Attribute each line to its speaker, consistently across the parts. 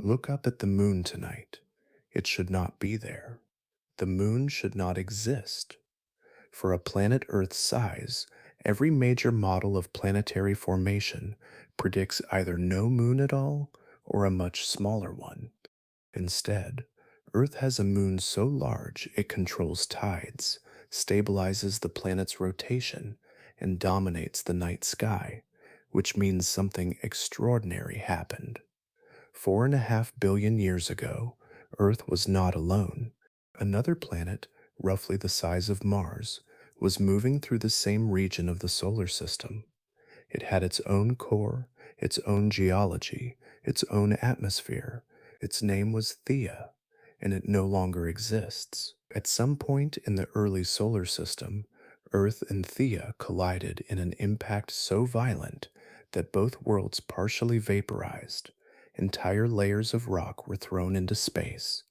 Speaker 1: Look up at the moon tonight. It should not be there. The moon should not exist. For a planet Earth's size, every major model of planetary formation predicts either no moon at all or a much smaller one. Instead, Earth has a moon so large it controls tides, stabilizes the planet's rotation, and dominates the night sky, which means something extraordinary happened. 4.5 billion years ago, Earth was not alone. Another planet, roughly the size of Mars, was moving through the same region of the solar system. It had its own core, its own geology, its own atmosphere. Its name was Thea, and it no longer exists. At some point in the early solar system, Earth and Thea collided in an impact so violent that both worlds partially vaporized. Entire layers of rock were thrown into space.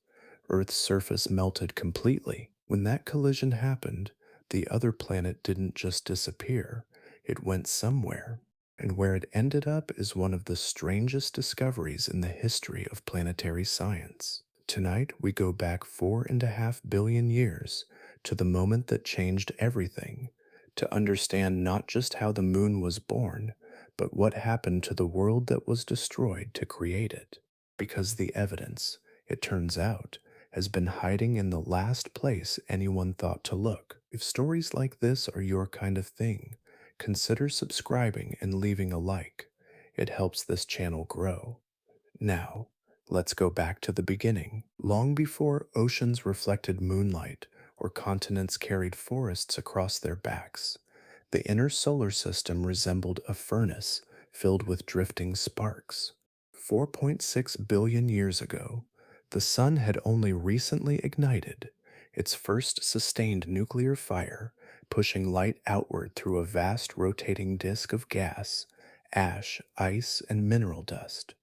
Speaker 1: Earth's surface melted completely. When that collision happened, the other planet didn't just disappear, it went somewhere. And where it ended up is one of the strangest discoveries in the history of planetary science. Tonight, we go back 4.5 billion years to the moment that changed everything, to understand not just how the moon was born, but what happened to the world that was destroyed to create it. Because the evidence, it turns out, has been hiding in the last place anyone thought to look. If stories like this are your kind of thing, consider subscribing and leaving a like. It helps this channel grow. Now, let's go back to the beginning. Long before oceans reflected moonlight or continents carried forests across their backs, the inner solar system resembled a furnace filled with drifting sparks. 4.6 billion years ago, the sun had only recently ignited its first sustained nuclear fire, pushing light outward through a vast rotating disk of gas, ash, ice, and mineral dust.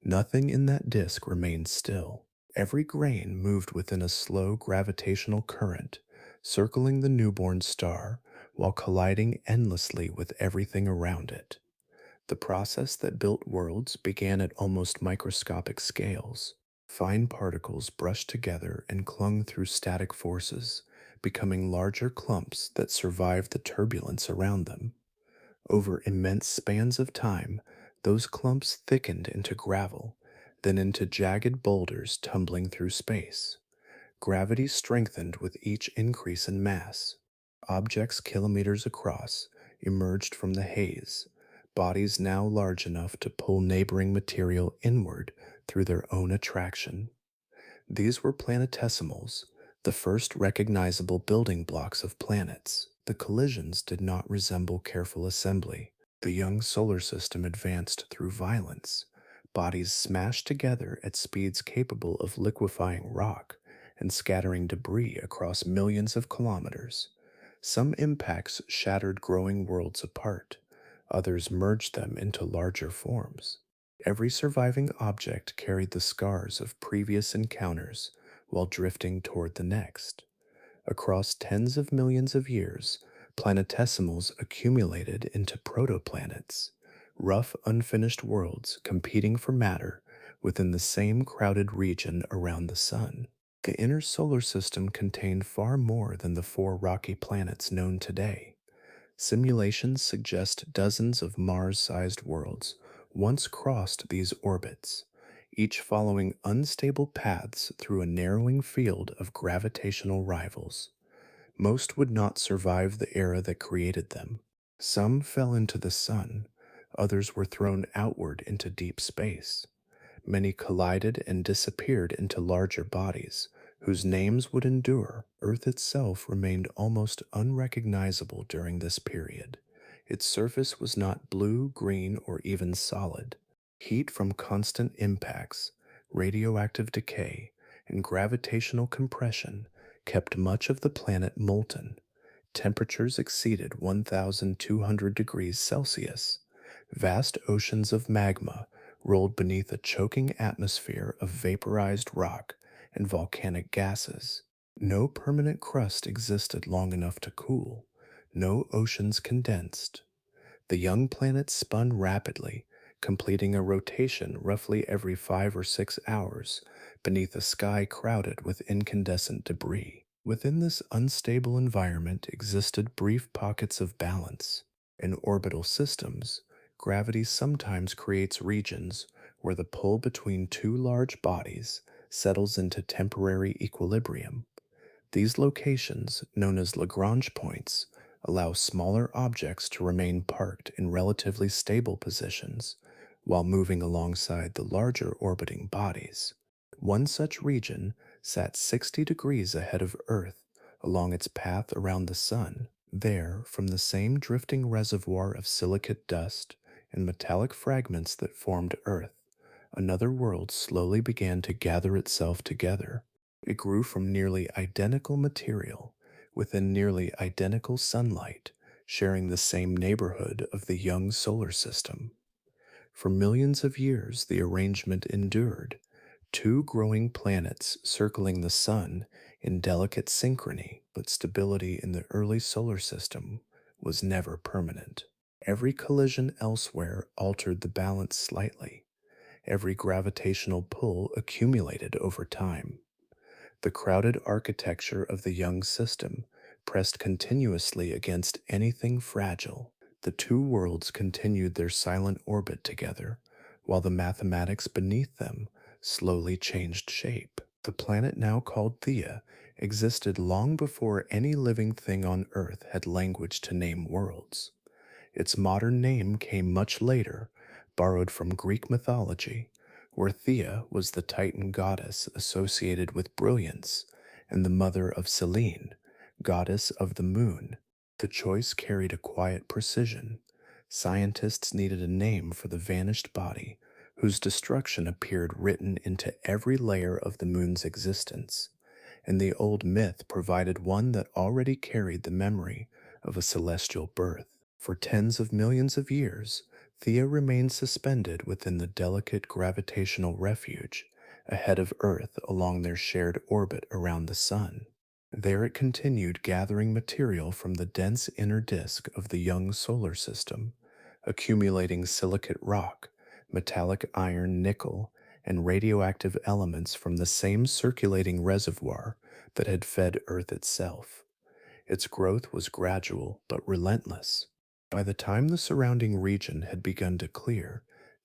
Speaker 1: Nothing in that disk remained still. Every grain moved within a slow gravitational current, circling the newborn star while colliding endlessly with everything around it. The process that built worlds began at almost microscopic scales. Fine particles brushed together and clung through static forces, becoming larger clumps that survived the turbulence around them. Over immense spans of time, those clumps thickened into gravel, then into jagged boulders tumbling through space. Gravity strengthened with each increase in mass. Objects kilometers across emerged from the haze, bodies now large enough to pull neighboring material inward through their own attraction. These were planetesimals, the first recognizable building blocks of planets. The collisions did not resemble careful assembly. The young solar system advanced through violence. Bodies smashed together at speeds capable of liquefying rock and scattering debris across millions of kilometers. Some impacts shattered growing worlds apart, others merged them into larger forms. Every surviving object carried the scars of previous encounters while drifting toward the next. Across tens of millions of years, planetesimals accumulated into protoplanets, rough, unfinished worlds competing for matter within the same crowded region around the Sun. The inner solar system contained far more than the four rocky planets known today. Simulations suggest dozens of Mars-sized worlds once crossed these orbits, each following unstable paths through a narrowing field of gravitational rivals. Most would not survive the era that created them. Some fell into the sun, others were thrown outward into deep space. Many collided and disappeared into larger bodies, whose names would endure. Earth itself remained almost unrecognizable during this period. Its surface was not blue, green, or even solid. Heat from constant impacts, radioactive decay, and gravitational compression kept much of the planet molten. Temperatures exceeded 1,200 degrees Celsius. Vast oceans of magma rolled beneath a choking atmosphere of vaporized rock and volcanic gases. No permanent crust existed long enough to cool. No oceans condensed. The young planet spun rapidly, completing a rotation roughly every 5 or 6 hours beneath a sky crowded with incandescent debris. Within this unstable environment existed brief pockets of balance. In orbital systems, gravity sometimes creates regions where the pull between two large bodies settles into temporary equilibrium. These locations, known as Lagrange points, allow smaller objects to remain parked in relatively stable positions while moving alongside the larger orbiting bodies. One such region sat 60 degrees ahead of Earth along its path around the Sun. There, from the same drifting reservoir of silicate dust and metallic fragments that formed Earth, another world slowly began to gather itself together. It grew from nearly identical material within nearly identical sunlight, sharing the same neighborhood of the young solar system. For millions of years, the arrangement endured, two growing planets circling the sun in delicate synchrony, but stability in the early solar system was never permanent. Every collision elsewhere altered the balance slightly. Every gravitational pull accumulated over time. The crowded architecture of the young system pressed continuously against anything fragile. The two worlds continued their silent orbit together, while the mathematics beneath them slowly changed shape. The planet now called Thea existed long before any living thing on Earth had language to name worlds. Its modern name came much later, borrowed from Greek mythology, where Thea was the Titan goddess associated with brilliance and the mother of Selene, goddess of the moon. The choice carried a quiet precision. Scientists needed a name for the vanished body, whose destruction appeared written into every layer of the moon's existence, and the old myth provided one that already carried the memory of a celestial birth. For tens of millions of years, Thea remained suspended within the delicate gravitational refuge ahead of Earth along their shared orbit around the Sun. There it continued gathering material from the dense inner disk of the young solar system, accumulating silicate rock, metallic iron, nickel, and radioactive elements from the same circulating reservoir that had fed Earth itself. Its growth was gradual but relentless. By the time the surrounding region had begun to clear,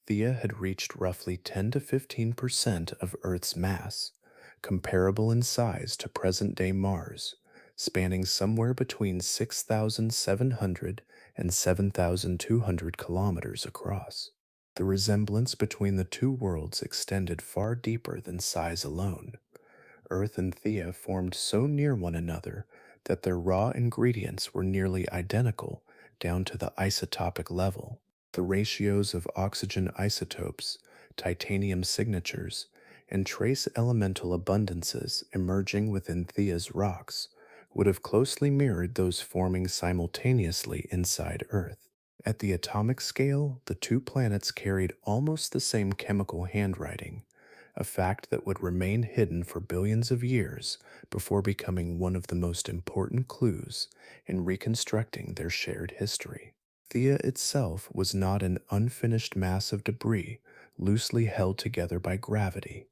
Speaker 1: Thea had reached roughly 10 to 15% of Earth's mass, comparable in size to present day Mars, spanning somewhere between 6,700 and 7,200 kilometers across. The resemblance between the two worlds extended far deeper than size alone. Earth and Thea formed so near one another that their raw ingredients were nearly identical down to the isotopic level. The ratios of oxygen isotopes, titanium signatures, and trace elemental abundances emerging within Thea's rocks would have closely mirrored those forming simultaneously inside Earth. At the atomic scale, the two planets carried almost the same chemical handwriting, a fact that would remain hidden for billions of years before becoming one of the most important clues in reconstructing their shared history. Thea itself was not an unfinished mass of debris loosely held together by gravity.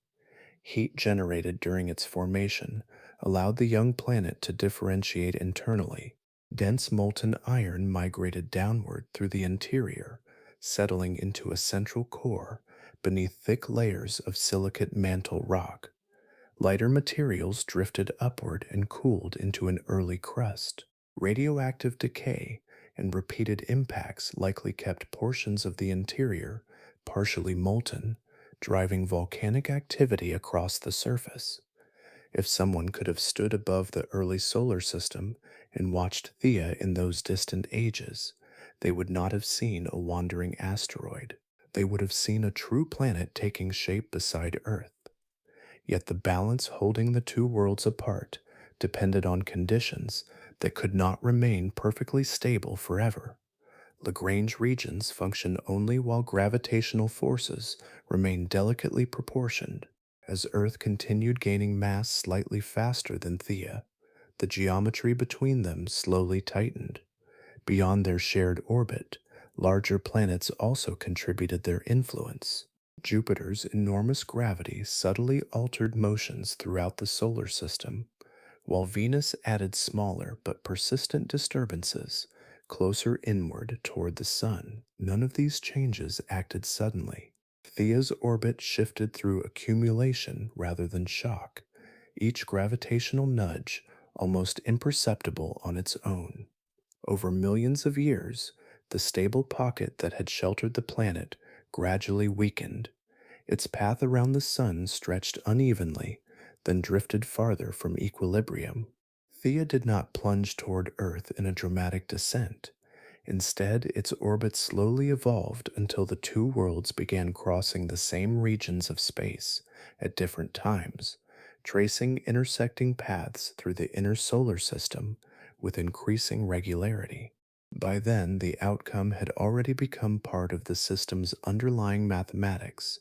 Speaker 1: Heat generated during its formation allowed the young planet to differentiate internally. Dense molten iron migrated downward through the interior, settling into a central core beneath thick layers of silicate mantle rock. Lighter materials drifted upward and cooled into an early crust. Radioactive decay and repeated impacts likely kept portions of the interior partially molten, driving volcanic activity across the surface. If someone could have stood above the early solar system and watched Thea in those distant ages, they would not have seen a wandering asteroid. They would have seen a true planet taking shape beside Earth. Yet the balance holding the two worlds apart depended on conditions that could not remain perfectly stable forever. Lagrange regions function only while gravitational forces remain delicately proportioned. As Earth continued gaining mass slightly faster than Thea, the geometry between them slowly tightened. Beyond their shared orbit, Larger planets also contributed their influence. Jupiter's enormous gravity subtly altered motions throughout the solar system, while Venus added smaller but persistent disturbances closer inward toward the Sun. None of these changes acted suddenly. Thea's orbit shifted through accumulation rather than shock, each gravitational nudge almost imperceptible on its own. Over millions of years, the stable pocket that had sheltered the planet gradually weakened. Its path around the sun stretched unevenly, then drifted farther from equilibrium. Thea did not plunge toward Earth in a dramatic descent. Instead, its orbit slowly evolved until the two worlds began crossing the same regions of space at different times, tracing intersecting paths through the inner solar system with increasing regularity. By then, the outcome had already become part of the system's underlying mathematics,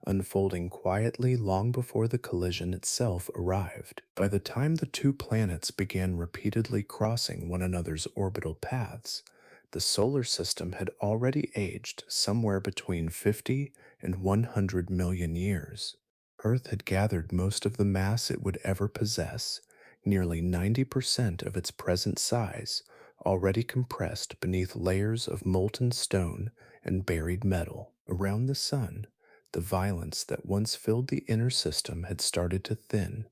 Speaker 1: unfolding quietly long before the collision itself arrived. By the time the two planets began repeatedly crossing one another's orbital paths, the solar system had already aged somewhere between 50 and 100 million years. Earth had gathered most of the mass it would ever possess, nearly 90% of its present size, already compressed beneath layers of molten stone and buried metal. Around the sun, the violence that once filled the inner system had started to thin.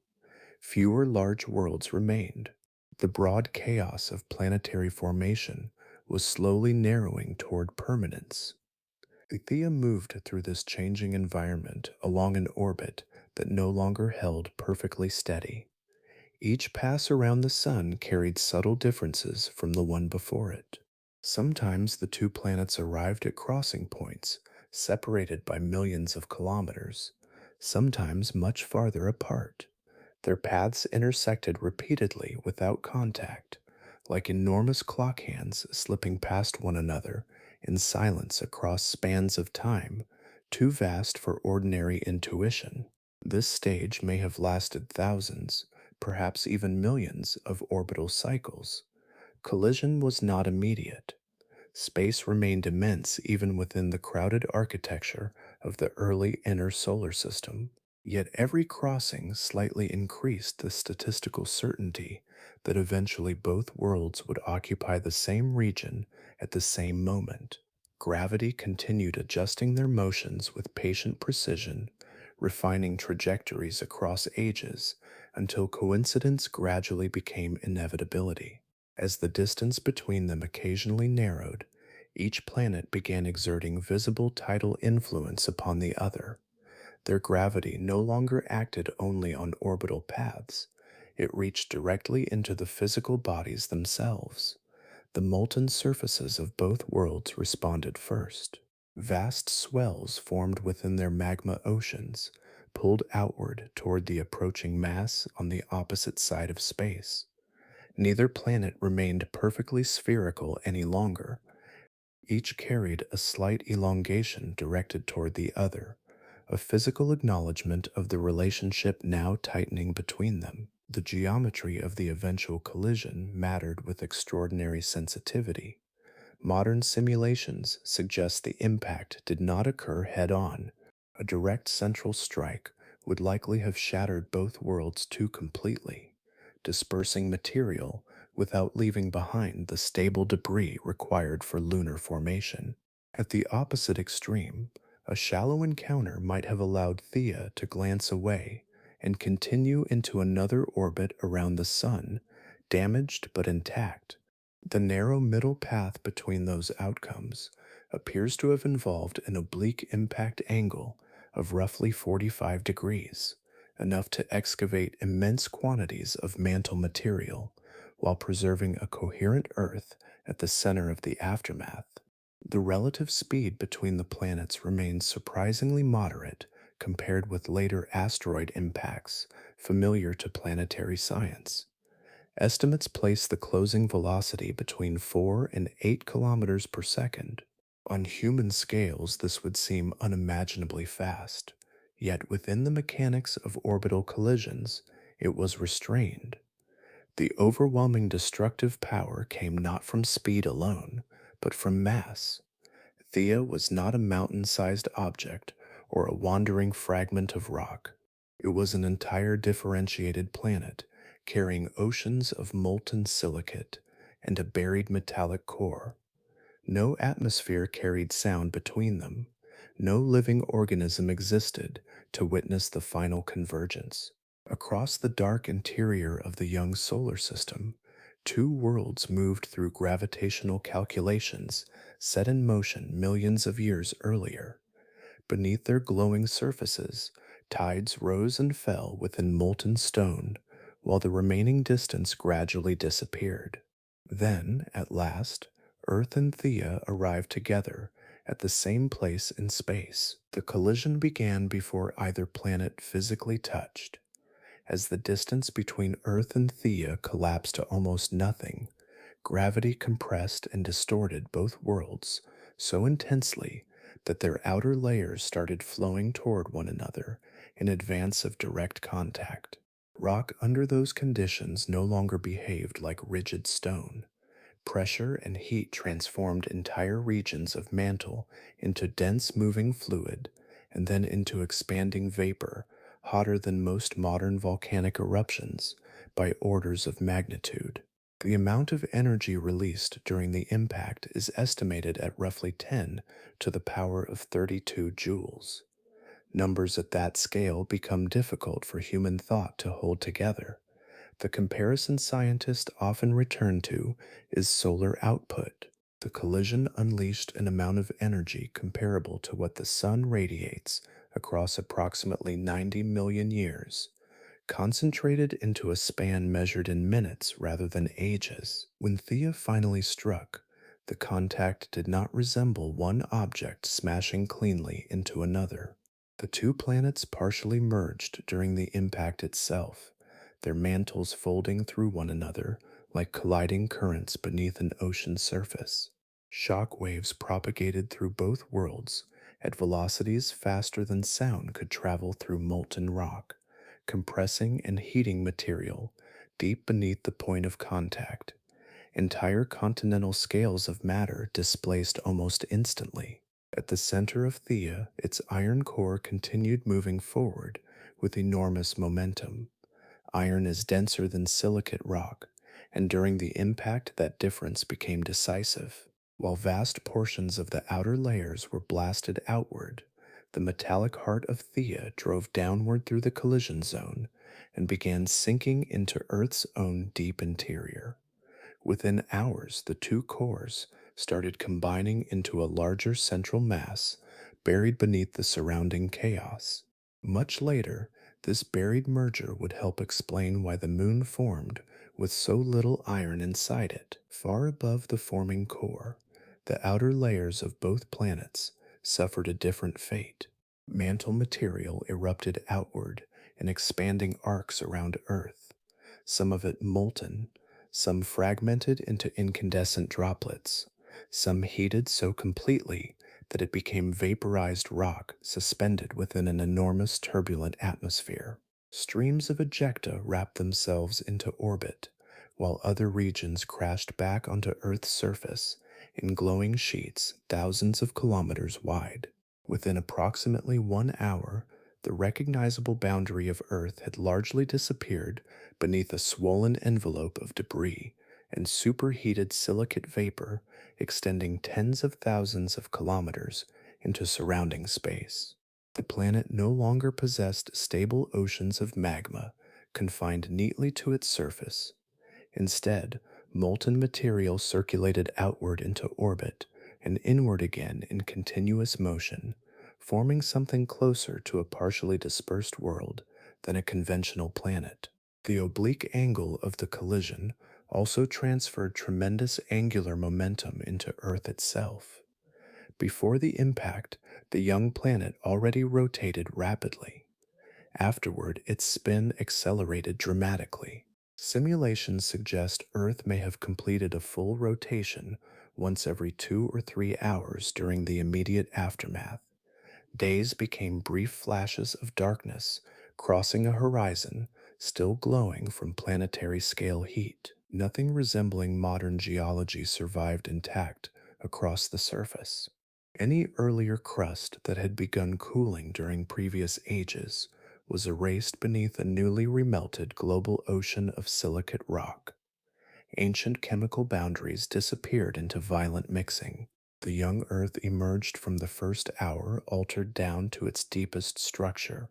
Speaker 1: Fewer large worlds remained. The broad chaos of planetary formation was slowly narrowing toward permanence. Thea moved through this changing environment along an orbit that no longer held perfectly steady. Each pass around the sun carried subtle differences from the one before it. Sometimes the two planets arrived at crossing points, separated by millions of kilometers, sometimes much farther apart. Their paths intersected repeatedly without contact, like enormous clock hands slipping past one another in silence across spans of time too vast for ordinary intuition. This stage may have lasted thousands, perhaps even millions of orbital cycles. Collision was not immediate. Space remained immense even within the crowded architecture of the early inner solar system. Yet every crossing slightly increased the statistical certainty that eventually both worlds would occupy the same region at the same moment. Gravity continued adjusting their motions with patient precision, refining trajectories across ages until coincidence gradually became inevitability. As the distance between them occasionally narrowed, each planet began exerting visible tidal influence upon the other. Their gravity no longer acted only on orbital paths, it reached directly into the physical bodies themselves. The molten surfaces of both worlds responded first. Vast swells formed within their magma oceans, pulled outward toward the approaching mass on the opposite side of space. Neither planet remained perfectly spherical any longer. Each carried a slight elongation directed toward the other, a physical acknowledgement of the relationship now tightening between them. The geometry of the eventual collision mattered with extraordinary sensitivity. Modern simulations suggest the impact did not occur head on. A direct central strike would likely have shattered both worlds too completely, dispersing material without leaving behind the stable debris required for lunar formation. At the opposite extreme, a shallow encounter might have allowed Thea to glance away and continue into another orbit around the Sun, damaged but intact. The narrow middle path between those outcomes appears to have involved an oblique impact angle of roughly 45 degrees, enough to excavate immense quantities of mantle material while preserving a coherent Earth at the center of the aftermath. The relative speed between the planets remains surprisingly moderate compared with later asteroid impacts familiar to planetary science. Estimates place the closing velocity between 4 and 8 kilometers per second. On human scales, this would seem unimaginably fast, yet within the mechanics of orbital collisions, it was restrained. The overwhelming destructive power came not from speed alone, but from mass. Thea was not a mountain sized object or a wandering fragment of rock. It was an entire differentiated planet carrying oceans of molten silicate and a buried metallic core. No atmosphere carried sound between them. No living organism existed to witness the final convergence. Across the dark interior of the young solar system, two worlds moved through gravitational calculations set in motion millions of years earlier. Beneath their glowing surfaces, tides rose and fell within molten stone, while the remaining distance gradually disappeared. Then, at last, Earth and Theia arrived together at the same place in space. The collision began before either planet physically touched. As the distance between Earth and Theia collapsed to almost nothing, gravity compressed and distorted both worlds so intensely that their outer layers started flowing toward one another in advance of direct contact. Rock under those conditions no longer behaved like rigid stone. Pressure and heat transformed entire regions of mantle into dense moving fluid and then into expanding vapor, hotter than most modern volcanic eruptions by orders of magnitude. The amount of energy released during the impact is estimated at roughly 10 to the power of 32 joules. Numbers at that scale become difficult for human thought to hold together. The comparison scientists often return to is solar output. The collision unleashed an amount of energy comparable to what the sun radiates across approximately 90 million years, concentrated into a span measured in minutes rather than ages. When Thea finally struck, the contact did not resemble one object smashing cleanly into another. The two planets partially merged during the impact itself, their mantles folding through one another like colliding currents beneath an ocean surface. Shock waves propagated through both worlds at velocities faster than sound could travel through molten rock, compressing and heating material deep beneath the point of contact. Entire continental scales of matter displaced almost instantly. At the center of Theia, its iron core continued moving forward with enormous momentum. Iron is denser than silicate rock, and during the impact, that difference became decisive. While vast portions of the outer layers were blasted outward, the metallic heart of Theia drove downward through the collision zone and began sinking into Earth's own deep interior. Within hours, the two cores started combining into a larger central mass buried beneath the surrounding chaos. Much later, this buried merger would help explain why the moon formed with so little iron inside it. Far above the forming core, the outer layers of both planets suffered a different fate. Mantle material erupted outward in expanding arcs around Earth, some of it molten, some fragmented into incandescent droplets, some heated so completely that it became vaporized rock suspended within an enormous turbulent atmosphere. Streams of ejecta wrapped themselves into orbit, while other regions crashed back onto Earth's surface in glowing sheets thousands of kilometers wide. Within approximately 1 hour, the recognizable boundary of Earth had largely disappeared beneath a swollen envelope of debris and superheated silicate vapor extending tens of thousands of kilometers into surrounding space. The planet no longer possessed stable oceans of magma confined neatly to its surface. Instead, molten material circulated outward into orbit and inward again in continuous motion, forming something closer to a partially dispersed world than a conventional planet. The oblique angle of the collision also transferred tremendous angular momentum into Earth itself. Before the impact, the young planet already rotated rapidly. Afterward, its spin accelerated dramatically. Simulations suggest Earth may have completed a full rotation once every 2 or 3 hours during the immediate aftermath. Days became brief flashes of darkness, crossing a horizon still glowing from planetary scale heat. Nothing resembling modern geology survived intact across the surface. Any earlier crust that had begun cooling during previous ages was erased beneath a newly remelted global ocean of silicate rock. Ancient chemical boundaries disappeared into violent mixing. The young Earth emerged from the first hour altered down to its deepest structure,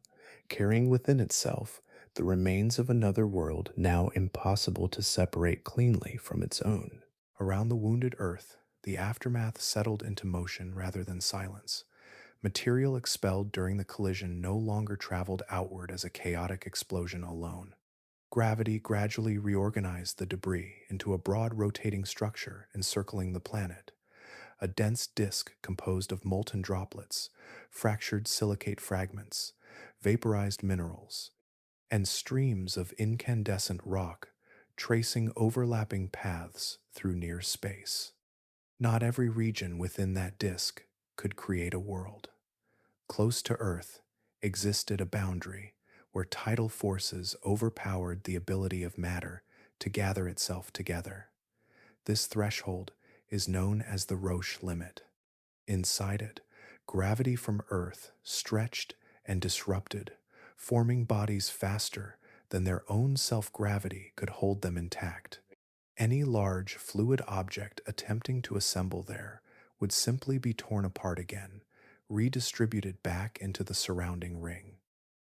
Speaker 1: carrying within itself the remains of another world now impossible to separate cleanly from its own. Around the wounded Earth, the aftermath settled into motion rather than silence. Material expelled during the collision no longer traveled outward as a chaotic explosion alone. Gravity gradually reorganized the debris into a broad rotating structure encircling the planet, a dense disk composed of molten droplets, fractured silicate fragments, vaporized minerals, and streams of incandescent rock tracing overlapping paths through near space. Not every region within that disk could create a world. Close to Earth existed a boundary where tidal forces overpowered the ability of matter to gather itself together. This threshold is known as the Roche limit. Inside it, gravity from Earth stretched and disrupted, forming bodies faster than their own self-gravity could hold them intact. Any large, fluid object attempting to assemble there would simply be torn apart again, redistributed back into the surrounding ring.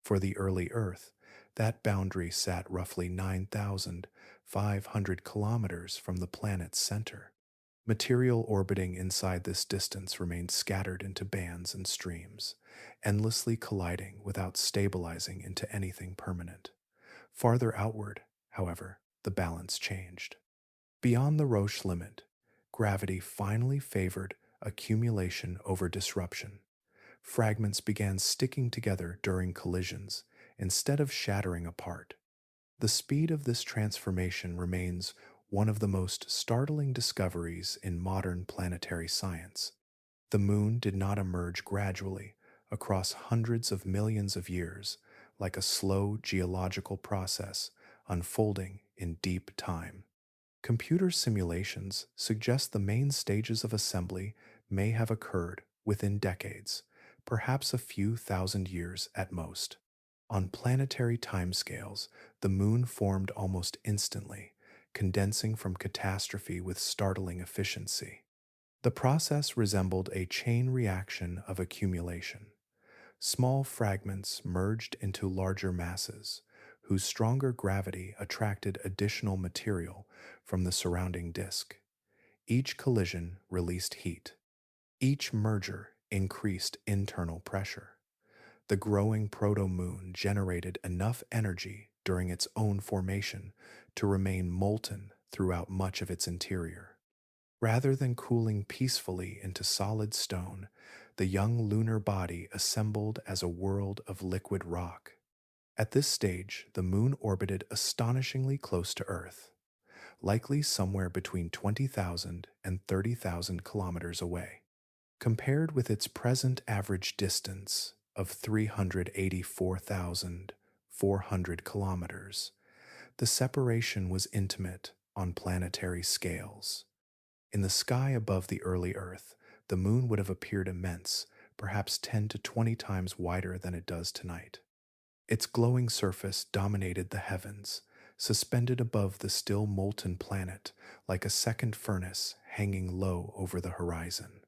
Speaker 1: For the early Earth, that boundary sat roughly 9,500 kilometers from the planet's center. Material orbiting inside this distance remained scattered into bands and streams, endlessly colliding without stabilizing into anything permanent. Farther outward, however, the balance changed. Beyond the Roche limit, gravity finally favored accumulation over disruption. Fragments began sticking together during collisions instead of shattering apart. The speed of this transformation remains one of the most startling discoveries in modern planetary science. The moon did not emerge gradually across hundreds of millions of years like a slow geological process unfolding in deep time. Computer simulations suggest the main stages of assembly may have occurred within decades, perhaps a few thousand years at most. On planetary timescales, the moon formed almost instantly, condensing from catastrophe with startling efficiency. The process resembled a chain reaction of accumulation. Small fragments merged into larger masses, whose stronger gravity attracted additional material from the surrounding disk. Each collision released heat. Each merger increased internal pressure. The growing proto-moon generated enough energy during its own formation to remain molten throughout much of its interior. Rather than cooling peacefully into solid stone, the young lunar body assembled as a world of liquid rock. At this stage, the moon orbited astonishingly close to Earth, likely somewhere between 20,000 and 30,000 kilometers away. Compared with its present average distance of 384,400 kilometers, the separation was intimate on planetary scales. In the sky above the early Earth, the moon would have appeared immense, perhaps 10 to 20 times wider than it does tonight. Its glowing surface dominated the heavens, suspended above the still molten planet like a second furnace hanging low over the horizon.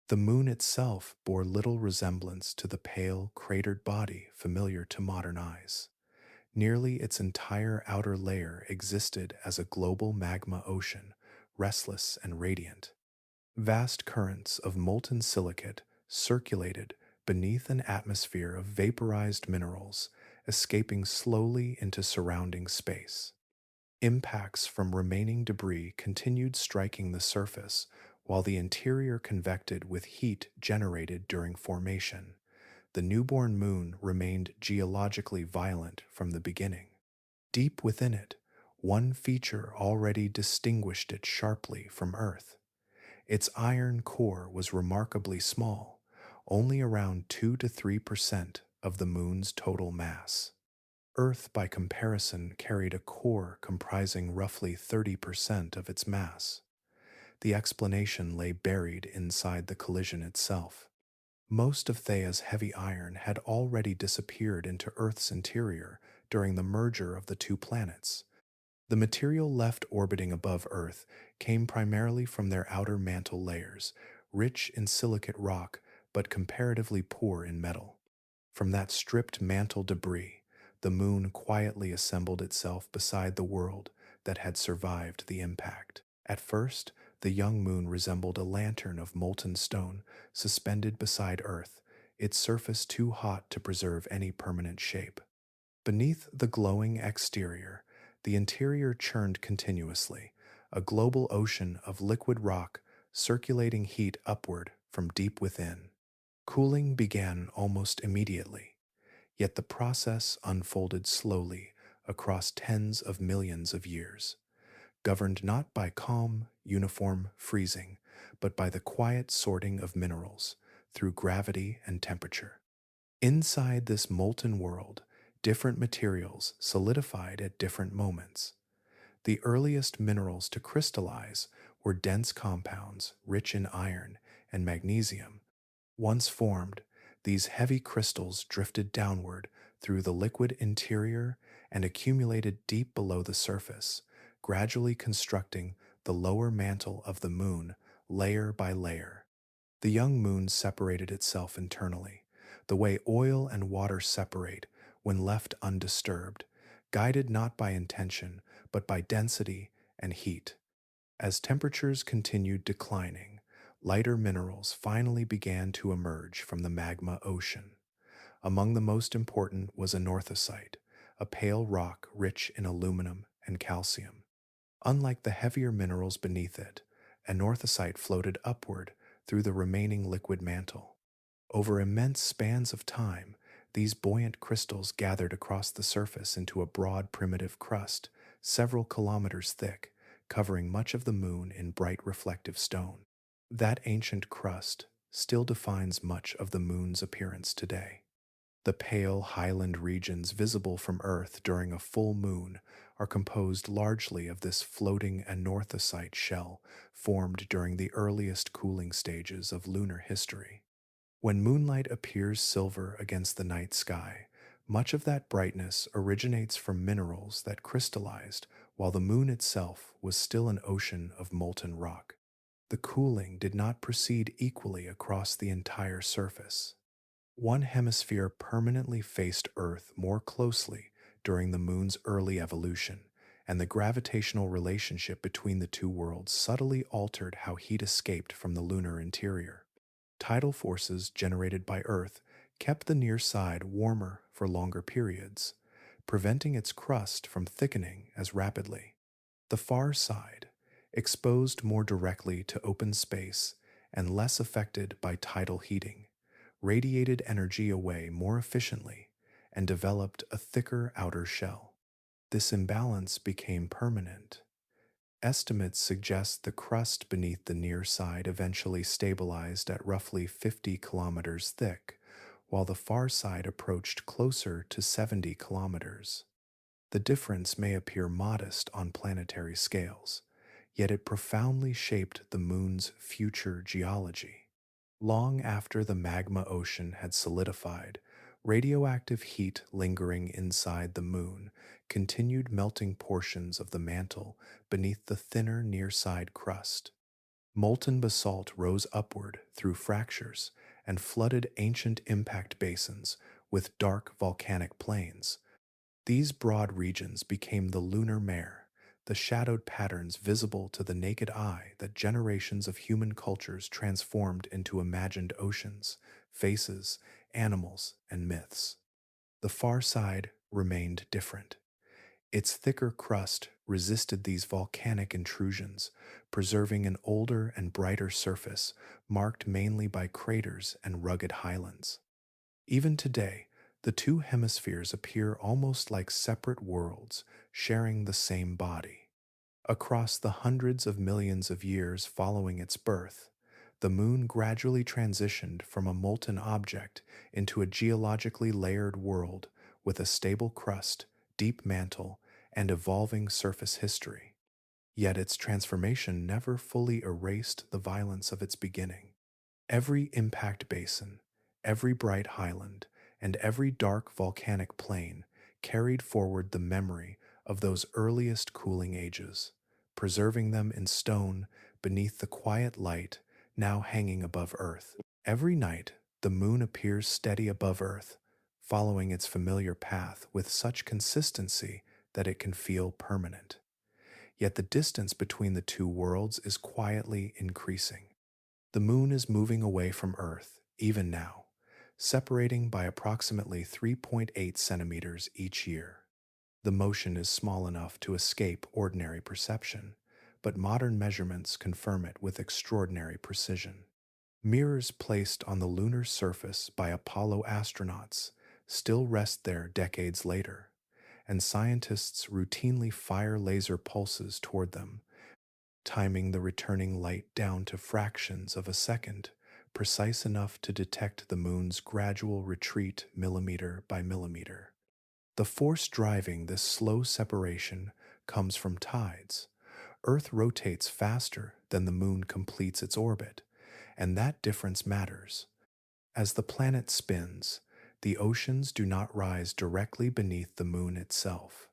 Speaker 1: The moon itself bore little resemblance to the pale, cratered body familiar to modern eyes. Nearly its entire outer layer existed as a global magma ocean, restless and radiant. Vast currents of molten silicate circulated beneath an atmosphere of vaporized minerals, escaping slowly into surrounding space. Impacts from remaining debris continued striking the surface, while the interior convected with heat generated during formation. The newborn moon remained geologically violent from the beginning. Deep within it, one feature already distinguished it sharply from Earth. Its iron core was remarkably small, only around 2 to 3% of the moon's total mass. Earth, by comparison, carried a core comprising roughly 30% of its mass. The explanation lay buried inside the collision itself. Most of Thea's heavy iron had already disappeared into Earth's interior during the merger of the two planets. The material left orbiting above Earth came primarily from their outer mantle layers, rich in silicate rock but comparatively poor in metal. From that stripped mantle debris, the moon quietly assembled itself beside the world that had survived the impact. At first, the young moon resembled a lantern of molten stone suspended beside Earth, its surface too hot to preserve any permanent shape. Beneath the glowing exterior, the interior churned continuously, a global ocean of liquid rock circulating heat upward from deep within. Cooling began almost immediately, yet the process unfolded slowly across tens of millions of years, governed not by calm, uniform freezing, but by the quiet sorting of minerals through gravity and temperature. Inside this molten world, different materials solidified at different moments. The earliest minerals to crystallize were dense compounds rich in iron and magnesium. Once formed, these heavy crystals drifted downward through the liquid interior and accumulated deep below the surface, gradually constructing the lower mantle of the moon layer by layer. The young moon separated itself internally, the way oil and water separate when left undisturbed, guided not by intention, but by density and heat. As temperatures continued declining, lighter minerals finally began to emerge from the magma ocean. Among the most important was anorthosite, a pale rock rich in aluminum and calcium. Unlike the heavier minerals beneath it, anorthosite floated upward through the remaining liquid mantle. Over immense spans of time, these buoyant crystals gathered across the surface into a broad primitive crust, several kilometers thick, covering much of the moon in bright reflective stone. That ancient crust still defines much of the moon's appearance today. The pale highland regions visible from Earth during a full moon are composed largely of this floating anorthosite shell formed during the earliest cooling stages of lunar history. When moonlight appears silver against the night sky, much of that brightness originates from minerals that crystallized while the moon itself was still an ocean of molten rock. The cooling did not proceed equally across the entire surface. One hemisphere permanently faced Earth more closely during the moon's early evolution, and the gravitational relationship between the two worlds subtly altered how heat escaped from the lunar interior. Tidal forces generated by Earth kept the near side warmer for longer periods, preventing its crust from thickening as rapidly. The far side, exposed more directly to open space and less affected by tidal heating, radiated energy away more efficiently and developed a thicker outer shell. This imbalance became permanent. Estimates suggest the crust beneath the near side eventually stabilized at roughly 50 kilometers thick, while the far side approached closer to 70 kilometers. The difference may appear modest on planetary scales, yet it profoundly shaped the moon's future geology. Long after the magma ocean had solidified, radioactive heat lingering inside the moon continued melting portions of the mantle beneath the thinner near-side crust. Molten basalt rose upward through fractures and flooded ancient impact basins with dark volcanic plains. These broad regions became the lunar mare, the shadowed patterns visible to the naked eye that generations of human cultures transformed into imagined oceans, faces, animals, and myths. The far side remained different. Its thicker crust resisted these volcanic intrusions, preserving an older and brighter surface marked mainly by craters and rugged highlands. Even today, the two hemispheres appear almost like separate worlds sharing the same body. Across the hundreds of millions of years following its birth, the moon gradually transitioned from a molten object into a geologically layered world with a stable crust, deep mantle, and evolving surface history. Yet its transformation never fully erased the violence of its beginning. Every impact basin, every bright highland, and every dark volcanic plain carried forward the memory of those earliest cooling ages, preserving them in stone beneath the quiet light now hanging above Earth. Every night, the moon appears steady above Earth, following its familiar path with such consistency that it can feel permanent. Yet the distance between the two worlds is quietly increasing. The moon is moving away from Earth, even now, separating by approximately 3.8 centimeters each year. The motion is small enough to escape ordinary perception, but modern measurements confirm it with extraordinary precision. Mirrors placed on the lunar surface by Apollo astronauts still rest there decades later, and scientists routinely fire laser pulses toward them, timing the returning light down to fractions of a second, precise enough to detect the moon's gradual retreat millimeter by millimeter. The force driving this slow separation comes from tides. Earth rotates faster than the moon completes its orbit, and that difference matters. As the planet spins, the oceans do not rise directly beneath the moon itself.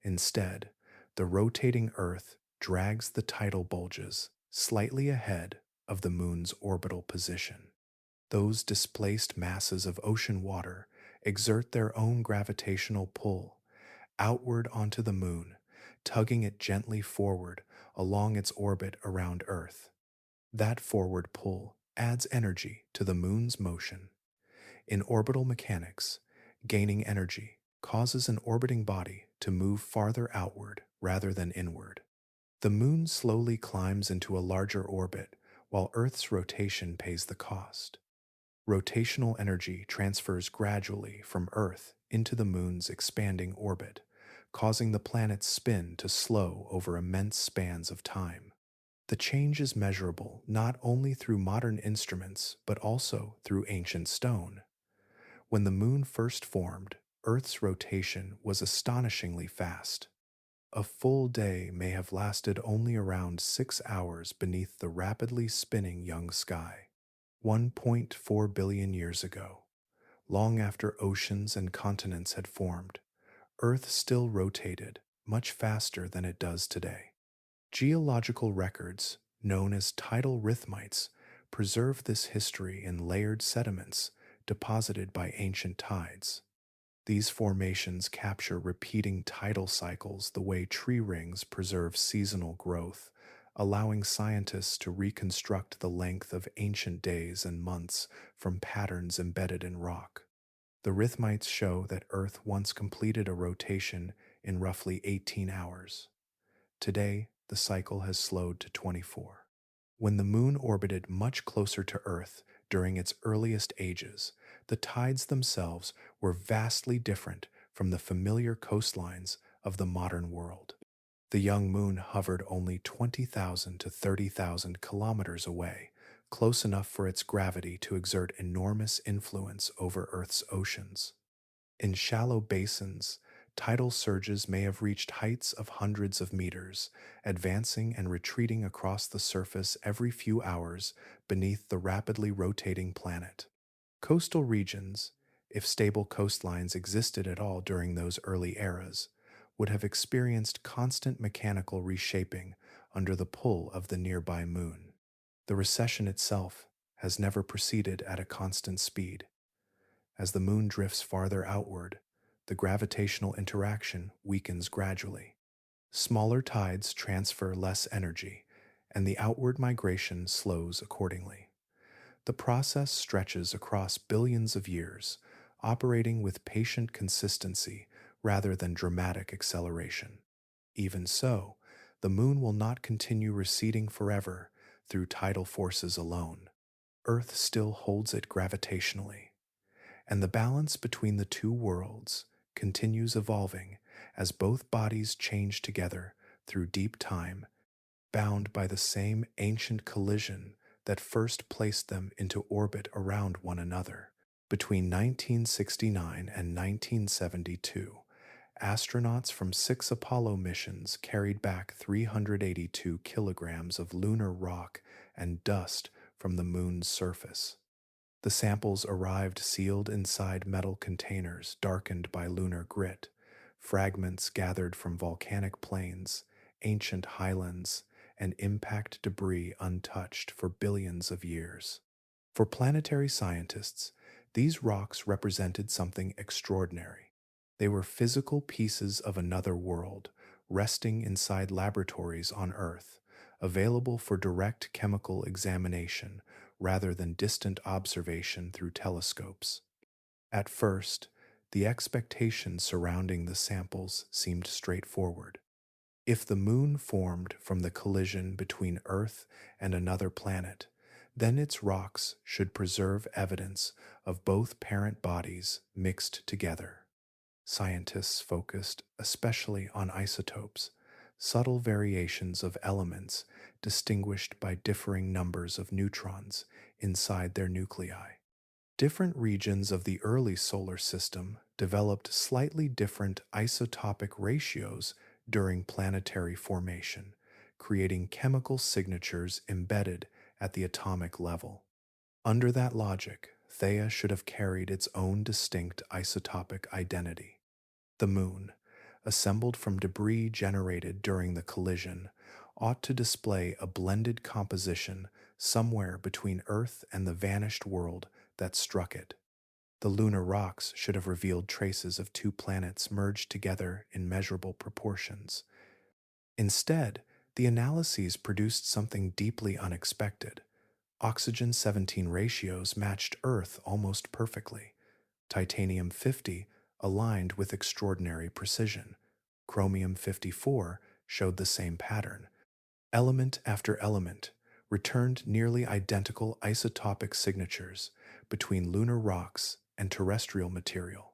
Speaker 1: Instead, the rotating Earth drags the tidal bulges slightly ahead of the moon's orbital position. Those displaced masses of ocean water exert their own gravitational pull outward onto the moon, tugging it gently forward along its orbit around Earth. That forward pull adds energy to the moon's motion. In orbital mechanics, gaining energy causes an orbiting body to move farther outward rather than inward. The moon slowly climbs into a larger orbit while Earth's rotation pays the cost. Rotational energy transfers gradually from Earth into the moon's expanding orbit, causing the planet's spin to slow over immense spans of time. The change is measurable not only through modern instruments but also through ancient stone. When the moon first formed, Earth's rotation was astonishingly fast. A full day may have lasted only around 6 hours beneath the rapidly spinning young sky. 1.4 billion years ago, long after oceans and continents had formed, Earth still rotated much faster than it does today. Geological records, known as tidal rhythmites, preserve this history in layered sediments deposited by ancient tides. These formations capture repeating tidal cycles the way tree rings preserve seasonal growth, allowing scientists to reconstruct the length of ancient days and months from patterns embedded in rock. The rhythmites show that Earth once completed a rotation in roughly 18 hours. Today, the cycle has slowed to 24. When the moon orbited much closer to Earth during its earliest ages, the tides themselves were vastly different from the familiar coastlines of the modern world. The young moon hovered only 20,000 to 30,000 kilometers away, close enough for its gravity to exert enormous influence over Earth's oceans. In shallow basins, tidal surges may have reached heights of hundreds of meters, advancing and retreating across the surface every few hours beneath the rapidly rotating planet. Coastal regions, if stable coastlines existed at all during those early eras, would have experienced constant mechanical reshaping under the pull of the nearby moon. The recession itself has never proceeded at a constant speed. As the moon drifts farther outward, the gravitational interaction weakens gradually. Smaller tides transfer less energy, and the outward migration slows accordingly. The process stretches across billions of years, operating with patient consistency rather than dramatic acceleration. Even so, the moon will not continue receding forever through tidal forces alone. Earth still holds it gravitationally, and the balance between the two worlds continues evolving as both bodies change together through deep time, bound by the same ancient collision that first placed them into orbit around one another. Between 1969 and 1972, astronauts from 6 Apollo missions carried back 382 kilograms of lunar rock and dust from the moon's surface. The samples arrived sealed inside metal containers darkened by lunar grit, fragments gathered from volcanic plains, ancient highlands, and impact debris untouched for billions of years. For planetary scientists, these rocks represented something extraordinary. They were physical pieces of another world, resting inside laboratories on Earth, available for direct chemical examination rather than distant observation through telescopes. At first, the expectations surrounding the samples seemed straightforward. If the moon formed from the collision between Earth and another planet, then its rocks should preserve evidence of both parent bodies mixed together. Scientists focused especially on isotopes, subtle variations of elements distinguished by differing numbers of neutrons inside their nuclei. Different regions of the early solar system developed slightly different isotopic ratios during planetary formation, creating chemical signatures embedded at the atomic level. Under that logic, Thea should have carried its own distinct isotopic identity. The moon, assembled from debris generated during the collision, ought to display a blended composition somewhere between Earth and the vanished world that struck it. The lunar rocks should have revealed traces of two planets merged together in measurable proportions. Instead, the analyses produced something deeply unexpected. Oxygen 17 ratios matched Earth almost perfectly. Titanium 50 aligned with extraordinary precision. Chromium 54 showed the same pattern. Element after element returned nearly identical isotopic signatures between lunar rocks and terrestrial material,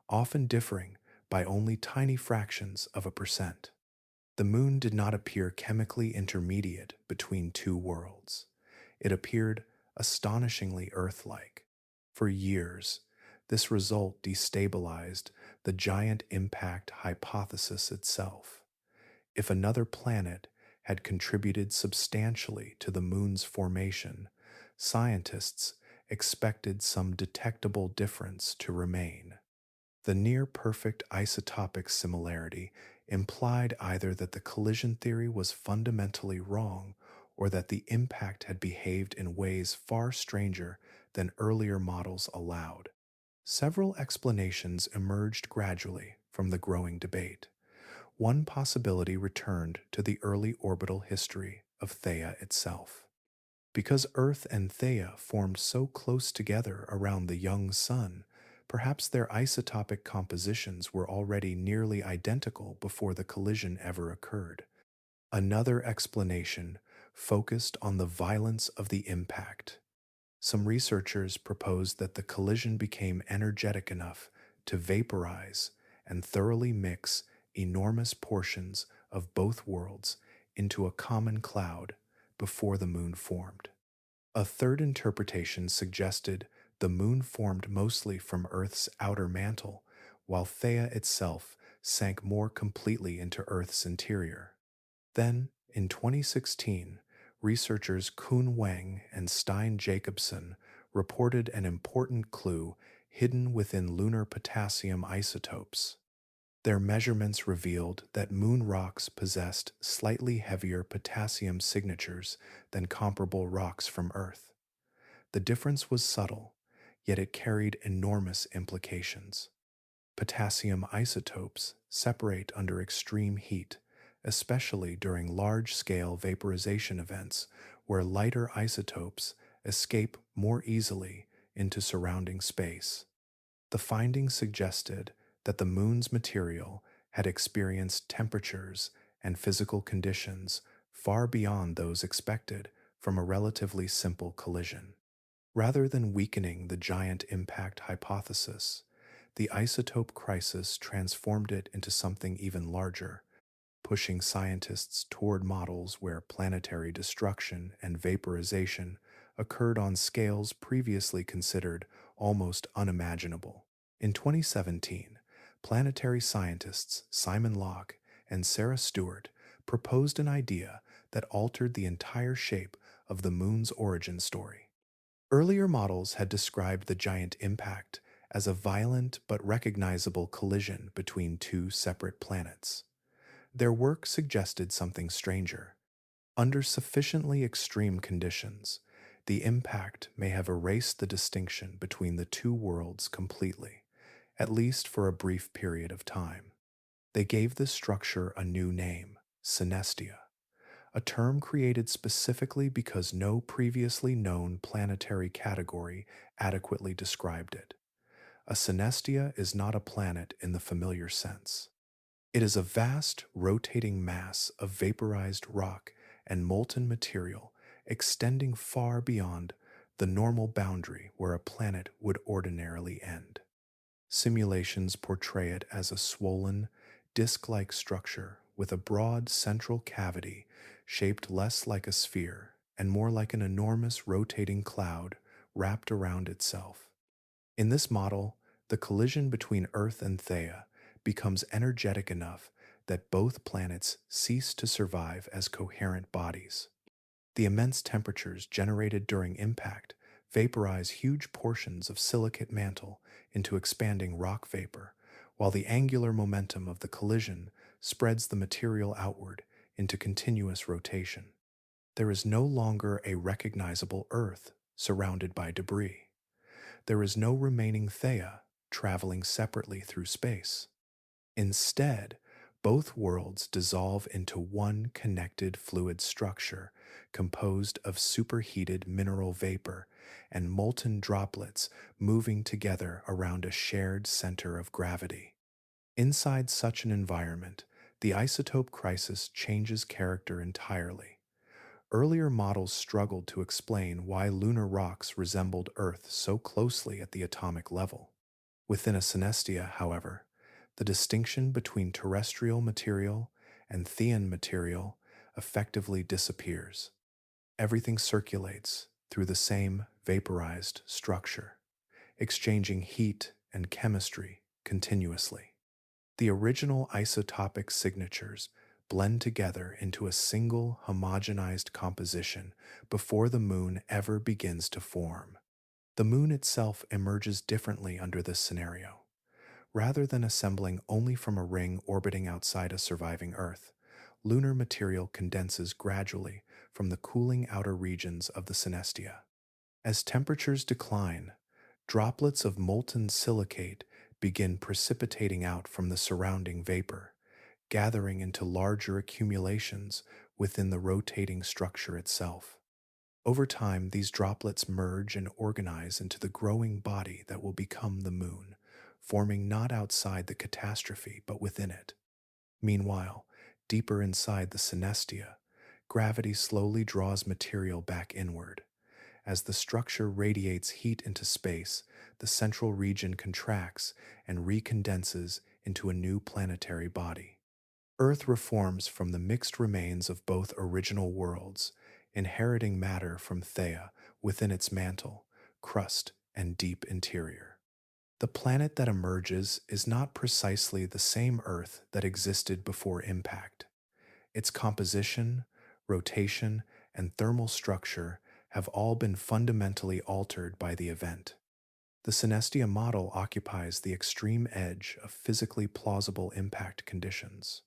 Speaker 1: often differing by only tiny fractions of a percent. The moon did not appear chemically intermediate between two worlds. It appeared astonishingly Earth-like. For years, this result destabilized the giant impact hypothesis itself. If another planet had contributed substantially to the moon's formation, scientists expected some detectable difference to remain. The near-perfect isotopic similarity implied either that the collision theory was fundamentally wrong or that the impact had behaved in ways far stranger than earlier models allowed. Several explanations emerged gradually from the growing debate. One possibility returned to the early orbital history of Thea itself. Because Earth and Thea formed so close together around the young sun, perhaps their isotopic compositions were already nearly identical before the collision ever occurred. Another explanation focused on the violence of the impact. Some researchers proposed that the collision became energetic enough to vaporize and thoroughly mix enormous portions of both worlds into a common cloud before the moon formed. A third interpretation suggested the moon formed mostly from Earth's outer mantle, while Thea itself sank more completely into Earth's interior. Then, in 2016, researchers Kuhn Wang and Stein Jacobson reported an important clue hidden within lunar potassium isotopes. Their measurements revealed that moon rocks possessed slightly heavier potassium signatures than comparable rocks from Earth. The difference was subtle, yet it carried enormous implications. Potassium isotopes separate under extreme heat, especially during large-scale vaporization events where lighter isotopes escape more easily into surrounding space. The findings suggested that the moon's material had experienced temperatures and physical conditions far beyond those expected from a relatively simple collision. Rather than weakening the giant impact hypothesis, the isotope crisis transformed it into something even larger, pushing scientists toward models where planetary destruction and vaporization occurred on scales previously considered almost unimaginable. In 2017, planetary scientists Simon Locke and Sarah Stewart proposed an idea that altered the entire shape of the moon's origin story. Earlier models had described the giant impact as a violent but recognizable collision between two separate planets. Their work suggested something stranger. Under sufficiently extreme conditions, the impact may have erased the distinction between the two worlds completely, at least for a brief period of time. They gave this structure a new name, synestia, a term created specifically because no previously known planetary category adequately described it. A synestia is not a planet in the familiar sense. It is a vast, rotating mass of vaporized rock and molten material extending far beyond the normal boundary where a planet would ordinarily end. Simulations portray it as a swollen, disc-like structure with a broad central cavity shaped less like a sphere and more like an enormous rotating cloud wrapped around itself. In this model, the collision between Earth and Thea becomes energetic enough that both planets cease to survive as coherent bodies. The immense temperatures generated during impact vaporize huge portions of silicate mantle into expanding rock vapor, while the angular momentum of the collision spreads the material outward into continuous rotation. There is no longer a recognizable Earth surrounded by debris. There is no remaining Thea traveling separately through space. Instead, both worlds dissolve into one connected fluid structure composed of superheated mineral vapor and molten droplets moving together around a shared center of gravity. Inside such an environment, the isotope crisis changes character entirely. Earlier models struggled to explain why lunar rocks resembled Earth so closely at the atomic level. Within a synestia, however, the distinction between terrestrial material and Thean material effectively disappears. Everything circulates through the same vaporized structure, exchanging heat and chemistry continuously. The original isotopic signatures blend together into a single homogenized composition before the moon ever begins to form. The moon itself emerges differently under this scenario. Rather than assembling only from a ring orbiting outside a surviving Earth, lunar material condenses gradually from the cooling outer regions of the synestia. As temperatures decline, droplets of molten silicate begin precipitating out from the surrounding vapor, gathering into larger accumulations within the rotating structure itself. Over time, these droplets merge and organize into the growing body that will become the moon, forming not outside the catastrophe but within it. Meanwhile, deeper inside the synestia, gravity slowly draws material back inward. As the structure radiates heat into space, the central region contracts and recondenses into a new planetary body. Earth reforms from the mixed remains of both original worlds, inheriting matter from Thea within its mantle, crust, and deep interior. The planet that emerges is not precisely the same Earth that existed before impact. Its composition, rotation, and thermal structure have all been fundamentally altered by the event. The synestia model occupies the extreme edge of physically plausible impact conditions.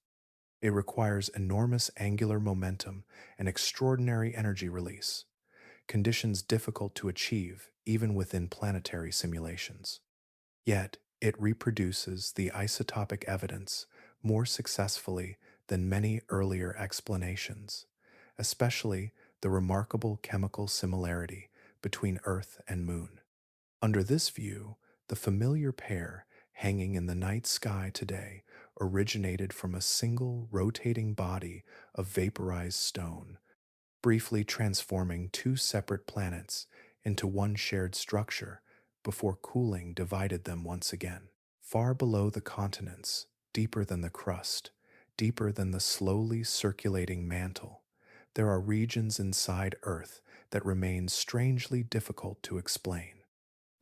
Speaker 1: It requires enormous angular momentum and extraordinary energy release, conditions difficult to achieve even within planetary simulations. Yet, it reproduces the isotopic evidence more successfully than many earlier explanations, especially the remarkable chemical similarity between Earth and Moon. Under this view, the familiar pair hanging in the night sky today originated from a single rotating body of vaporized stone, briefly transforming two separate planets into one shared structure before cooling divided them once again. Far below the continents, deeper than the crust, deeper than the slowly circulating mantle, there are regions inside Earth that remain strangely difficult to explain.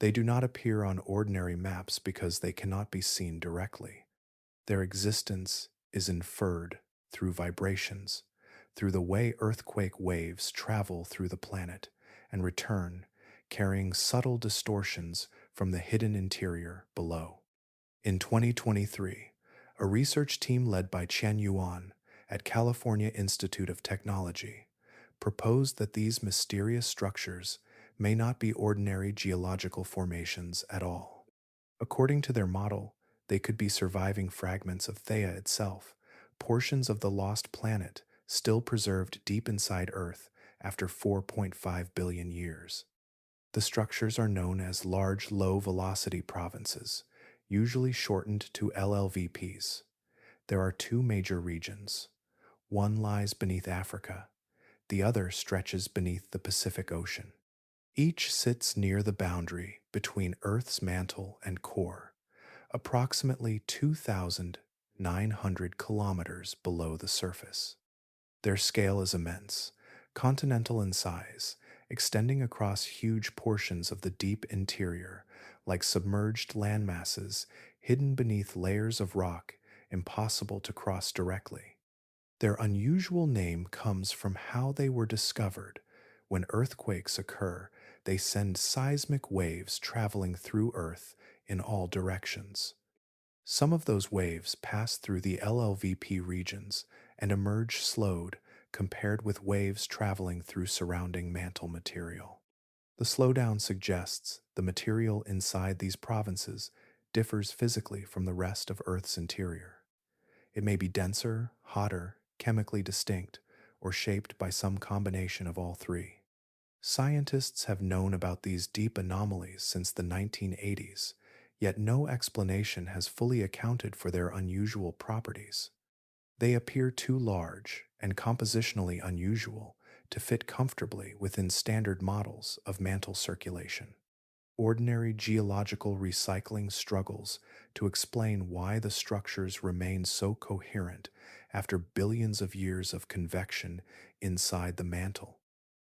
Speaker 1: They do not appear on ordinary maps because they cannot be seen directly. Their existence is inferred through vibrations, through the way earthquake waves travel through the planet and return, carrying subtle distortions from the hidden interior below. In 2023, a research team led by Chen Yuan at California Institute of Technology proposed that these mysterious structures may not be ordinary geological formations at all. According to their model, they could be surviving fragments of Thea itself, portions of the lost planet still preserved deep inside Earth after 4.5 billion years. The structures are known as large low-velocity provinces, usually shortened to LLVPs. There are two major regions. One lies beneath Africa, the other stretches beneath the Pacific Ocean. Each sits near the boundary between Earth's mantle and core, approximately 2,900 kilometers below the surface. Their scale is immense, continental in size, extending across huge portions of the deep interior, like submerged landmasses hidden beneath layers of rock impossible to cross directly. Their unusual name comes from how they were discovered. When earthquakes occur, they send seismic waves traveling through Earth in all directions. Some of those waves pass through the LLVP regions and emerge slowed compared with waves traveling through surrounding mantle material. The slowdown suggests the material inside these provinces differs physically from the rest of Earth's interior. It may be denser, hotter, chemically distinct, or shaped by some combination of all three. Scientists have known about these deep anomalies since the 1980s, yet no explanation has fully accounted for their unusual properties. They appear too large and compositionally unusual to fit comfortably within standard models of mantle circulation. Ordinary geological recycling struggles to explain why the structures remain so coherent after billions of years of convection inside the mantle.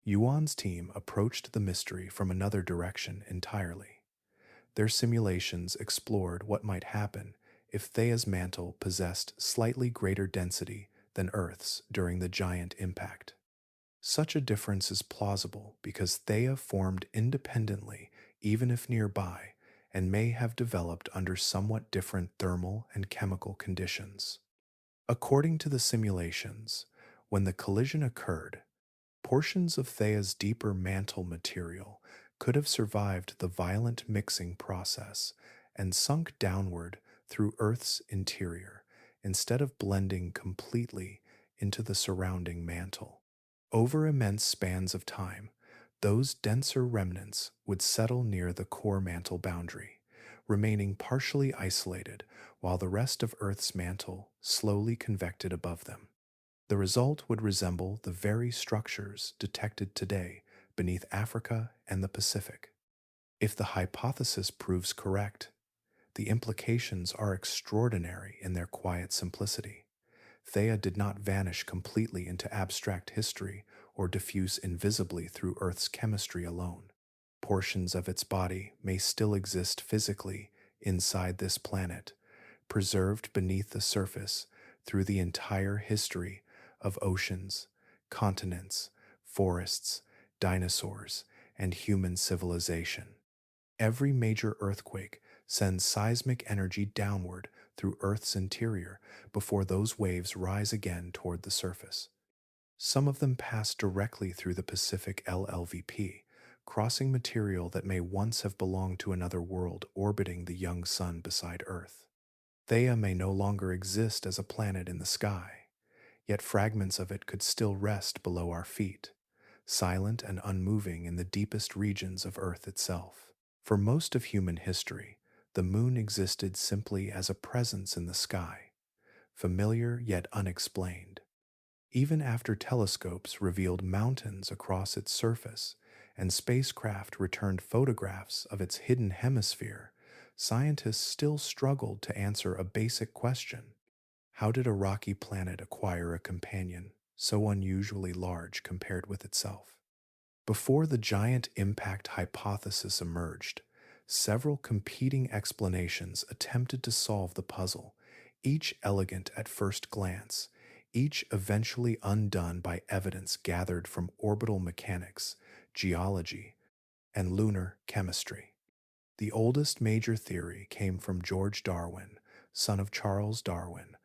Speaker 1: Yuan's team approached the mystery from another direction entirely. Their simulations explored what might happen if Thea's mantle possessed slightly greater density than Earth's during the giant impact. Such a difference is plausible because Thea formed independently, even if nearby, and may have developed under somewhat different thermal and chemical conditions. According to the simulations, when the collision occurred, portions of Thea's deeper mantle material could have survived the violent mixing process and sunk downward through Earth's interior instead of blending completely into the surrounding mantle. Over immense spans of time, those denser remnants would settle near the core mantle boundary, remaining partially isolated while the rest of Earth's mantle slowly convected above them. The result would resemble the very structures detected today beneath Africa and the Pacific. If the hypothesis proves correct, the implications are extraordinary in their quiet simplicity. Thea did not vanish completely into abstract history or diffuse invisibly through Earth's chemistry alone. Portions of its body may still exist physically inside this planet, preserved beneath the surface through the entire history of oceans, continents, forests, dinosaurs, and human civilization. Every major earthquake sends seismic energy downward through Earth's interior before those waves rise again toward the surface. Some of them pass directly through the Pacific LLVP, crossing material that may once have belonged to another world orbiting the young sun beside Earth. Thea may no longer exist as a planet in the sky, yet fragments of it could still rest below our feet, silent and unmoving in the deepest regions of Earth itself. For most of human history, the moon existed simply as a presence in the sky, familiar yet unexplained. Even after telescopes revealed mountains across its surface and spacecraft returned photographs of its hidden hemisphere, scientists still struggled to answer a basic question. How did a rocky planet acquire a companion so unusually large compared with itself? Before the giant impact hypothesis emerged, Several competing explanations attempted to solve the puzzle, each elegant at first glance, each eventually undone by evidence gathered from orbital mechanics, geology, and lunar chemistry. The oldest major theory came from George Darwin, son of Charles Darwin.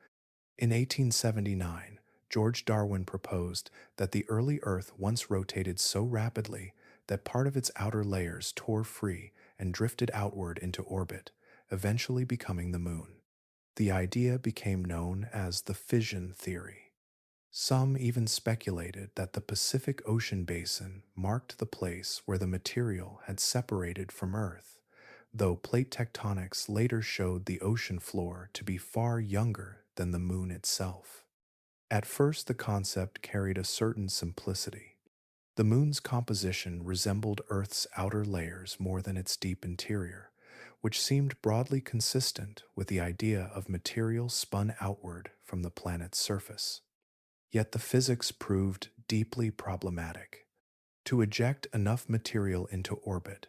Speaker 1: In 1879, George Darwin proposed that the early Earth once rotated so rapidly that part of its outer layers tore free and drifted outward into orbit, eventually becoming the Moon. The idea became known as the fission theory. Some even speculated that the Pacific Ocean basin marked the place where the material had separated from Earth, though plate tectonics later showed the ocean floor to be far younger than the Moon itself. At first, the concept carried a certain simplicity. The Moon's composition resembled Earth's outer layers more than its deep interior, which seemed broadly consistent with the idea of material spun outward from the planet's surface. Yet the physics proved deeply problematic. To eject enough material into orbit,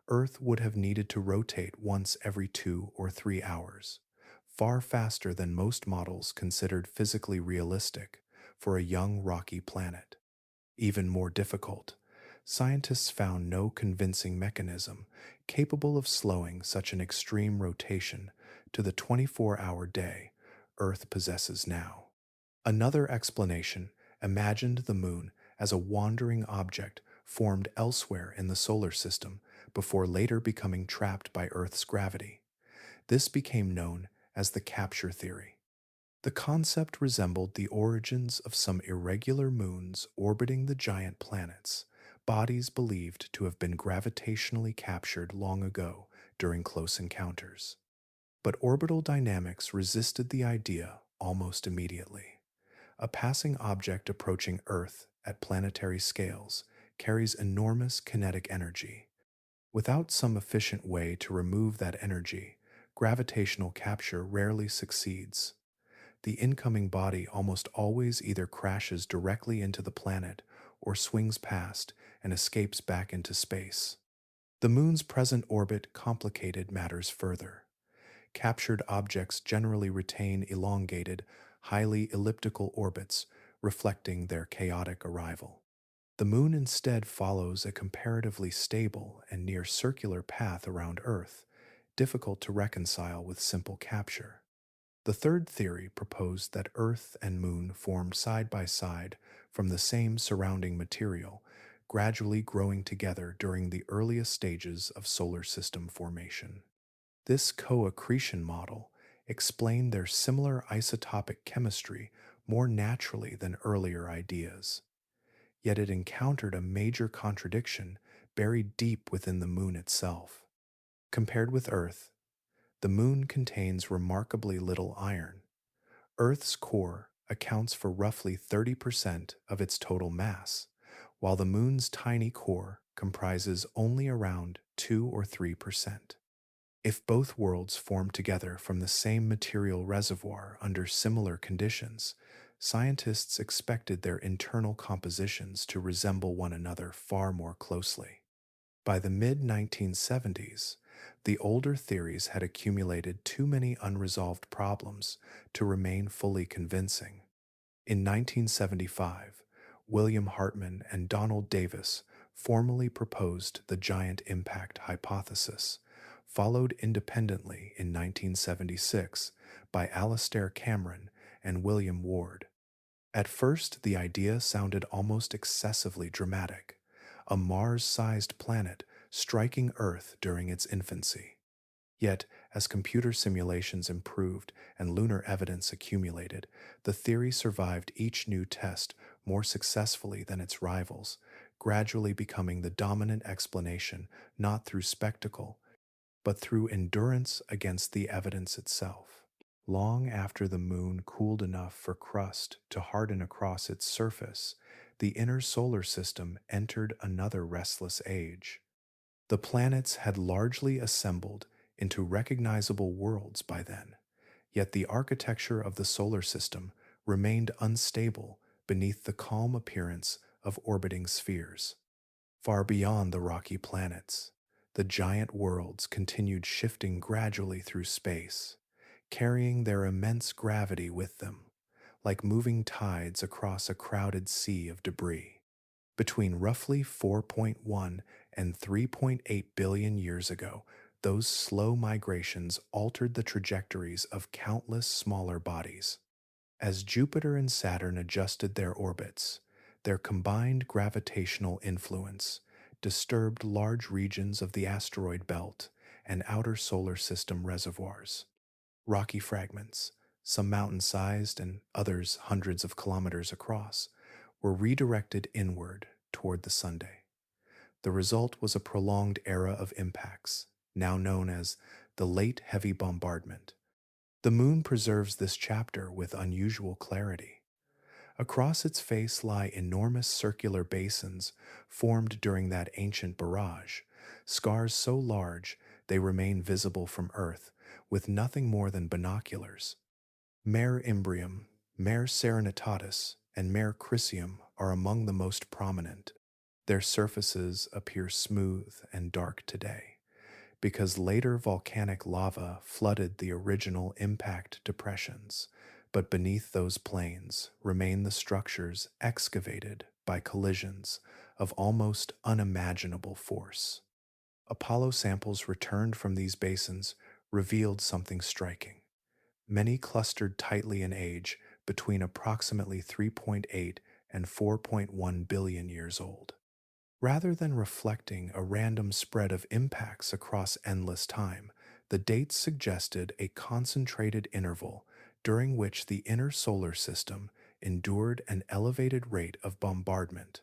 Speaker 1: Earth would have needed to rotate once every 2 or 3 hours, far faster than most models considered physically realistic for a young rocky planet. Even more difficult, scientists found no convincing mechanism capable of slowing such an extreme rotation to the 24-hour day Earth possesses now. Another explanation imagined the Moon as a wandering object formed elsewhere in the solar system before later becoming trapped by Earth's gravity. This became known as the capture theory. The concept resembled the origins of some irregular moons orbiting the giant planets, bodies believed to have been gravitationally captured long ago during close encounters. But orbital dynamics resisted the idea almost immediately. A passing object approaching Earth at planetary scales carries enormous kinetic energy. Without some efficient way to remove that energy, gravitational capture rarely succeeds. The incoming body almost always either crashes directly into the planet or swings past and escapes back into space. The Moon's present orbit complicated matters further. Captured objects generally retain elongated, highly elliptical orbits, reflecting their chaotic arrival. The Moon instead follows a comparatively stable and near circular path around Earth, difficult to reconcile with simple capture. The third theory proposed that Earth and Moon formed side by side from the same surrounding material, gradually growing together during the earliest stages of solar system formation. This co-accretion model explained their similar isotopic chemistry more naturally than earlier ideas. Yet it encountered a major contradiction buried deep within the Moon itself. Compared with Earth, the Moon contains remarkably little iron. Earth's core accounts for roughly 30% of its total mass, while the Moon's tiny core comprises only around 2 or 3%. If both worlds formed together from the same material reservoir under similar conditions, scientists expected their internal compositions to resemble one another far more closely. By the mid-1970s, the older theories had accumulated too many unresolved problems to remain fully convincing. In 1975, William Hartmann and Donald Davis formally proposed the giant impact hypothesis, followed independently in 1976 by Alastair Cameron and William Ward. At first, the idea sounded almost excessively dramatic, a Mars-sized planet striking Earth during its infancy. Yet, as computer simulations improved and lunar evidence accumulated, the theory survived each new test more successfully than its rivals, gradually becoming the dominant explanation not through spectacle, but through endurance against the evidence itself. Long after the Moon cooled enough for crust to harden across its surface, the inner solar system entered another restless age. The planets had largely assembled into recognizable worlds by then, yet the architecture of the solar system remained unstable beneath the calm appearance of orbiting spheres. Far beyond the rocky planets, The giant worlds continued shifting gradually through space, carrying their immense gravity with them, like moving tides across a crowded sea of debris. Between roughly 4.1 and 3.8 billion years ago, those slow migrations altered the trajectories of countless smaller bodies. As Jupiter and Saturn adjusted their orbits, their combined gravitational influence disturbed large regions of the asteroid belt and outer solar system reservoirs. Rocky fragments, some mountain-sized and others hundreds of kilometers across, were redirected inward toward the Sunday. The result was a prolonged era of impacts, now known as the Late Heavy Bombardment. The Moon preserves this chapter with unusual clarity. Across its face lie enormous circular basins formed during that ancient barrage, scars so large they remain visible from Earth with nothing more than binoculars. Mare Imbrium, Mare Serenitatis, and Mare Crisium are among the most prominent. Their surfaces appear smooth and dark today, because later volcanic lava flooded the original impact depressions, but beneath those plains remain the structures excavated by collisions of almost unimaginable force. Apollo samples returned from these basins revealed something striking. Many clustered tightly in age between approximately 3.8 and 4.1 billion years old. Rather than reflecting a random spread of impacts across endless time, the dates suggested a concentrated interval during which the inner solar system endured an elevated rate of bombardment.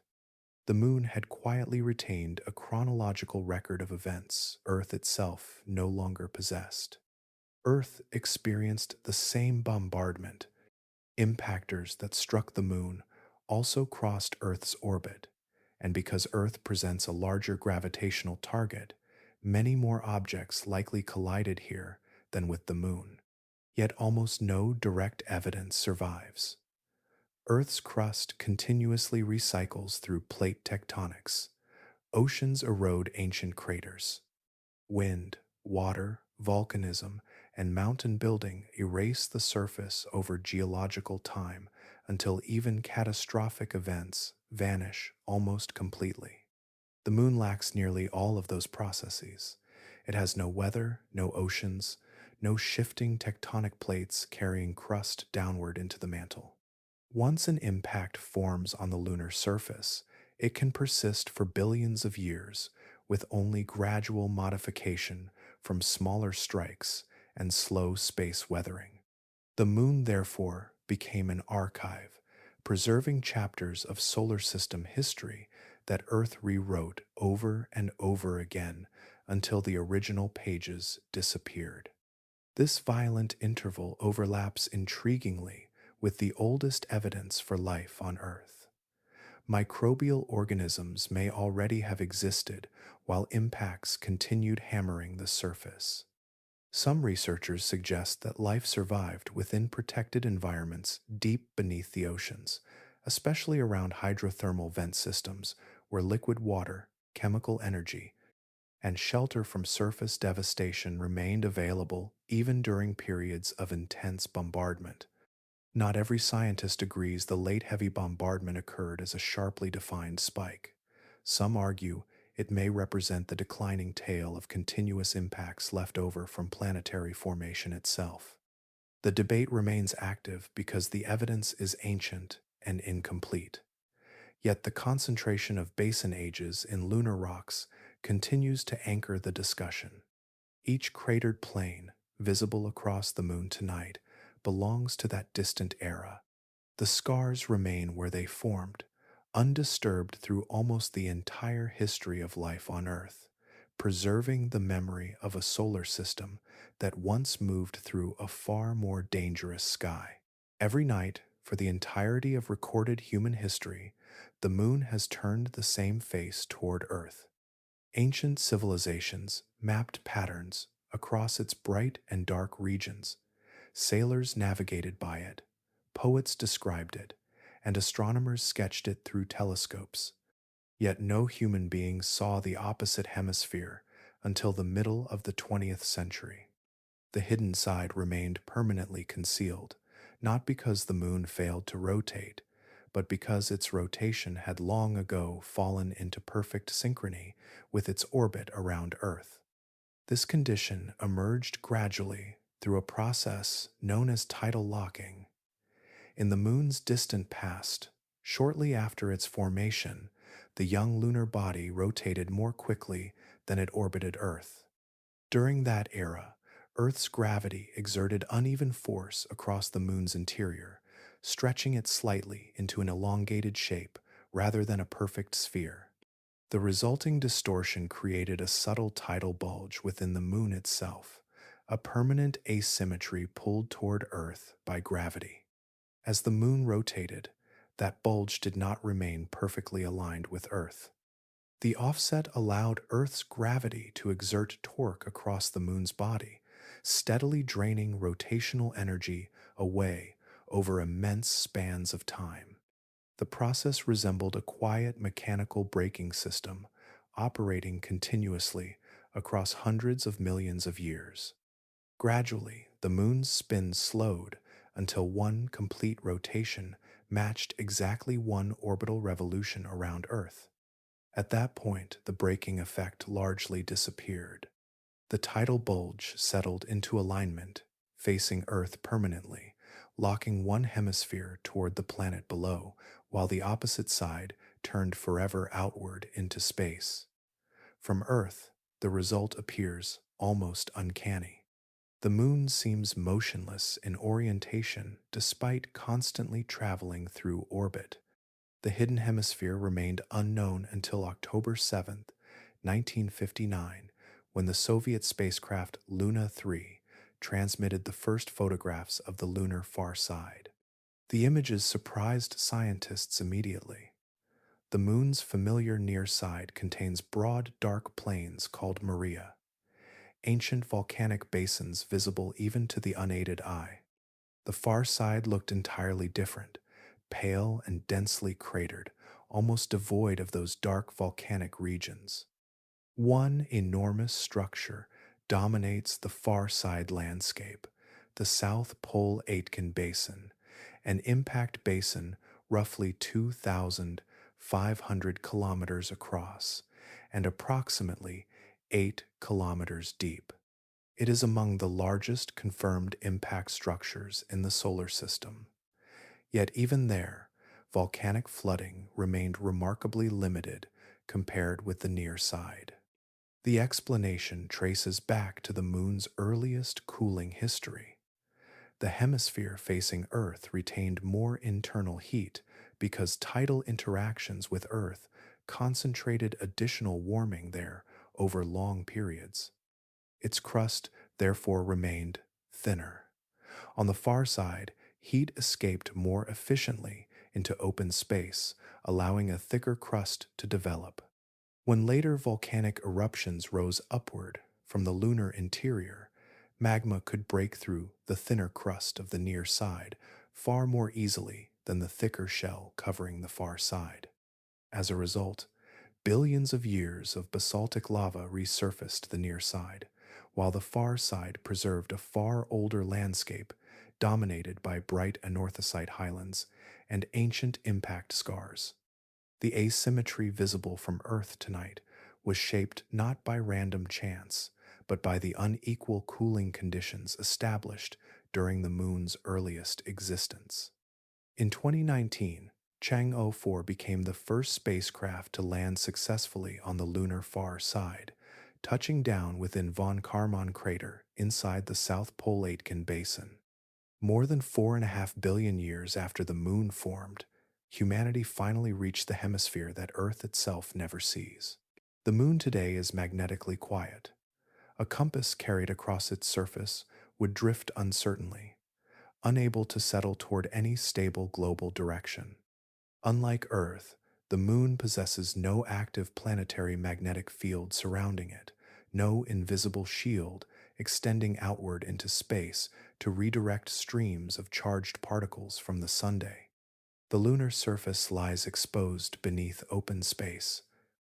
Speaker 1: The Moon had quietly retained a chronological record of events Earth itself no longer possessed. Earth experienced the same bombardment. Impactors that struck the Moon also crossed Earth's orbit, and because Earth presents a larger gravitational target, many more objects likely collided here than with the Moon. Yet almost no direct evidence survives. Earth's crust continuously recycles through plate tectonics. Oceans erode ancient craters. Wind, water, volcanism, and mountain building erase the surface over geological time until even catastrophic events vanish almost completely. The Moon lacks nearly all of those processes. It has no weather, no oceans, no shifting tectonic plates carrying crust downward into the mantle. Once an impact forms on the lunar surface, it can persist for billions of years with only gradual modification from smaller strikes and slow space weathering. The Moon, therefore, became an archive, preserving chapters of solar system history that Earth rewrote over and over again until the original pages disappeared. This violent interval overlaps intriguingly with the oldest evidence for life on Earth. Microbial organisms may already have existed while impacts continued hammering the surface. Some researchers suggest that life survived within protected environments deep beneath the oceans, especially around hydrothermal vent systems where liquid water, chemical energy, and shelter from surface devastation remained available even during periods of intense bombardment. Not every scientist agrees the late heavy bombardment occurred as a sharply defined spike. Some argue it may represent the declining tail of continuous impacts left over from planetary formation itself. The debate remains active because the evidence is ancient and incomplete. Yet the concentration of basin ages in lunar rocks continues to anchor the discussion. Each cratered plain, visible across the Moon tonight, belongs to that distant era. The scars remain where they formed, undisturbed through almost the entire history of life on Earth, preserving the memory of a solar system that once moved through a far more dangerous sky. Every night, for the entirety of recorded human history, the Moon has turned the same face toward Earth. Ancient civilizations mapped patterns across its bright and dark regions. Sailors navigated by it, poets described it, and astronomers sketched it through telescopes. Yet no human being saw the opposite hemisphere until the middle of the 20th century. The hidden side remained permanently concealed, not because the moon failed to rotate, but because its rotation had long ago fallen into perfect synchrony with its orbit around Earth. This condition emerged gradually through a process known as tidal locking. In the moon's distant past, shortly after its formation, the young lunar body rotated more quickly than it orbited Earth. During that era, Earth's gravity exerted uneven force across the moon's interior, stretching it slightly into an elongated shape rather than a perfect sphere. The resulting distortion created a subtle tidal bulge within the moon itself, a permanent asymmetry pulled toward Earth by gravity. As the moon rotated, that bulge did not remain perfectly aligned with Earth. The offset allowed Earth's gravity to exert torque across the moon's body, steadily draining rotational energy away over immense spans of time. The process resembled a quiet mechanical braking system operating continuously across hundreds of millions of years. Gradually, the moon's spin slowed until one complete rotation matched exactly one orbital revolution around Earth. At that point, the braking effect largely disappeared. The tidal bulge settled into alignment, facing Earth permanently, locking one hemisphere toward the planet below, while the opposite side turned forever outward into space. From Earth, the result appears almost uncanny. The moon seems motionless in orientation despite constantly traveling through orbit. The hidden hemisphere remained unknown until October 7, 1959, when the Soviet spacecraft Luna 3 transmitted the first photographs of the lunar far side. The images surprised scientists immediately. The moon's familiar near side contains broad, dark plains called Maria, ancient volcanic basins visible even to the unaided eye. The far side looked entirely different, pale and densely cratered, almost devoid of those dark volcanic regions. One enormous structure dominates the far side landscape, the South Pole Aitken Basin, an impact basin roughly 2,500 kilometers across and approximately 8 kilometers deep. It is among the largest confirmed impact structures in the solar system. Yet even there, volcanic flooding remained remarkably limited compared with the near side. The explanation traces back to the moon's earliest cooling history. The hemisphere facing Earth retained more internal heat because tidal interactions with Earth concentrated additional warming there over long periods. Its crust therefore remained thinner. On the far side, heat escaped more efficiently into open space, allowing a thicker crust to develop. When later volcanic eruptions rose upward from the lunar interior, magma could break through the thinner crust of the near side far more easily than the thicker shell covering the far side. As a result, billions of years of basaltic lava resurfaced the near side, while the far side preserved a far older landscape dominated by bright anorthosite highlands and ancient impact scars. The asymmetry visible from Earth tonight was shaped not by random chance, but by the unequal cooling conditions established during the moon's earliest existence. In 2019, Chang'e 4 became the first spacecraft to land successfully on the lunar far side, touching down within von Karman crater inside the South Pole Aitken Basin. More than 4.5 billion years after the moon formed, humanity finally reached the hemisphere that Earth itself never sees. The moon today is magnetically quiet. A compass carried across its surface would drift uncertainly, unable to settle toward any stable global direction. Unlike Earth, the moon possesses no active planetary magnetic field surrounding it, no invisible shield extending outward into space to redirect streams of charged particles from the sunday. The lunar surface lies exposed beneath open space,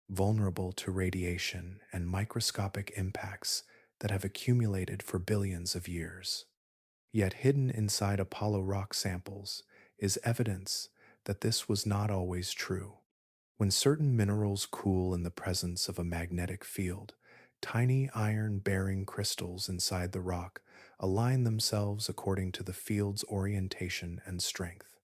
Speaker 1: vulnerable to radiation and microscopic impacts that have accumulated for billions of years. Yet hidden inside Apollo rock samples is evidence that this was not always true. When certain minerals cool in the presence of a magnetic field, tiny iron-bearing crystals inside the rock align themselves according to the field's orientation and strength.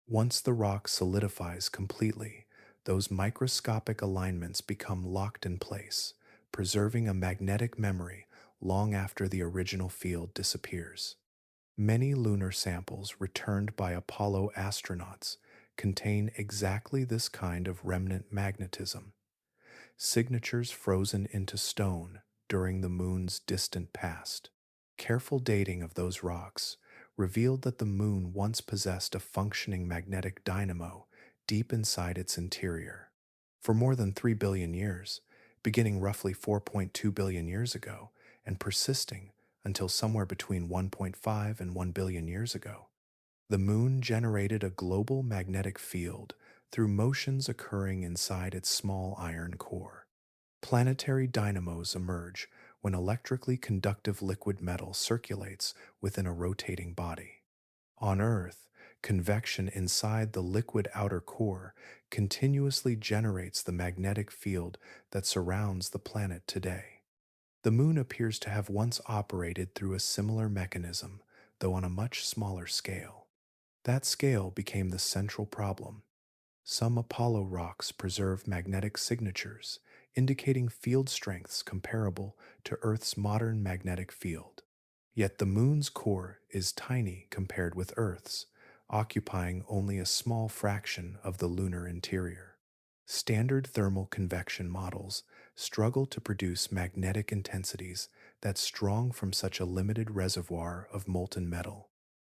Speaker 1: Once the rock solidifies completely, those microscopic alignments become locked in place, preserving a magnetic memory long after the original field disappears. Many lunar samples returned by Apollo astronauts contain exactly this kind of remnant magnetism, signatures frozen into stone during the moon's distant past. Careful dating of those rocks revealed that the moon once possessed a functioning magnetic dynamo deep inside its interior. For more than 3 billion years, beginning roughly 4.2 billion years ago and persisting until somewhere between 1.5 and 1 billion years ago, the moon generated a global magnetic field through motions occurring inside its small iron core. Planetary dynamos emerge when electrically conductive liquid metal circulates within a rotating body. On Earth, convection inside the liquid outer core continuously generates the magnetic field that surrounds the planet today. The moon appears to have once operated through a similar mechanism, though on a much smaller scale. That scale became the central problem. Some Apollo rocks preserve magnetic signatures, indicating field strengths comparable to Earth's modern magnetic field. Yet the moon's core is tiny compared with Earth's, occupying only a small fraction of the lunar interior. Standard thermal convection models struggle to produce magnetic intensities that strong from such a limited reservoir of molten metal.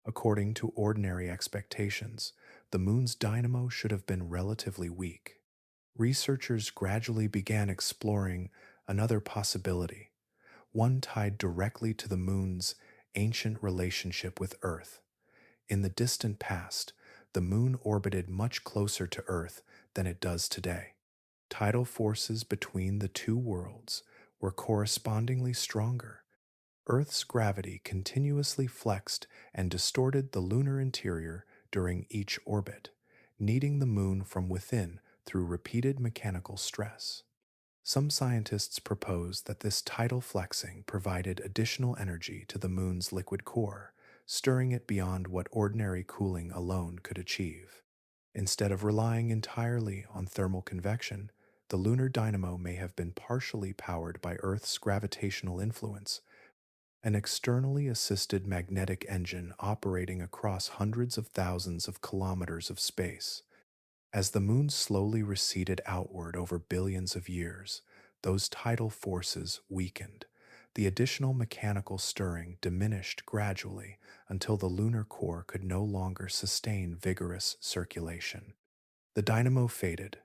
Speaker 1: According to ordinary expectations, the moon's dynamo should have been relatively weak. Researchers gradually began exploring another possibility, one tied directly to the moon's ancient relationship with Earth. In the distant past, the moon orbited much closer to Earth than it does today. Tidal forces between the two worlds were correspondingly stronger. Earth's gravity continuously flexed and distorted the lunar interior during each orbit, kneading the moon from within through repeated mechanical stress. Some scientists propose that this tidal flexing provided additional energy to the moon's liquid core, stirring it beyond what ordinary cooling alone could achieve. Instead of relying entirely on thermal convection, the lunar dynamo may have been partially powered by Earth's gravitational influence, an externally assisted magnetic engine operating across hundreds of thousands of kilometers of space. As the moon slowly receded outward over billions of years, those tidal forces weakened. The additional mechanical stirring diminished gradually until the lunar core could no longer sustain vigorous circulation. The dynamo faded.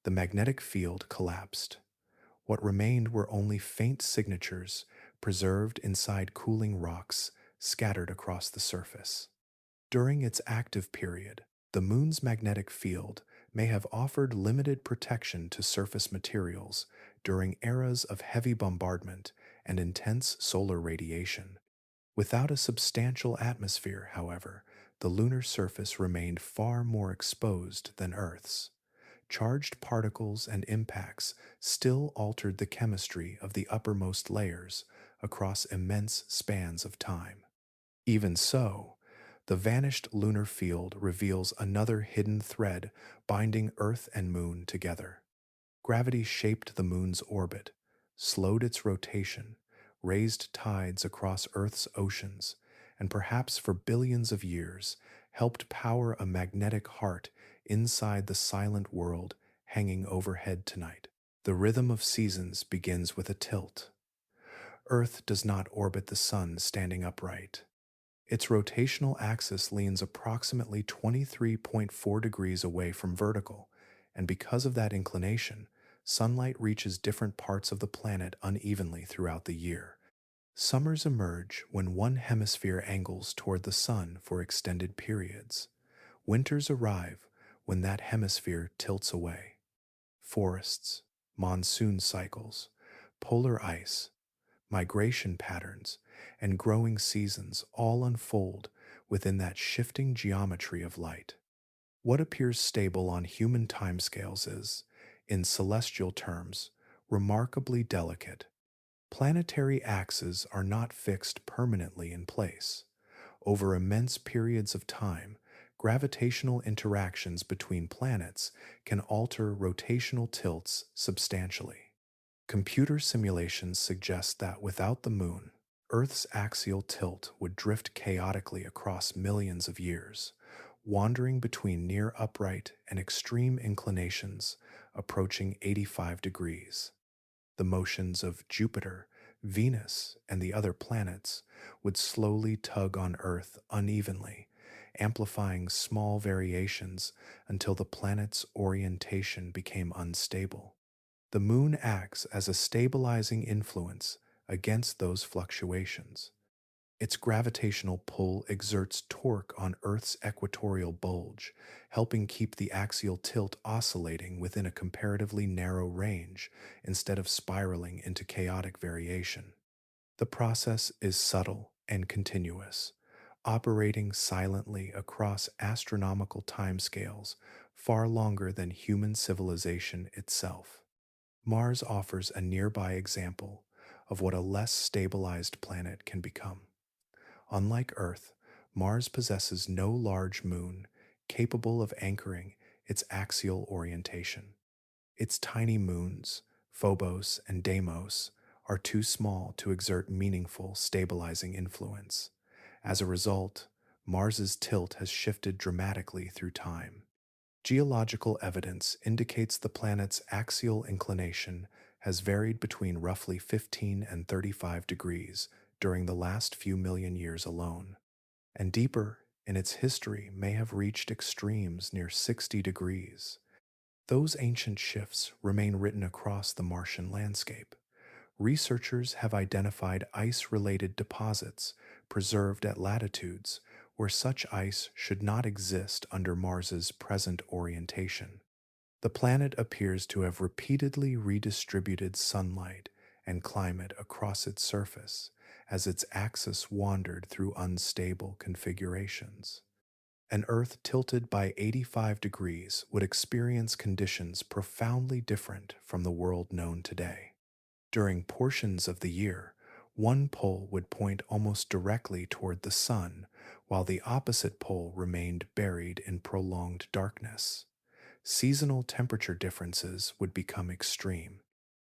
Speaker 1: The magnetic field collapsed. What remained were only faint signatures preserved inside cooling rocks scattered across the surface. During its active period, the moon's magnetic field may have offered limited protection to surface materials during eras of heavy bombardment and intense solar radiation. Without a substantial atmosphere, however, the lunar surface remained far more exposed than Earth's. Charged particles and impacts still altered the chemistry of the uppermost layers across immense spans of time. Even so, the vanished lunar field reveals another hidden thread binding Earth and Moon together. Gravity shaped the Moon's orbit, slowed its rotation, raised tides across Earth's oceans, and perhaps for billions of years helped power a magnetic heart inside the silent world hanging overhead tonight. The rhythm of seasons begins with a tilt. Earth does not orbit the sun standing upright. Its rotational axis leans approximately 23.4 degrees away from vertical, and because of that inclination, sunlight reaches different parts of the planet unevenly throughout the year. Summers emerge when one hemisphere angles toward the sun for extended periods. Winters arrive when that hemisphere tilts away. Forests, monsoon cycles, polar ice, migration patterns, and growing seasons all unfold within that shifting geometry of light. What appears stable on human timescales is, in celestial terms, remarkably delicate. Planetary axes are not fixed permanently in place. Over immense periods of time, gravitational interactions between planets can alter rotational tilts substantially. Computer simulations suggest that without the Moon, Earth's axial tilt would drift chaotically across millions of years, wandering between near upright and extreme inclinations approaching 85 degrees. The motions of Jupiter, Venus, and the other planets would slowly tug on Earth unevenly, amplifying small variations until the planet's orientation became unstable. The Moon acts as a stabilizing influence against those fluctuations. Its gravitational pull exerts torque on Earth's equatorial bulge, helping keep the axial tilt oscillating within a comparatively narrow range instead of spiraling into chaotic variation. The process is subtle and continuous, operating silently across astronomical timescales far longer than human civilization itself. Mars offers a nearby example of what a less stabilized planet can become. Unlike Earth, Mars possesses no large moon capable of anchoring its axial orientation. Its tiny moons, Phobos and Deimos, are too small to exert meaningful stabilizing influence. As a result, Mars's tilt has shifted dramatically through time. Geological evidence indicates the planet's axial inclination has varied between roughly 15 and 35 degrees during the last few million years alone, and deeper in its history may have reached extremes near 60 degrees. Those ancient shifts remain written across the Martian landscape. Researchers have identified ice-related deposits preserved at latitudes where such ice should not exist under Mars's present orientation. The planet appears to have repeatedly redistributed sunlight and climate across its surface as its axis wandered through unstable configurations. An Earth tilted by 85 degrees would experience conditions profoundly different from the world known today. During portions of the year, one pole would point almost directly toward the sun, while the opposite pole remained buried in prolonged darkness. Seasonal temperature differences would become extreme.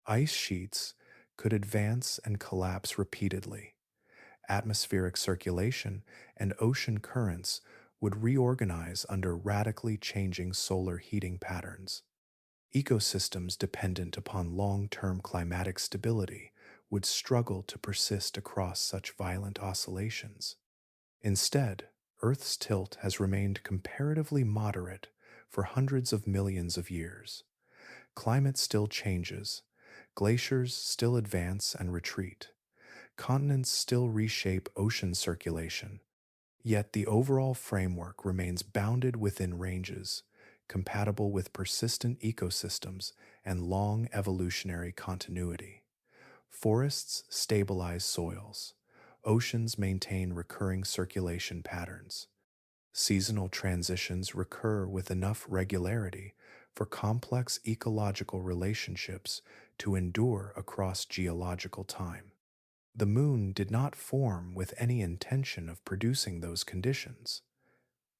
Speaker 1: Ice sheets could advance and collapse repeatedly. Atmospheric circulation and ocean currents would reorganize under radically changing solar heating patterns. Ecosystems dependent upon long-term climatic stability would struggle to persist across such violent oscillations. Instead, Earth's tilt has remained comparatively moderate for hundreds of millions of years. Climate still changes, glaciers still advance and retreat, continents still reshape ocean circulation, yet the overall framework remains bounded within ranges compatible with persistent ecosystems and long evolutionary continuity. Forests stabilize soils. Oceans maintain recurring circulation patterns. Seasonal transitions recur with enough regularity for complex ecological relationships to endure across geological time. The Moon did not form with any intention of producing those conditions.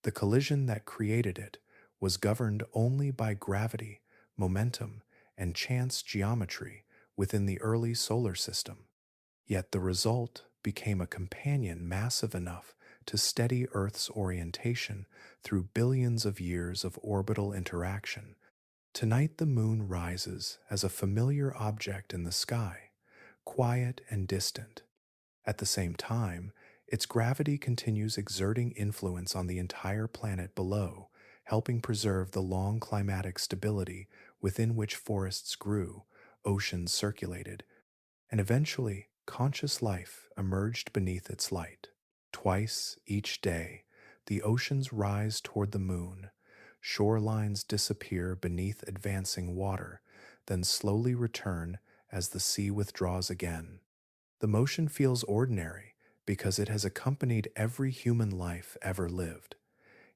Speaker 1: The collision that created it was governed only by gravity, momentum, and chance geometry within the early solar system. Yet the result became a companion massive enough to steady Earth's orientation through billions of years of orbital interaction. Tonight the Moon rises as a familiar object in the sky, quiet and distant. At the same time, its gravity continues exerting influence on the entire planet below, helping preserve the long climatic stability within which forests grew, oceans circulated, and eventually conscious life emerged beneath its light. Twice each day, the oceans rise toward the Moon, shorelines disappear beneath advancing water, then slowly return as the sea withdraws again. The motion feels ordinary because it has accompanied every human life ever lived.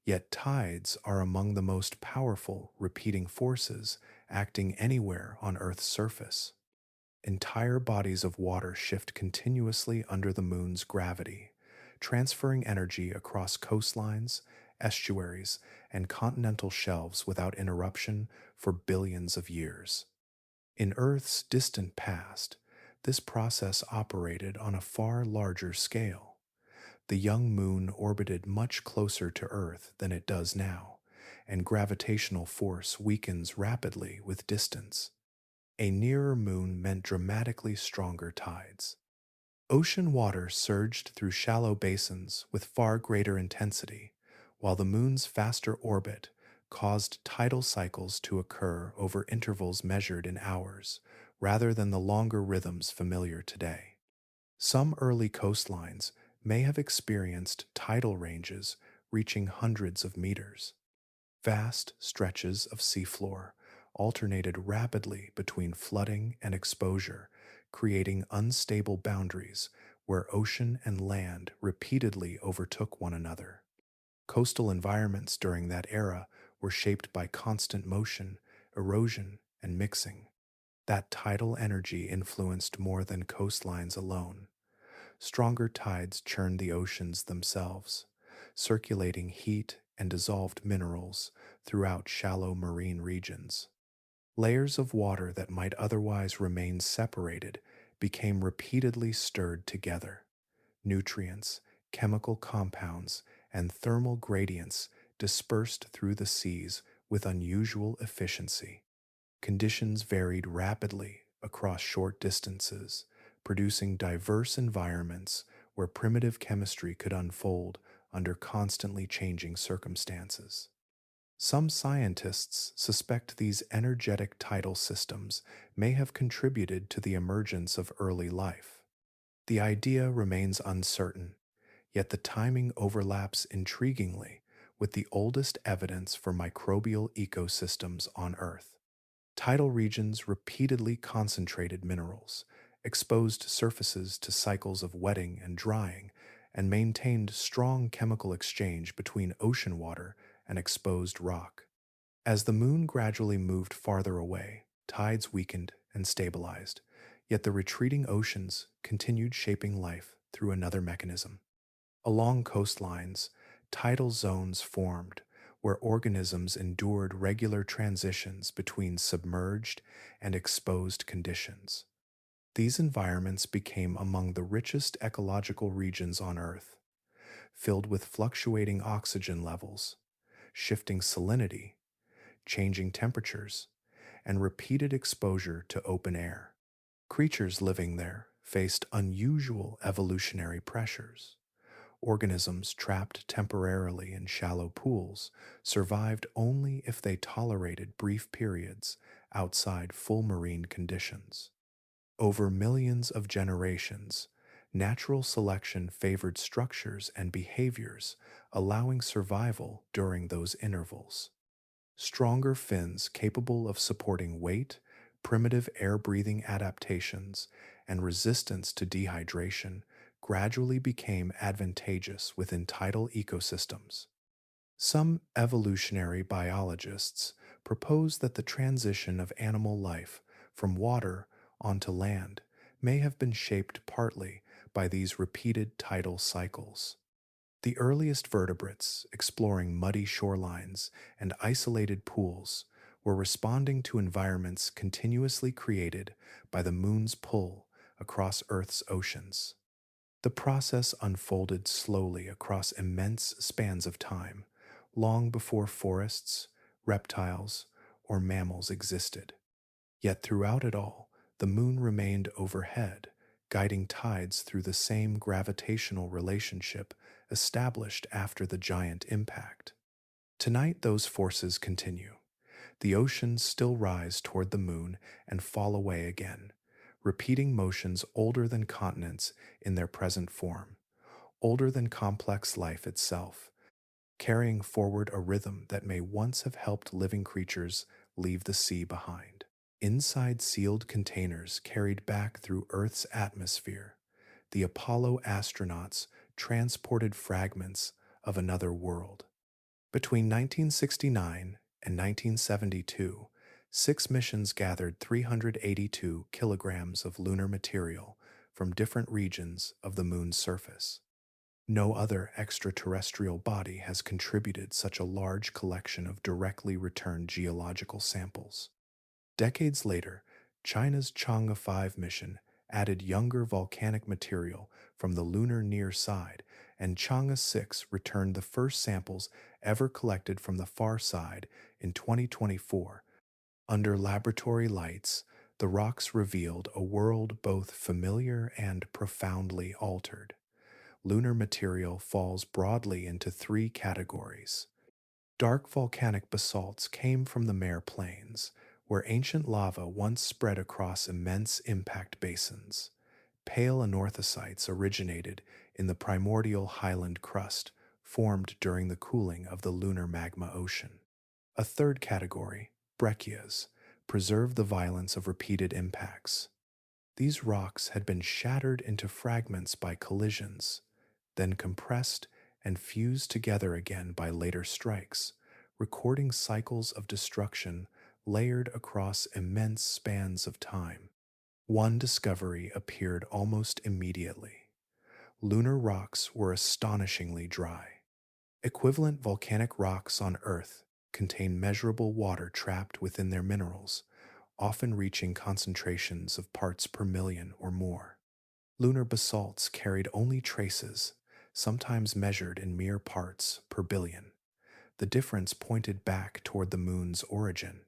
Speaker 1: Yet tides are among the most powerful repeating forces acting anywhere on Earth's surface. Entire bodies of water shift continuously under the moon's gravity, transferring energy across coastlines, estuaries, and continental shelves without interruption for billions of years. In Earth's distant past, this process operated on a far larger scale. The young moon orbited much closer to Earth than it does now, and gravitational force weakens rapidly with distance. A nearer moon meant dramatically stronger tides. Ocean water surged through shallow basins with far greater intensity, while the moon's faster orbit caused tidal cycles to occur over intervals measured in hours, rather than the longer rhythms familiar today. Some early coastlines may have experienced tidal ranges reaching hundreds of meters. Vast stretches of seafloor alternated rapidly between flooding and exposure, creating unstable boundaries where ocean and land repeatedly overtook one another. Coastal environments during that era were shaped by constant motion, erosion, and mixing. That tidal energy influenced more than coastlines alone. Stronger tides churned the oceans themselves, circulating heat and dissolved minerals throughout shallow marine regions. Layers of water that might otherwise remain separated became repeatedly stirred together. Nutrients, chemical compounds, and thermal gradients dispersed through the seas with unusual efficiency. Conditions varied rapidly across short distances, producing diverse environments where primitive chemistry could unfold under constantly changing circumstances. Some scientists suspect these energetic tidal systems may have contributed to the emergence of early life. The idea remains uncertain, yet the timing overlaps intriguingly with the oldest evidence for microbial ecosystems on Earth. Tidal regions repeatedly concentrated minerals, exposed surfaces to cycles of wetting and drying, and maintained strong chemical exchange between ocean water and exposed rock. As the moon gradually moved farther away, tides weakened and stabilized, yet the retreating oceans continued shaping life through another mechanism. Along coastlines, tidal zones formed where organisms endured regular transitions between submerged and exposed conditions. These environments became among the richest ecological regions on Earth, filled with fluctuating oxygen levels, shifting salinity, changing temperatures, and repeated exposure to open air. Creatures living there faced unusual evolutionary pressures. Organisms trapped temporarily in shallow pools survived only if they tolerated brief periods outside full marine conditions. Over millions of generations, natural selection favored structures and behaviors, allowing survival during those intervals. Stronger fins capable of supporting weight, primitive air-breathing adaptations, and resistance to dehydration gradually became advantageous within tidal ecosystems. Some evolutionary biologists propose that the transition of animal life from water onto land may have been shaped partly by these repeated tidal cycles. The earliest vertebrates, exploring muddy shorelines and isolated pools, were responding to environments continuously created by the moon's pull across Earth's oceans. The process unfolded slowly across immense spans of time, long before forests, reptiles, or mammals existed. Yet throughout it all, the moon remained overhead, guiding tides through the same gravitational relationship established after the giant impact. Tonight, those forces continue. The oceans still rise toward the moon and fall away again, repeating motions older than continents in their present form, older than complex life itself, carrying forward a rhythm that may once have helped living creatures leave the sea behind. Inside sealed containers carried back through Earth's atmosphere, the Apollo astronauts transported fragments of another world. Between 1969 and 1972, 6 missions gathered 382 kilograms of lunar material from different regions of the moon's surface. No other extraterrestrial body has contributed such a large collection of directly returned geological samples. Decades later, China's Chang'e 5 mission added younger volcanic material from the lunar near side, and Chang'e 6 returned the first samples ever collected from the far side in 2024. Under laboratory lights, the rocks revealed a world both familiar and profoundly altered. Lunar material falls broadly into three categories. Dark volcanic basalts came from the Mare Plains, where ancient lava once spread across immense impact basins. Pale anorthosites originated in the primordial highland crust formed during the cooling of the lunar magma ocean. A third category, breccias, preserved the violence of repeated impacts. These rocks had been shattered into fragments by collisions, then compressed and fused together again by later strikes, recording cycles of destruction layered across immense spans of time. One discovery appeared almost immediately. Lunar rocks were astonishingly dry. Equivalent volcanic rocks on Earth contain measurable water trapped within their minerals, often reaching concentrations of parts per million or more. Lunar basalts carried only traces, sometimes measured in mere parts per billion. The difference pointed back toward the moon's origin.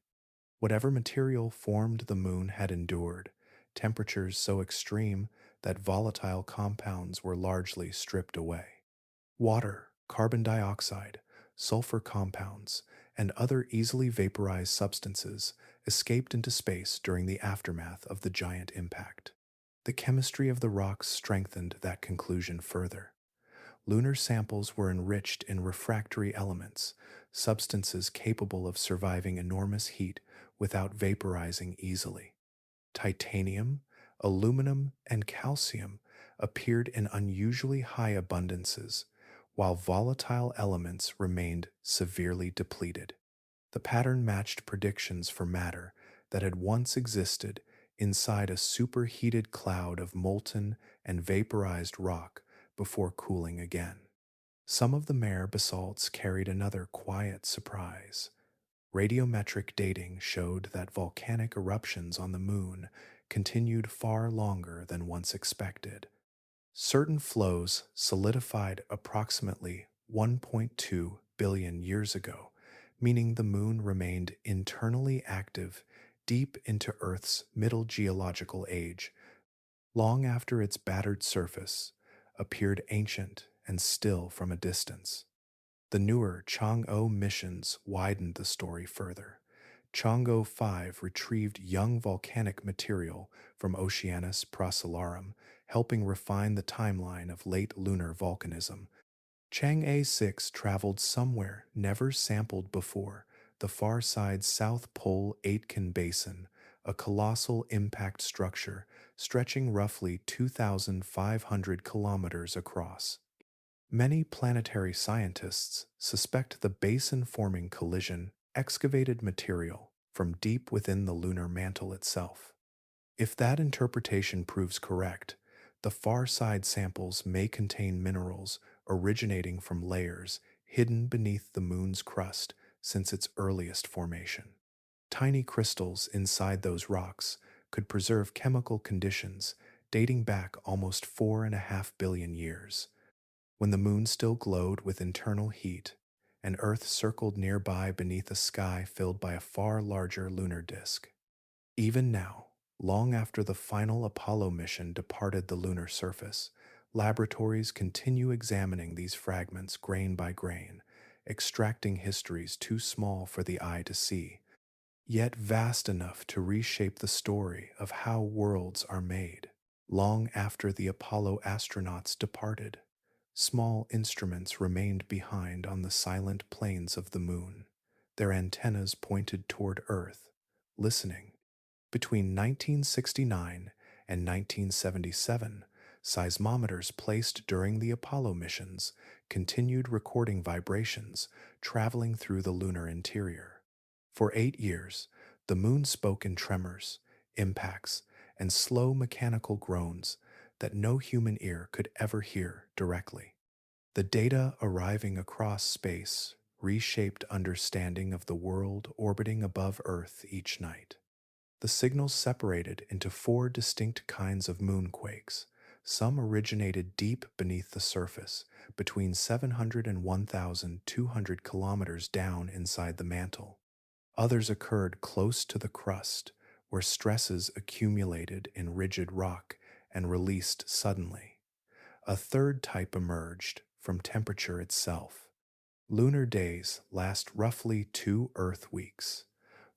Speaker 1: Whatever material formed the moon had endured temperatures so extreme that volatile compounds were largely stripped away. Water, carbon dioxide, sulfur compounds, and other easily vaporized substances escaped into space during the aftermath of the giant impact. The chemistry of the rocks strengthened that conclusion further. Lunar samples were enriched in refractory elements, substances capable of surviving enormous heat without vaporizing easily. Titanium, aluminum, and calcium appeared in unusually high abundances, while volatile elements remained severely depleted. The pattern matched predictions for matter that had once existed inside a superheated cloud of molten and vaporized rock before cooling again. Some of the Mare basalts carried another quiet surprise. Radiometric dating showed that volcanic eruptions on the moon continued far longer than once expected. Certain flows solidified approximately 1.2 billion years ago, meaning the moon remained internally active deep into Earth's middle geological age, long after its battered surface appeared ancient and still from a distance. The newer Chang'e missions widened the story further. Chang'e 5 retrieved young volcanic material from Oceanus Procellarum, helping refine the timeline of late lunar volcanism. Chang'e 6 traveled somewhere never sampled before, the far side South Pole Aitken Basin, a colossal impact structure stretching roughly 2,500 kilometers across. Many planetary scientists suspect the basin-forming collision excavated material from deep within the lunar mantle itself. If that interpretation proves correct, the far side samples may contain minerals originating from layers hidden beneath the moon's crust since its earliest formation. Tiny crystals inside those rocks could preserve chemical conditions dating back almost 4.5 billion years, when the moon still glowed with internal heat, and Earth circled nearby beneath a sky filled by a far larger lunar disk. Even now, long after the final Apollo mission departed the lunar surface, laboratories continue examining these fragments grain by grain, extracting histories too small for the eye to see, yet vast enough to reshape the story of how worlds are made. Long after the Apollo astronauts departed, small instruments remained behind on the silent plains of the moon, their antennas pointed toward Earth, listening. Between 1969 and 1977, seismometers placed during the Apollo missions continued recording vibrations traveling through the lunar interior. For 8 years, the moon spoke in tremors, impacts, and slow mechanical groans that no human ear could ever hear directly. The data arriving across space reshaped understanding of the world orbiting above Earth each night. The signals separated into four distinct kinds of moonquakes. Some originated deep beneath the surface, between 700 and 1,200 kilometers down inside the mantle. Others occurred close to the crust, where stresses accumulated in rigid rock and released suddenly. A third type emerged from temperature itself. Lunar days last roughly 2 Earth weeks,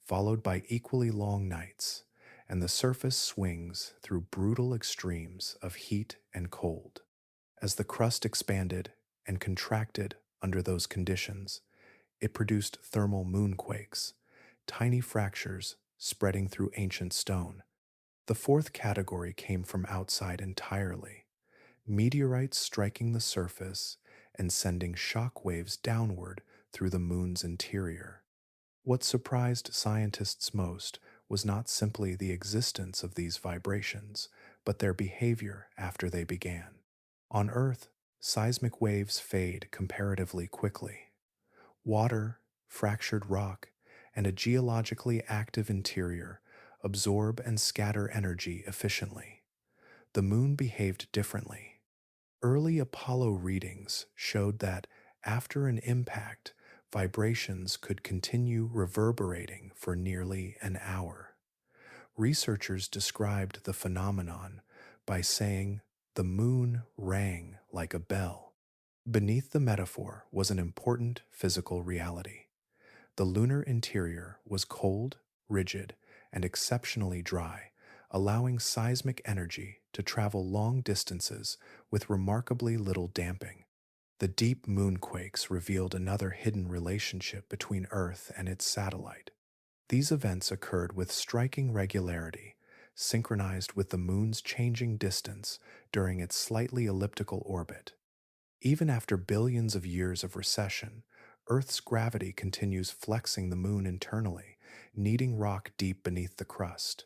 Speaker 1: followed by equally long nights, and the surface swings through brutal extremes of heat and cold. As the crust expanded and contracted under those conditions, it produced thermal moonquakes, tiny fractures spreading through ancient stone. The fourth category came from outside entirely, meteorites striking the surface and sending shock waves downward through the moon's interior. What surprised scientists most was not simply the existence of these vibrations, but their behavior after they began. On Earth, seismic waves fade comparatively quickly. Water, fractured rock, and a geologically active interior absorb and scatter energy efficiently. The moon behaved differently. Early Apollo readings showed that after an impact, vibrations could continue reverberating for nearly an hour. Researchers described the phenomenon by saying the moon rang like a bell. Beneath the metaphor was an important physical reality. The lunar interior was cold, rigid, and exceptionally dry, allowing seismic energy to travel long distances with remarkably little damping. The deep moonquakes revealed another hidden relationship between Earth and its satellite. These events occurred with striking regularity, synchronized with the moon's changing distance during its slightly elliptical orbit. Even after billions of years of recession, Earth's gravity continues flexing the moon internally, kneading rock deep beneath the crust.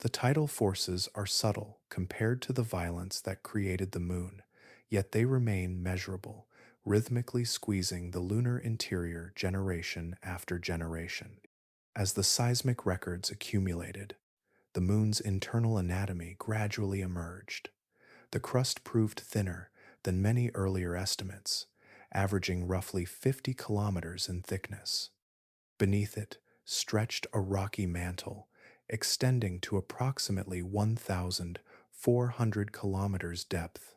Speaker 1: The tidal forces are subtle compared to the violence that created the moon, yet they remain measurable, rhythmically squeezing the lunar interior generation after generation. As the seismic records accumulated, the moon's internal anatomy gradually emerged. The crust proved thinner than many earlier estimates, averaging roughly 50 kilometers in thickness. Beneath it stretched a rocky mantle, extending to approximately 1,400 kilometers depth.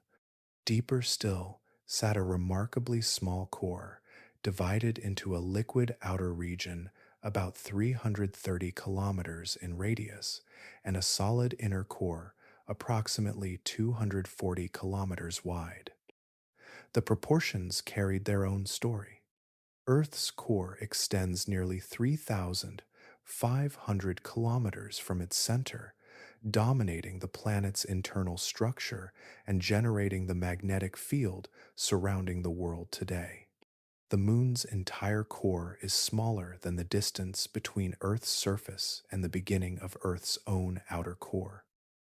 Speaker 1: Deeper still sat a remarkably small core, divided into a liquid outer region about 330 kilometers in radius, and a solid inner core approximately 240 kilometers wide. The proportions carried their own story. Earth's core extends nearly 3,500 kilometers from its center, dominating the planet's internal structure and generating the magnetic field surrounding the world today. The moon's entire core is smaller than the distance between Earth's surface and the beginning of Earth's own outer core.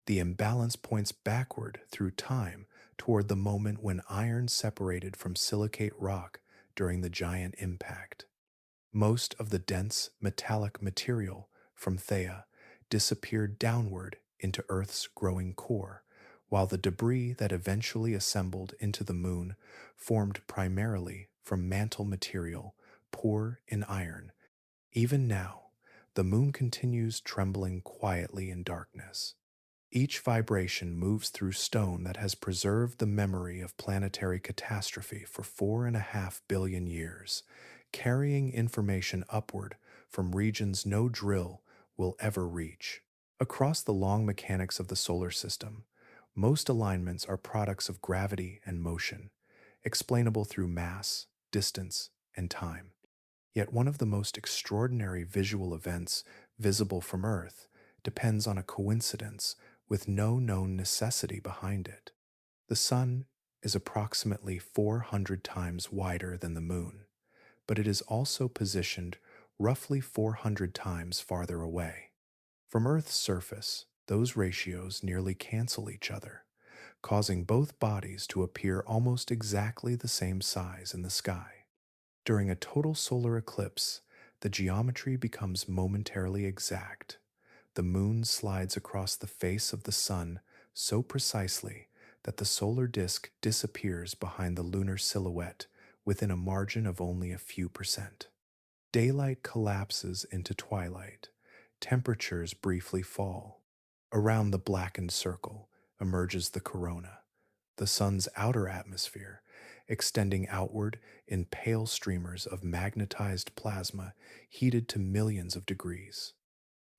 Speaker 1: The imbalance points backward through time toward the moment when iron separated from silicate rock during the giant impact. Most of the dense metallic material from Thea disappeared downward into Earth's growing core, while the debris that eventually assembled into the moon formed primarily from mantle material poor in iron. Even now, the moon continues trembling quietly in darkness. Each vibration moves through stone that has preserved the memory of planetary catastrophe for 4.5 billion years, carrying information upward from regions no drill will ever reach. Across the long mechanics of the solar system, most alignments are products of gravity and motion, explainable through mass, distance, and time. Yet one of the most extraordinary visual events visible from Earth depends on a coincidence with no known necessity behind it. The Sun is approximately 400 times wider than the Moon, but it is also positioned roughly 400 times farther away. From Earth's surface, those ratios nearly cancel each other, causing both bodies to appear almost exactly the same size in the sky. During a total solar eclipse, the geometry becomes momentarily exact. The moon slides across the face of the sun so precisely that the solar disk disappears behind the lunar silhouette within a margin of only a few percent. Daylight collapses into twilight. Temperatures briefly fall. Around the blackened circle emerges the corona, the sun's outer atmosphere, extending outward in pale streamers of magnetized plasma heated to millions of degrees.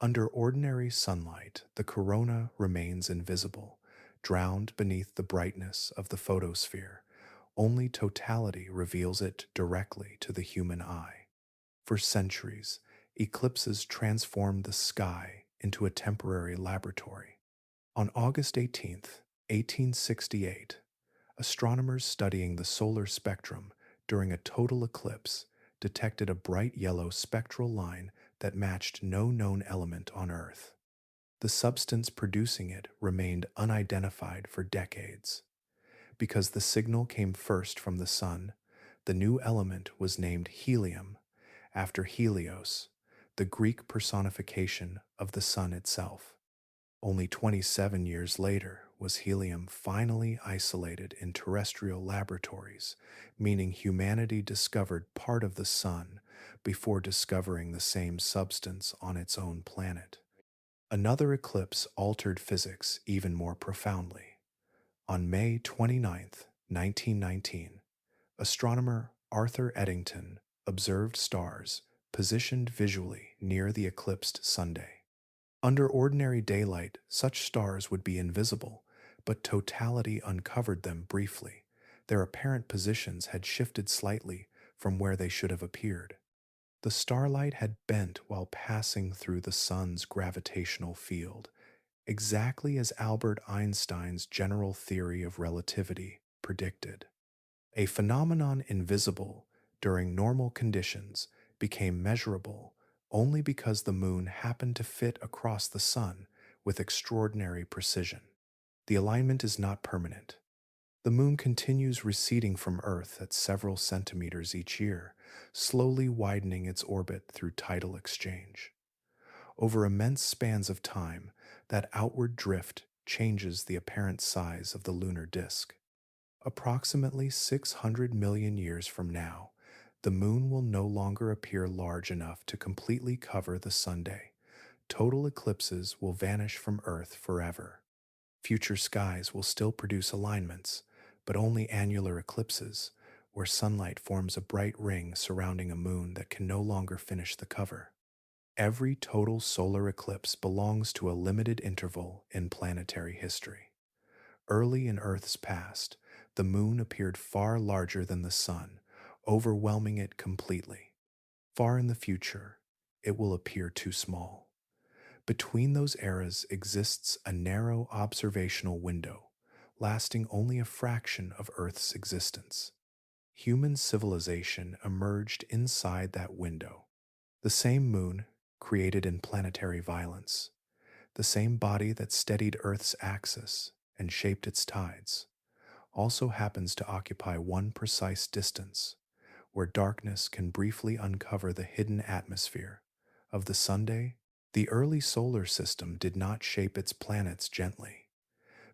Speaker 1: Under ordinary sunlight, the corona remains invisible, drowned beneath the brightness of the photosphere. Only totality reveals it directly to the human eye. For centuries, eclipses transformed the sky into a temporary laboratory. On August 18th, 1868, astronomers studying the solar spectrum during a total eclipse detected a bright yellow spectral line that matched no known element on Earth. The substance producing it remained unidentified for decades. Because the signal came first from the sun, the new element was named helium, after Helios, the Greek personification of the sun itself. Only 27 years later was helium finally isolated in terrestrial laboratories, meaning humanity discovered part of the sun before discovering the same substance on its own planet. Another eclipse altered physics even more profoundly. On May 29th, 1919, astronomer Arthur Eddington observed stars positioned visually near the eclipsed Sunday. Under ordinary daylight, such stars would be invisible, but totality uncovered them briefly. Their apparent positions had shifted slightly from where they should have appeared. The starlight had bent while passing through the sun's gravitational field, exactly as Albert Einstein's general theory of relativity predicted. A phenomenon invisible during normal conditions became measurable only because the moon happened to fit across the sun with extraordinary precision. The alignment is not permanent. The moon continues receding from Earth at several centimeters each year, slowly widening its orbit through tidal exchange. Over immense spans of time, that outward drift changes the apparent size of the lunar disk. Approximately 600 million years from now, the moon will no longer appear large enough to completely cover the Sunday. Total eclipses will vanish from Earth forever. Future skies will still produce alignments, but only annular eclipses, where sunlight forms a bright ring surrounding a moon that can no longer finish the cover. Every total solar eclipse belongs to a limited interval in planetary history. Early in Earth's past, the moon appeared far larger than the sun, overwhelming it completely. Far in the future, it will appear too small. Between those eras exists a narrow observational window, lasting only a fraction of Earth's existence. Human civilization emerged inside that window. The same moon, created in planetary violence, the same body that steadied Earth's axis and shaped its tides, also happens to occupy one precise distance, where darkness can briefly uncover the hidden atmosphere of the Sunday. The early solar system did not shape its planets gently.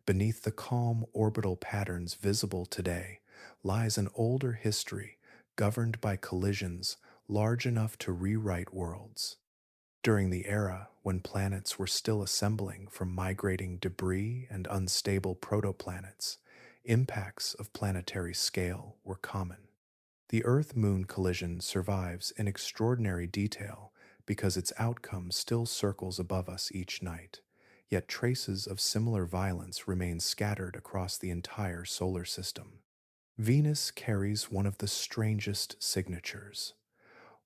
Speaker 1: Beneath the calm orbital patterns visible today lies an older history governed by collisions large enough to rewrite worlds. During the era when planets were still assembling from migrating debris and unstable protoplanets, impacts of planetary scale were common. The Earth-Moon collision survives in extraordinary detail because its outcome still circles above us each night, yet traces of similar violence remain scattered across the entire solar system. Venus carries one of the strangest signatures.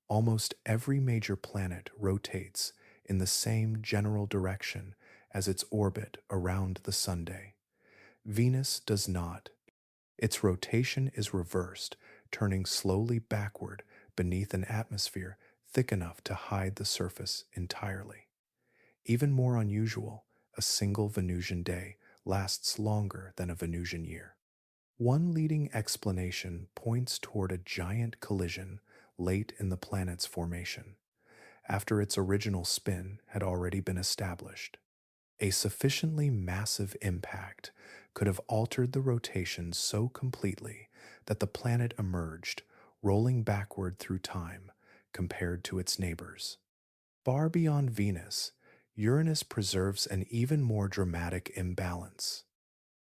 Speaker 1: Almost every major planet rotates in the same general direction as its orbit around the Sunday. Venus does not. Its rotation is reversed, turning slowly backward beneath an atmosphere thick enough to hide the surface entirely. Even more unusual, a single Venusian day lasts longer than a Venusian year. One leading explanation points toward a giant collision late in the planet's formation, after its original spin had already been established. A sufficiently massive impact could have altered the rotation so completely that the planet emerged, rolling backward through time compared to its neighbors. Far beyond Venus, Uranus preserves an even more dramatic imbalance.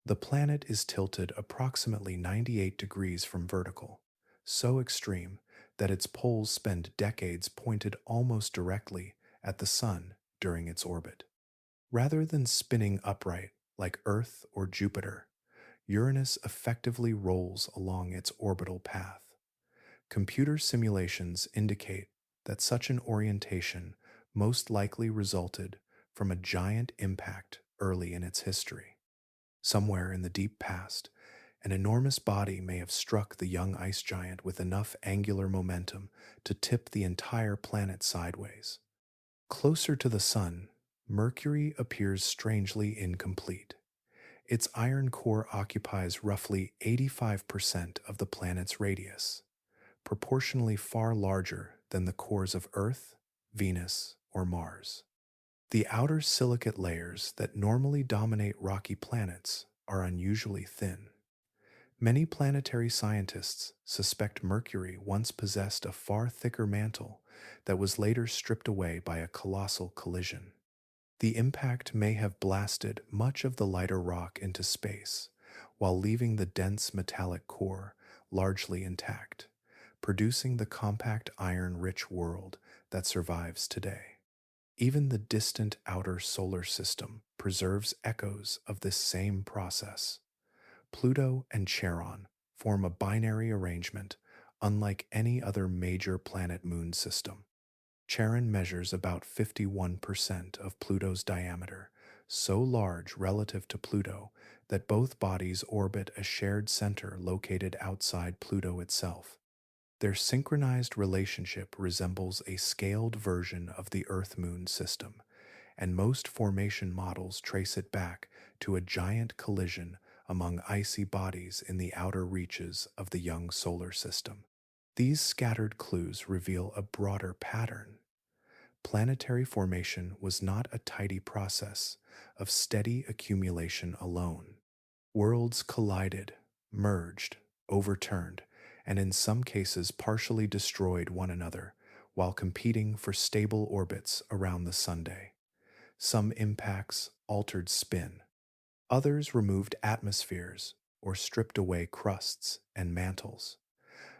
Speaker 1: The planet is tilted approximately 98 degrees from vertical, so extreme that its poles spend decades pointed almost directly at the Sun during its orbit. Rather than spinning upright like Earth or Jupiter, Uranus effectively rolls along its orbital path. Computer simulations indicate that such an orientation most likely resulted from a giant impact early in its history. Somewhere in the deep past, an enormous body may have struck the young ice giant with enough angular momentum to tip the entire planet sideways. Closer to the Sun, Mercury appears strangely incomplete. Its iron core occupies roughly 85% of the planet's radius, proportionally far larger than the cores of Earth, Venus, or Mars. The outer silicate layers that normally dominate rocky planets are unusually thin. Many planetary scientists suspect Mercury once possessed a far thicker mantle that was later stripped away by a colossal collision. The impact may have blasted much of the lighter rock into space, while leaving the dense metallic core largely intact, producing the compact iron-rich world that survives today. Even the distant outer solar system preserves echoes of this same process. Pluto and Charon form a binary arrangement unlike any other major planet-moon system. Charon measures about 51% of Pluto's diameter, so large relative to Pluto that both bodies orbit a shared center located outside Pluto itself. Their synchronized relationship resembles a scaled version of the Earth-Moon system, and most formation models trace it back to a giant collision among icy bodies in the outer reaches of the young solar system. These scattered clues reveal a broader pattern. Planetary formation was not a tidy process of steady accumulation alone. Worlds collided, merged, overturned, and in some cases partially destroyed one another while competing for stable orbits around the Sunday. Some impacts altered spin. Others removed atmospheres or stripped away crusts and mantles.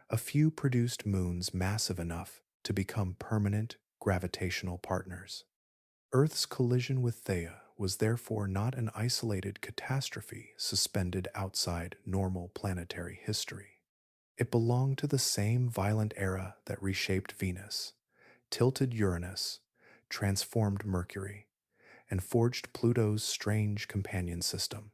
Speaker 1: A few produced moons massive enough to become permanent gravitational partners. Earth's collision with Thea was therefore not an isolated catastrophe suspended outside normal planetary history. It belonged to the same violent era that reshaped Venus, tilted Uranus, transformed Mercury, and forged Pluto's strange companion system.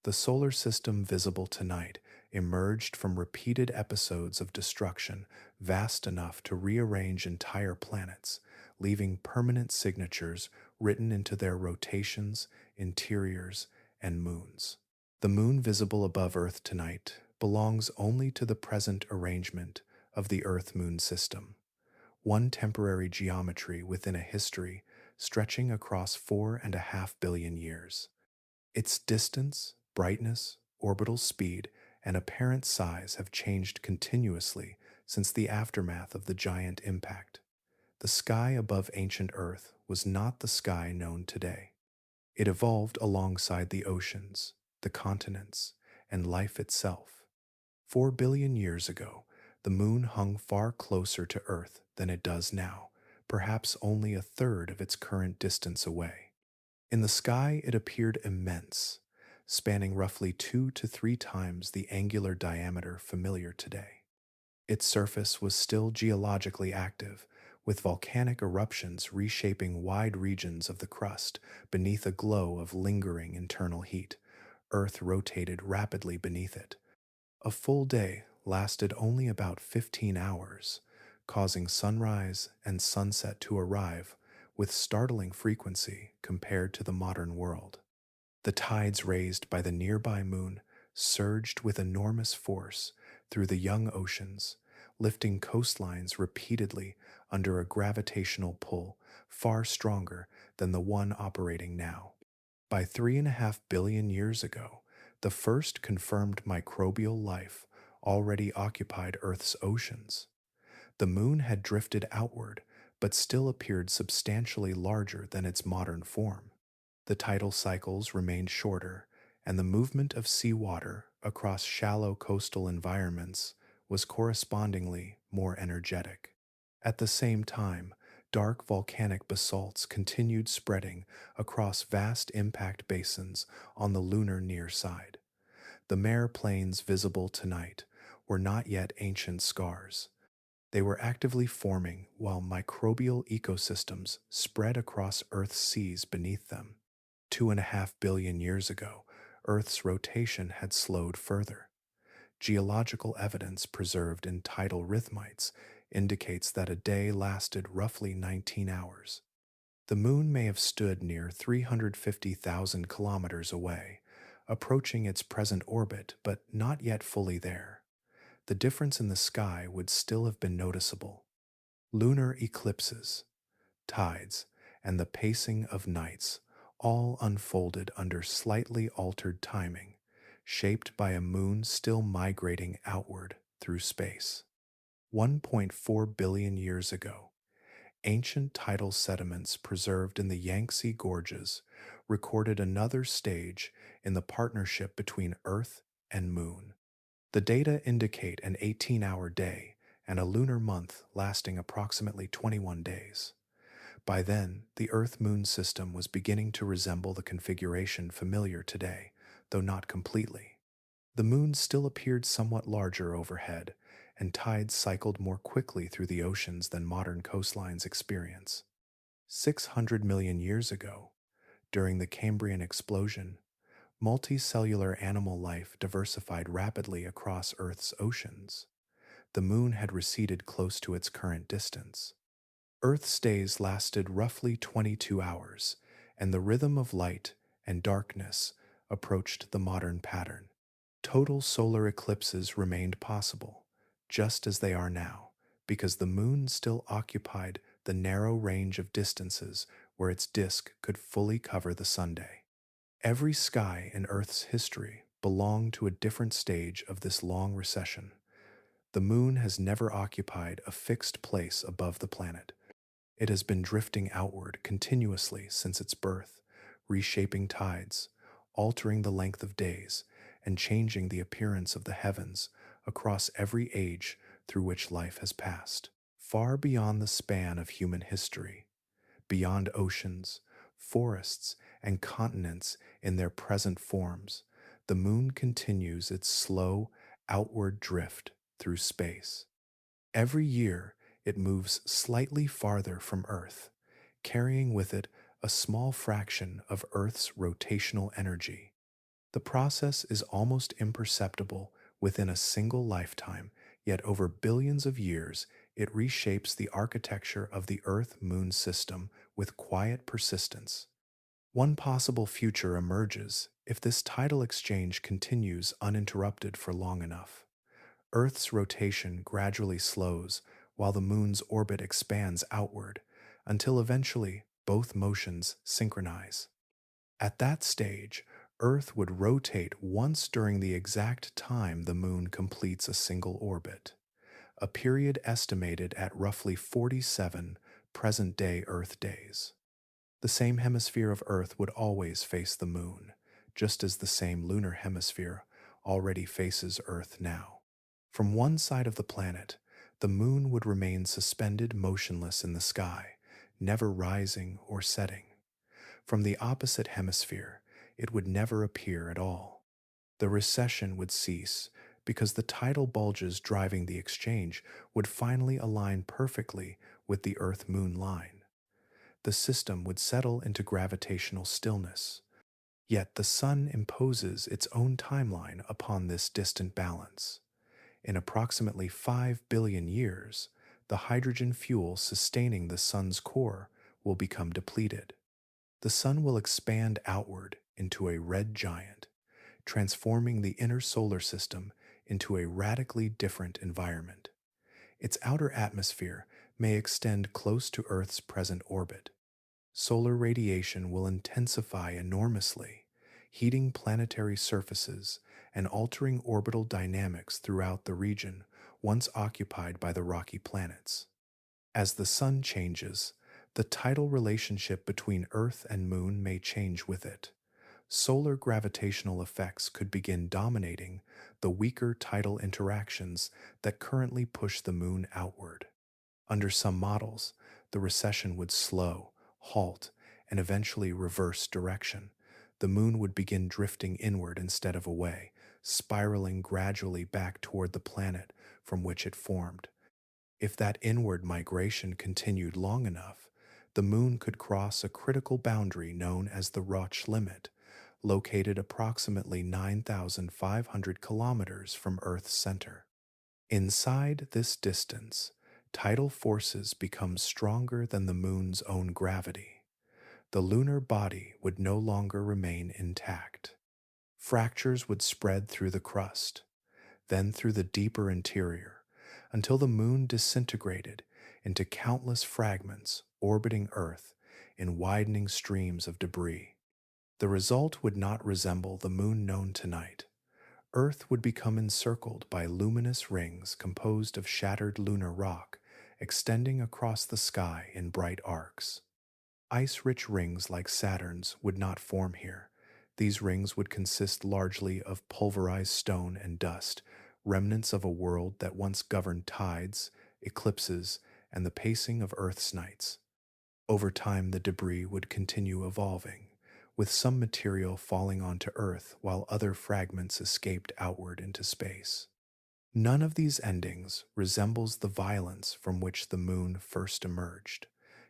Speaker 1: The solar system visible tonight emerged from repeated episodes of destruction vast enough to rearrange entire planets, leaving permanent signatures written into their rotations, interiors, and moons. The moon visible above Earth tonight belongs only to the present arrangement of the Earth-Moon system, one temporary geometry within a history stretching across 4.5 billion years. Its distance, brightness, orbital speed, and apparent size have changed continuously since the aftermath of the giant impact. The sky above ancient Earth was not the sky known today. It evolved alongside the oceans, the continents, and life itself. 4 billion years ago, the moon hung far closer to Earth than it does now, perhaps only a third of its current distance away. In the sky, it appeared immense, spanning roughly 2 to 3 times the angular diameter familiar today. Its surface was still geologically active, with volcanic eruptions reshaping wide regions of the crust beneath a glow of lingering internal heat. Earth rotated rapidly beneath it. A full day lasted only about 15 hours, causing sunrise and sunset to arrive with startling frequency compared to the modern world. The tides raised by the nearby moon surged with enormous force through the young oceans, lifting coastlines repeatedly under a gravitational pull far stronger than the one operating now. By 3.5 billion years ago, the first confirmed microbial life already occupied Earth's oceans. The moon had drifted outward, but still appeared substantially larger than its modern form. The tidal cycles remained shorter, and the movement of seawater across shallow coastal environments was correspondingly more energetic. At the same time, dark volcanic basalts continued spreading across vast impact basins on the lunar near side. The mare plains visible tonight were not yet ancient scars. They were actively forming while microbial ecosystems spread across Earth's seas beneath them. 2.5 billion years ago, Earth's rotation had slowed further. Geological evidence preserved in tidal rhythmites indicates that a day lasted roughly 19 hours. The moon may have stood near 350,000 kilometers away, approaching its present orbit but not yet fully there. The difference in the sky would still have been noticeable. Lunar eclipses, tides, and the pacing of nights all unfolded under slightly altered timing, shaped by a moon still migrating outward through space. 1.4 billion years ago, ancient tidal sediments preserved in the Yangtze Gorges recorded another stage in the partnership between Earth and Moon. The data indicate an 18-hour day and a lunar month lasting approximately 21 days. By then, the Earth-Moon system was beginning to resemble the configuration familiar today, though not completely. The moon still appeared somewhat larger overhead, and tides cycled more quickly through the oceans than modern coastlines experience. 600 million years ago, during the Cambrian explosion, multicellular animal life diversified rapidly across Earth's oceans. The moon had receded close to its current distance. Earth's days lasted roughly 22 hours, and the rhythm of light and darkness approached the modern pattern. Total solar eclipses remained possible, just as they are now, because the moon still occupied the narrow range of distances where its disk could fully cover the sunday. Every sky in Earth's history belonged to a different stage of this long recession. The moon has never occupied a fixed place above the planet. It has been drifting outward continuously since its birth, reshaping tides, altering the length of days, and changing the appearance of the heavens across every age through which life has passed. Far beyond the span of human history, beyond oceans, forests, and continents in their present forms, the moon continues its slow, outward drift through space. Every year, it moves slightly farther from Earth, carrying with it a small fraction of Earth's rotational energy. The process is almost imperceptible within a single lifetime, yet over billions of years, it reshapes the architecture of the Earth-Moon system with quiet persistence. One possible future emerges if this tidal exchange continues uninterrupted for long enough. Earth's rotation gradually slows while the moon's orbit expands outward, until eventually both motions synchronize. At that stage, Earth would rotate once during the exact time the moon completes a single orbit, a period estimated at roughly 47 present-day Earth days. The same hemisphere of Earth would always face the moon, just as the same lunar hemisphere already faces Earth now. From one side of the planet, the moon would remain suspended motionless in the sky, never rising or setting. From the opposite hemisphere, it would never appear at all. The recession would cease because the tidal bulges driving the exchange would finally align perfectly with the Earth-Moon line. The system would settle into gravitational stillness. Yet the Sun imposes its own timeline upon this distant balance. In approximately 5 billion years, the hydrogen fuel sustaining the Sun's core will become depleted. The Sun will expand outward into a red giant, transforming the inner solar system into a radically different environment. Its outer atmosphere may extend close to Earth's present orbit. Solar radiation will intensify enormously, heating planetary surfaces and altering orbital dynamics throughout the region once occupied by the rocky planets. As the Sun changes, the tidal relationship between Earth and Moon may change with it. Solar gravitational effects could begin dominating the weaker tidal interactions that currently push the Moon outward. Under some models, the recession would slow, halt, and eventually reverse direction. The Moon would begin drifting inward instead of away, spiraling gradually back toward the planet from which it formed. If that inward migration continued long enough, the Moon could cross a critical boundary known as the Roche limit, located approximately 9,500 kilometers from Earth's center. Inside this distance, tidal forces become stronger than the Moon's own gravity. The lunar body would no longer remain intact. Fractures would spread through the crust, then through the deeper interior, until the Moon disintegrated into countless fragments orbiting Earth in widening streams of debris. The result would not resemble the Moon known tonight. Earth would become encircled by luminous rings composed of shattered lunar rock, extending across the sky in bright arcs. Ice-rich rings like Saturn's would not form here. These rings would consist largely of pulverized stone and dust, remnants of a world that once governed tides, eclipses, and the pacing of Earth's nights. Over time, the debris would continue evolving, with some material falling onto Earth while other fragments escaped outward into space. None of these endings resembles the violence from which the Moon first emerged,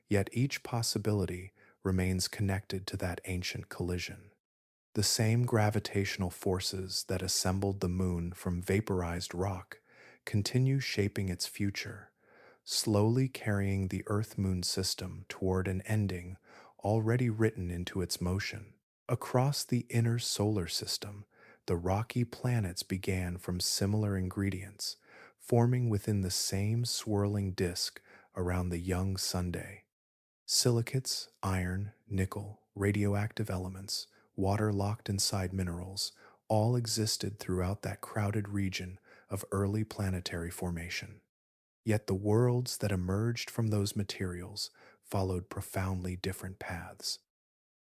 Speaker 1: yet each possibility remains connected to that ancient collision. The same gravitational forces that assembled the Moon from vaporized rock continue shaping its future, slowly carrying the Earth-Moon system toward an ending already written into its motion. Across the inner solar system, the rocky planets began from similar ingredients, forming within the same swirling disk around the young Sunday. Silicates, iron, nickel, radioactive elements, water locked inside minerals, all existed throughout that crowded region of early planetary formation. Yet the worlds that emerged from those materials followed profoundly different paths.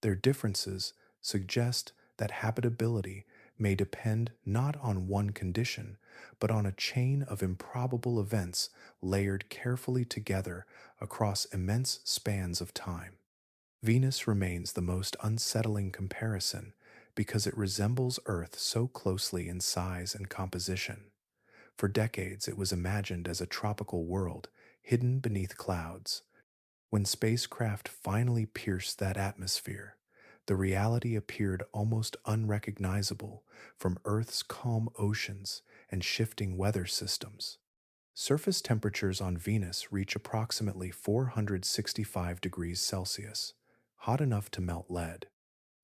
Speaker 1: Their differences suggest that habitability may depend not on one condition, but on a chain of improbable events layered carefully together across immense spans of time. Venus remains the most unsettling comparison because it resembles Earth so closely in size and composition. For decades, it was imagined as a tropical world hidden beneath clouds. When spacecraft finally pierced that atmosphere, the reality appeared almost unrecognizable from Earth's calm oceans and shifting weather systems. Surface temperatures on Venus reach approximately 465 degrees Celsius, hot enough to melt lead.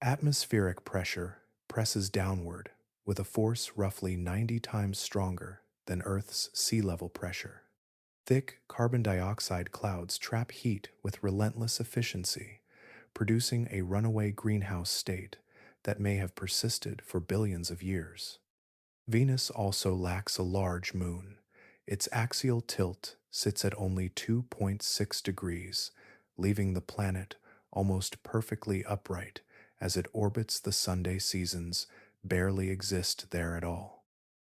Speaker 1: Atmospheric pressure presses downward with a force roughly 90 times stronger than Earth's sea level pressure. Thick carbon dioxide clouds trap heat with relentless efficiency, producing a runaway greenhouse state that may have persisted for billions of years. Venus also lacks a large moon. Its axial tilt sits at only 2.6 degrees, leaving the planet almost perfectly upright as it orbits the Sunday seasons barely exist there at all.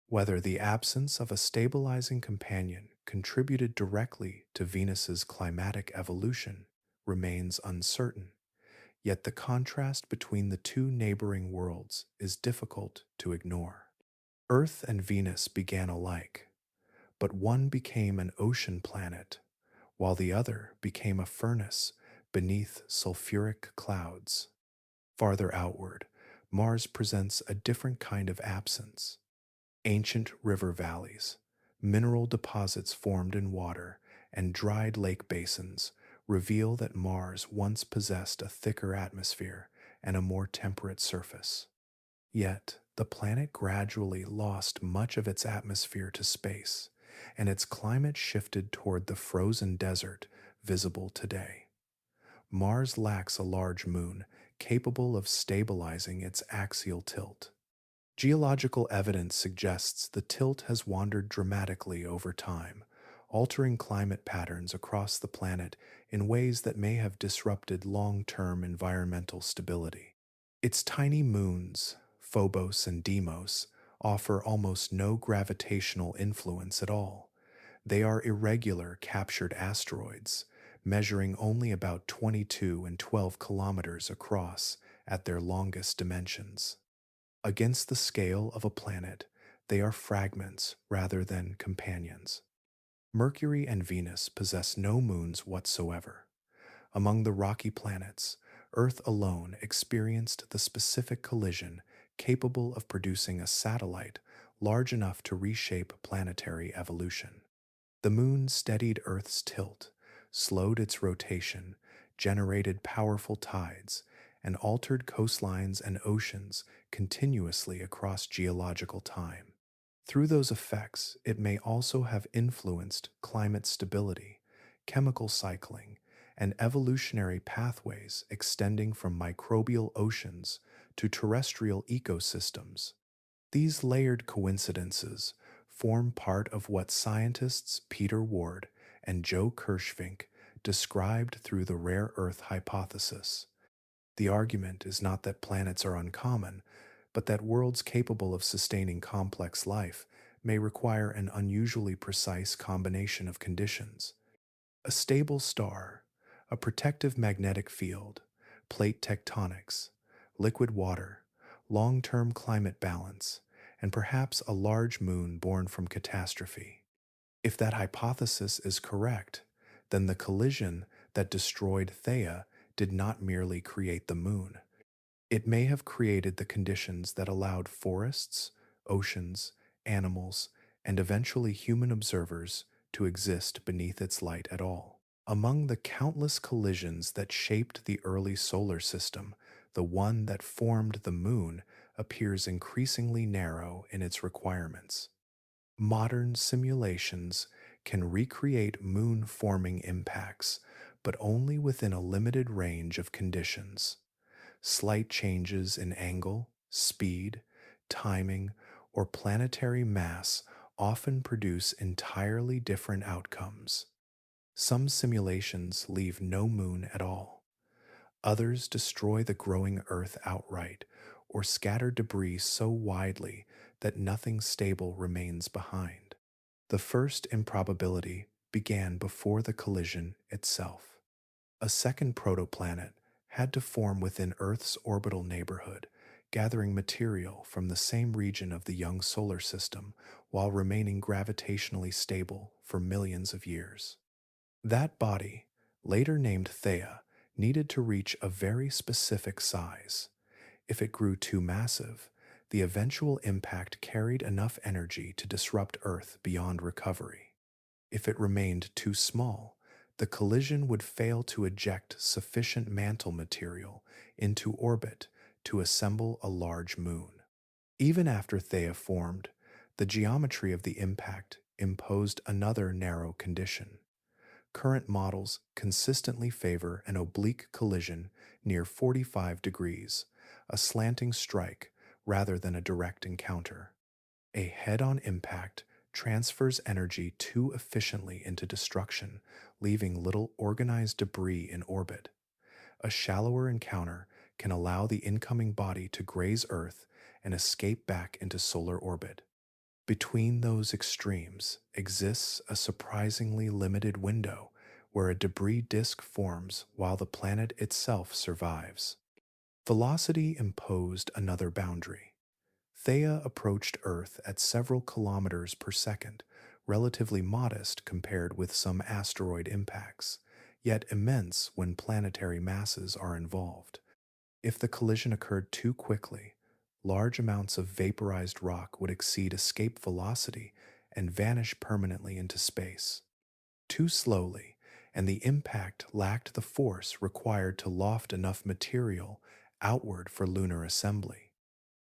Speaker 1: Whether the absence of a stabilizing companion contributed directly to Venus's climatic evolution remains uncertain, yet the contrast between the two neighboring worlds is difficult to ignore. Earth and Venus began alike, but one became an ocean planet, while the other became a furnace beneath sulfuric clouds. Farther outward, Mars presents a different kind of absence. Ancient river valleys, mineral deposits formed in water, and dried lake basins reveal that Mars once possessed a thicker atmosphere and a more temperate surface. Yet, the planet gradually lost much of its atmosphere to space, and its climate shifted toward the frozen desert visible today. Mars lacks a large moon capable of stabilizing its axial tilt. Geological evidence suggests the tilt has wandered dramatically over time, altering climate patterns across the planet in ways that may have disrupted long-term environmental stability. Its tiny moons, Phobos and Deimos, offer almost no gravitational influence at all. They are irregular captured asteroids, measuring only about 22 and 12 kilometers across at their longest dimensions. Against the scale of a planet, they are fragments rather than companions. Mercury and Venus possess no moons whatsoever. Among the rocky planets, Earth alone experienced the specific collision capable of producing a satellite large enough to reshape planetary evolution. The moon steadied Earth's tilt, slowed its rotation, generated powerful tides, and altered coastlines and oceans continuously across geological time. Through those effects, it may also have influenced climate stability, chemical cycling, and evolutionary pathways extending from microbial oceans to terrestrial ecosystems. These layered coincidences form part of what scientists Peter Ward and Joe Kirschvink described through the rare Earth hypothesis. The argument is not that planets are uncommon, but that worlds capable of sustaining complex life may require an unusually precise combination of conditions. A stable star, a protective magnetic field, plate tectonics, liquid water, long-term climate balance, and perhaps a large moon born from catastrophe. If that hypothesis is correct, then the collision that destroyed Thea did not merely create the moon. It may have created the conditions that allowed forests, oceans, animals, and eventually human observers to exist beneath its light at all. Among the countless collisions that shaped the early solar system, the one that formed the moon appears increasingly narrow in its requirements. Modern simulations can recreate moon-forming impacts, but only within a limited range of conditions. Slight changes in angle, speed, timing, or planetary mass often produce entirely different outcomes. Some simulations leave no moon at all. Others destroy the growing Earth outright, or scatter debris so widely that nothing stable remains behind. The first improbability began before the collision itself. A second protoplanet had to form within Earth's orbital neighborhood, gathering material from the same region of the young solar system while remaining gravitationally stable for millions of years. That body, later named Thea, needed to reach a very specific size. If it grew too massive, the eventual impact carried enough energy to disrupt Earth beyond recovery. If it remained too small, the collision would fail to eject sufficient mantle material into orbit to assemble a large moon. Even after Thea formed, the geometry of the impact imposed another narrow condition. Current models consistently favor an oblique collision near 45 degrees, a slanting strike rather than a direct encounter. A head-on impact transfers energy too efficiently into destruction, leaving little organized debris in orbit. A shallower encounter can allow the incoming body to graze Earth and escape back into solar orbit. Between those extremes exists a surprisingly limited window where a debris disk forms while the planet itself survives. Velocity imposed another boundary. Thea approached Earth at several kilometers per second, relatively modest compared with some asteroid impacts, yet immense when planetary masses are involved. If the collision occurred too quickly, large amounts of vaporized rock would exceed escape velocity and vanish permanently into space. Too slowly, and the impact lacked the force required to loft enough material outward for lunar assembly.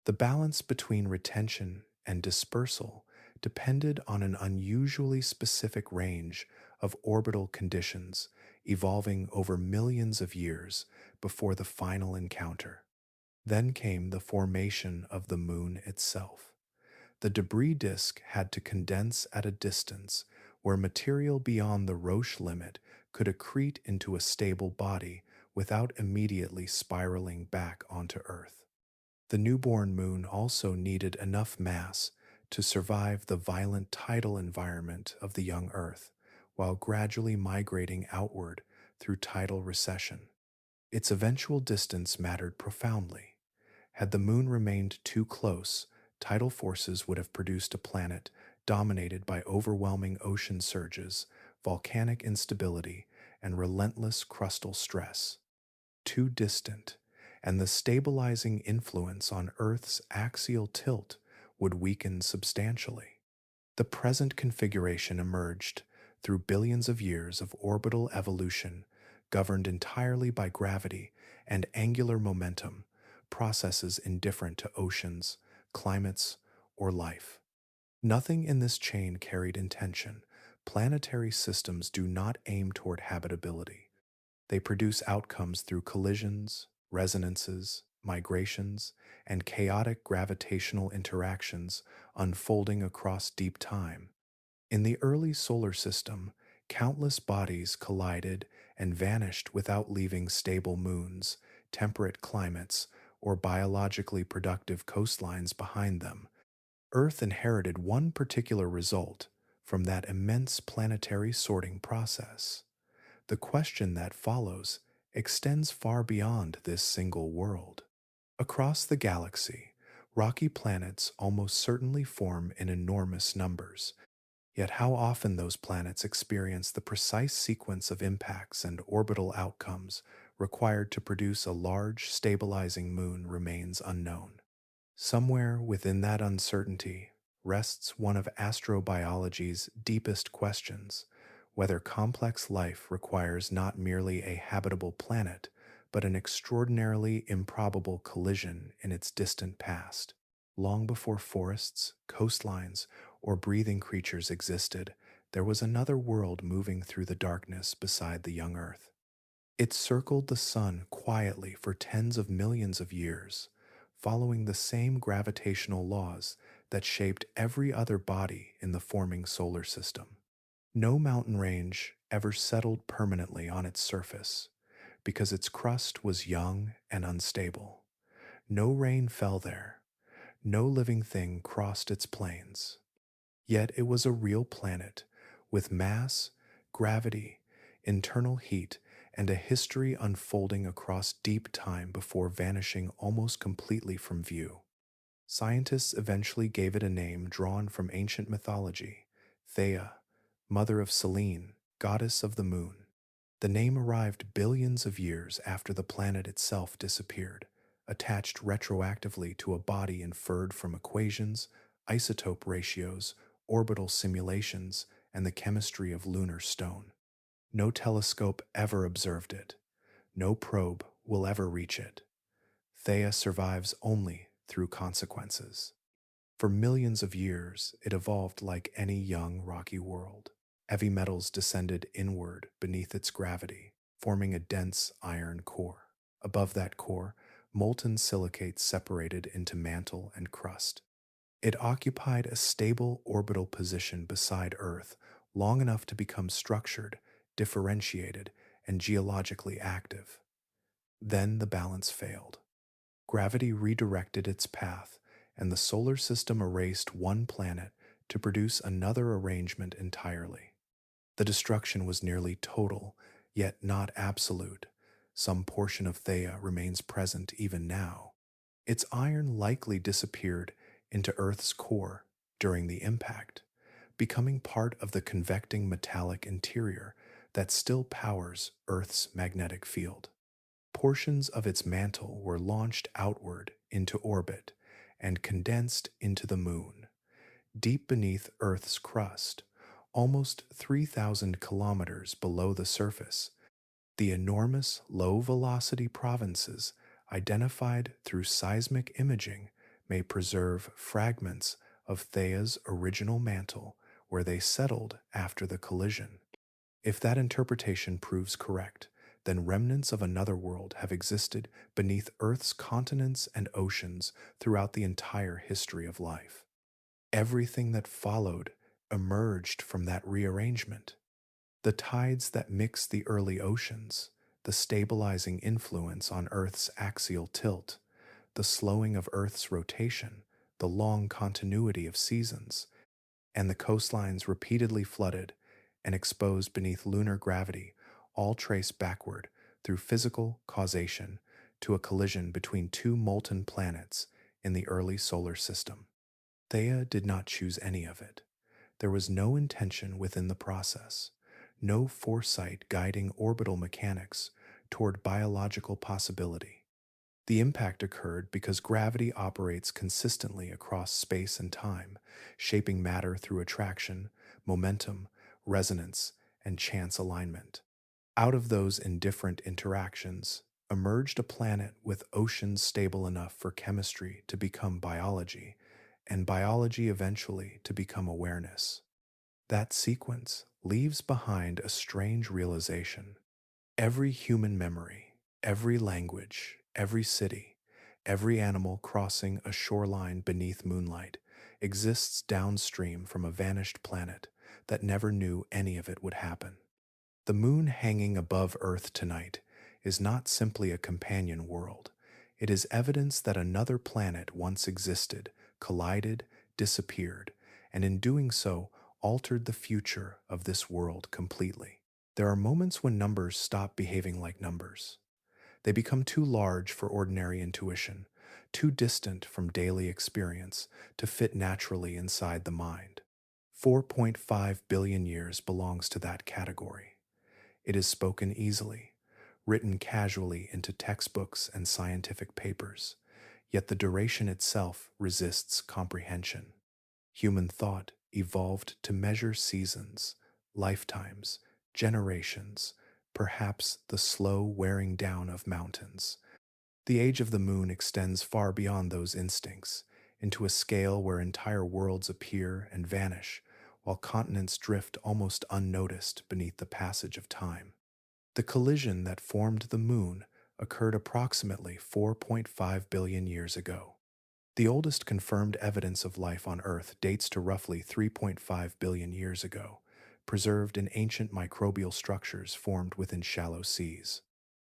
Speaker 1: The balance between retention and dispersal depended on an unusually specific range of orbital conditions evolving over millions of years before the final encounter. Then came the formation of the moon itself. The debris disk had to condense at a distance where material beyond the Roche limit could accrete into a stable body without immediately spiraling back onto Earth. The newborn moon also needed enough mass to survive the violent tidal environment of the young Earth, while gradually migrating outward through tidal recession. Its eventual distance mattered profoundly. Had the moon remained too close, tidal forces would have produced a planet dominated by overwhelming ocean surges, volcanic instability, and relentless crustal stress. Too distant, and the stabilizing influence on Earth's axial tilt would weaken substantially. The present configuration emerged through billions of years of orbital evolution governed entirely by gravity and angular momentum, processes indifferent to oceans, climates, or life. Nothing in this chain carried intention. Planetary systems do not aim toward habitability. They produce outcomes through collisions, resonances, migrations, and chaotic gravitational interactions unfolding across deep time. In the early solar system, countless bodies collided and vanished without leaving stable moons, temperate climates, or biologically productive coastlines behind them. Earth inherited one particular result from that immense planetary sorting process. The question that follows extends far beyond this single world. Across the galaxy, rocky planets almost certainly form in enormous numbers. Yet how often those planets experience the precise sequence of impacts and orbital outcomes required to produce a large, stabilizing moon remains unknown. Somewhere within that uncertainty rests one of astrobiology's deepest questions: whether complex life requires not merely a habitable planet, but an extraordinarily improbable collision in its distant past. Long before forests, coastlines, or breathing creatures existed, there was another world moving through the darkness beside the young Earth. It circled the sun quietly for tens of millions of years, following the same gravitational laws that shaped every other body in the forming solar system. No mountain range ever settled permanently on its surface because its crust was young and unstable. No rain fell there. No living thing crossed its plains. Yet it was a real planet with mass, gravity, internal heat, and a history unfolding across deep time before vanishing almost completely from view. Scientists eventually gave it a name drawn from ancient mythology: Thea, mother of Selene, goddess of the moon. The name arrived billions of years after the planet itself disappeared, attached retroactively to a body inferred from equations, isotope ratios, orbital simulations, and the chemistry of lunar stone. No telescope ever observed it. No probe will ever reach it. Thea survives only through consequences. For millions of years, it evolved like any young rocky world. Heavy metals descended inward beneath its gravity, forming a dense iron core. Above that core, molten silicates separated into mantle and crust. It occupied a stable orbital position beside Earth long enough to become structured, differentiated, and geologically active. Then the balance failed. Gravity redirected its path, and the solar system erased one planet to produce another arrangement entirely. The destruction was nearly total, yet not absolute. Some portion of Thea remains present even now. Its iron likely disappeared into Earth's core during the impact, becoming part of the convecting metallic interior that still powers Earth's magnetic field. Portions of its mantle were launched outward into orbit and condensed into the moon, deep beneath Earth's crust, almost 3,000 kilometers below the surface. The enormous low-velocity provinces identified through seismic imaging may preserve fragments of Thea's original mantle where they settled after the collision. If that interpretation proves correct, then remnants of another world have existed beneath Earth's continents and oceans throughout the entire history of life. Everything that followed emerged from that rearrangement. The tides that mix the early oceans, the stabilizing influence on Earth's axial tilt, the slowing of Earth's rotation, the long continuity of seasons, and the coastlines repeatedly flooded and exposed beneath lunar gravity all trace backward through physical causation to a collision between two molten planets in the early solar system. Thea did not choose any of it. There was no intention within the process, no foresight guiding orbital mechanics toward biological possibility. The impact occurred because gravity operates consistently across space and time, shaping matter through attraction, momentum, resonance, and chance alignment. Out of those indifferent interactions emerged a planet with oceans stable enough for chemistry to become biology, and biology eventually to become awareness. That sequence leaves behind a strange realization. Every human memory, every language, every city, every animal crossing a shoreline beneath moonlight exists downstream from a vanished planet that never knew any of it would happen. The moon hanging above Earth tonight is not simply a companion world. It is evidence that another planet once existed, collided, disappeared, and in doing so, altered the future of this world completely. There are moments when numbers stop behaving like numbers. They become too large for ordinary intuition, too distant from daily experience to fit naturally inside the mind. 4.5 billion years belongs to that category. It is spoken easily, written casually into textbooks and scientific papers, yet the duration itself resists comprehension. Human thought evolved to measure seasons, lifetimes, generations, perhaps the slow wearing down of mountains. The age of the moon extends far beyond those instincts, into a scale where entire worlds appear and vanish, while continents drift almost unnoticed beneath the passage of time. The collision that formed the moon occurred approximately 4.5 billion years ago. The oldest confirmed evidence of life on Earth dates to roughly 3.5 billion years ago, preserved in ancient microbial structures formed within shallow seas.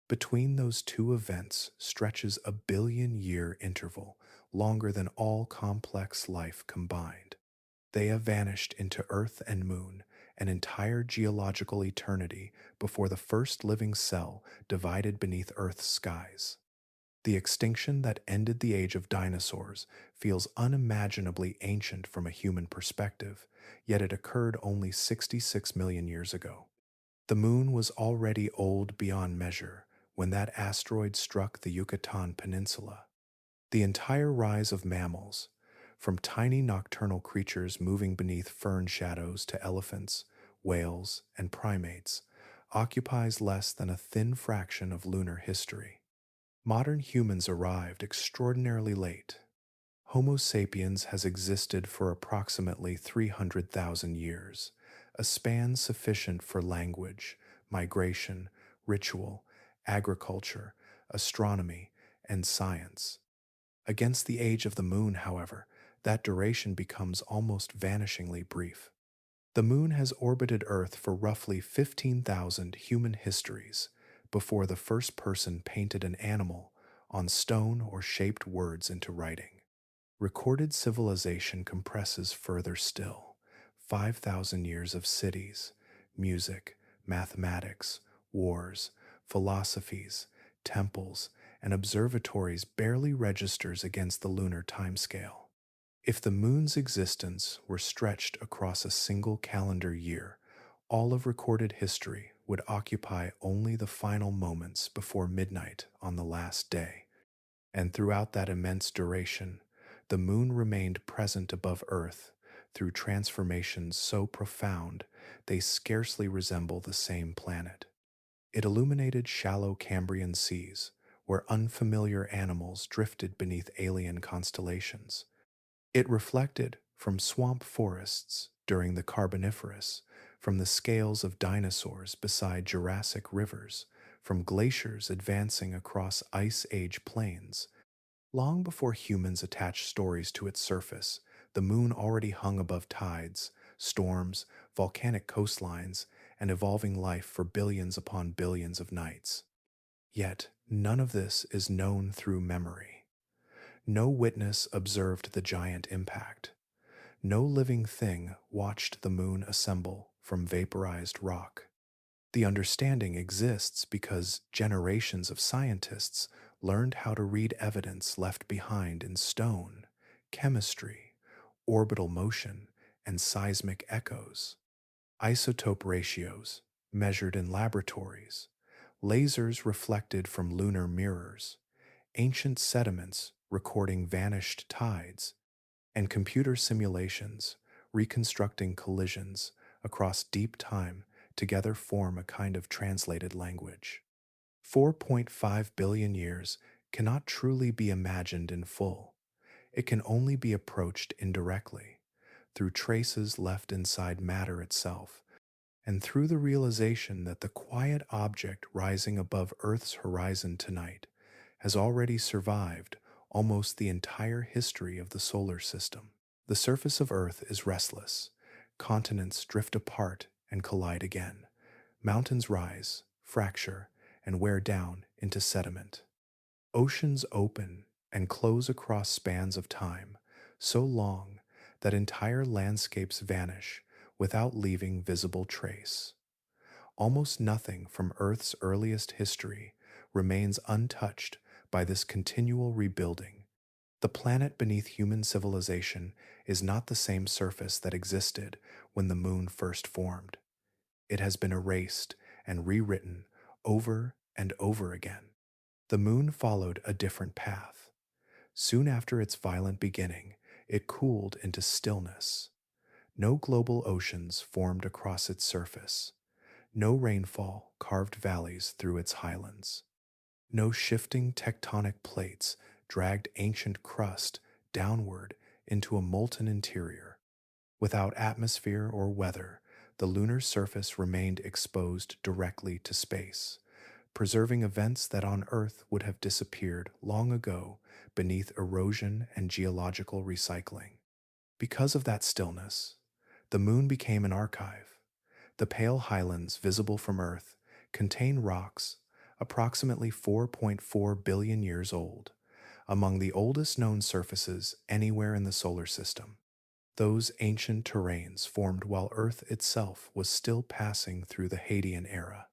Speaker 1: Between those two events stretches a billion-year interval, longer than all complex life combined. They have vanished into Earth and Moon, an entire geological eternity before the first living cell divided beneath Earth's skies. The extinction that ended the age of dinosaurs feels unimaginably ancient from a human perspective, yet it occurred only 66 million years ago. The moon was already old beyond measure when that asteroid struck the Yucatan Peninsula. The entire rise of mammals, from tiny nocturnal creatures moving beneath fern shadows to elephants, whales, and primates, occupies less than a thin fraction of lunar history. Modern humans arrived extraordinarily late. Homo sapiens has existed for approximately 300,000 years, a span sufficient for language, migration, ritual, agriculture, astronomy, and science. Against the age of the moon, however, that duration becomes almost vanishingly brief. The moon has orbited Earth for roughly 15,000 human histories before the first person painted an animal on stone or shaped words into writing. Recorded civilization compresses further still, 5,000 years of cities, music, mathematics, wars, philosophies, temples, and observatories barely registers against the lunar timescale. If the moon's existence were stretched across a single calendar year, all of recorded history would occupy only the final moments before midnight on the last day. And throughout that immense duration, the moon remained present above Earth through transformations so profound they scarcely resemble the same planet. It illuminated shallow Cambrian seas where unfamiliar animals drifted beneath alien constellations. It reflected from swamp forests during the Carboniferous, from the scales of dinosaurs beside Jurassic rivers, from glaciers advancing across Ice Age plains. Long before humans attached stories to its surface, the moon already hung above tides, storms, volcanic coastlines, and evolving life for billions upon billions of nights. Yet, none of this is known through memory. No witness observed the giant impact. No living thing watched the moon assemble from vaporized rock. The understanding exists because generations of scientists learned how to read evidence left behind in stone, chemistry, orbital motion, and seismic echoes. Isotope ratios, measured in laboratories, lasers reflected from lunar mirrors, ancient sediments recording vanished tides, and computer simulations reconstructing collisions across deep time together form a kind of translated language. 4.5 billion years cannot truly be imagined in full. It can only be approached indirectly, through traces left inside matter itself, and through the realization that the quiet object rising above Earth's horizon tonight has already survived almost the entire history of the solar system. The surface of Earth is restless. Continents drift apart and collide again. Mountains rise, fracture, and wear down into sediment. Oceans open and close across spans of time so long that entire landscapes vanish without leaving visible trace. Almost nothing from Earth's earliest history remains untouched by this continual rebuilding. The planet beneath human civilization is not the same surface that existed when the moon first formed. It has been erased and rewritten over and over again. The moon followed a different path. Soon after its violent beginning, it cooled into stillness. No global oceans formed across its surface. No rainfall carved valleys through its highlands. No shifting tectonic plates dragged ancient crust downward into a molten interior. Without atmosphere or weather, the lunar surface remained exposed directly to space, preserving events that on Earth would have disappeared long ago beneath erosion and geological recycling. Because of that stillness, the moon became an archive. The pale highlands visible from Earth contain rocks approximately 4.4 billion years old, among the oldest known surfaces anywhere in the solar system. Those ancient terrains formed while Earth itself was still passing through the Hadean era,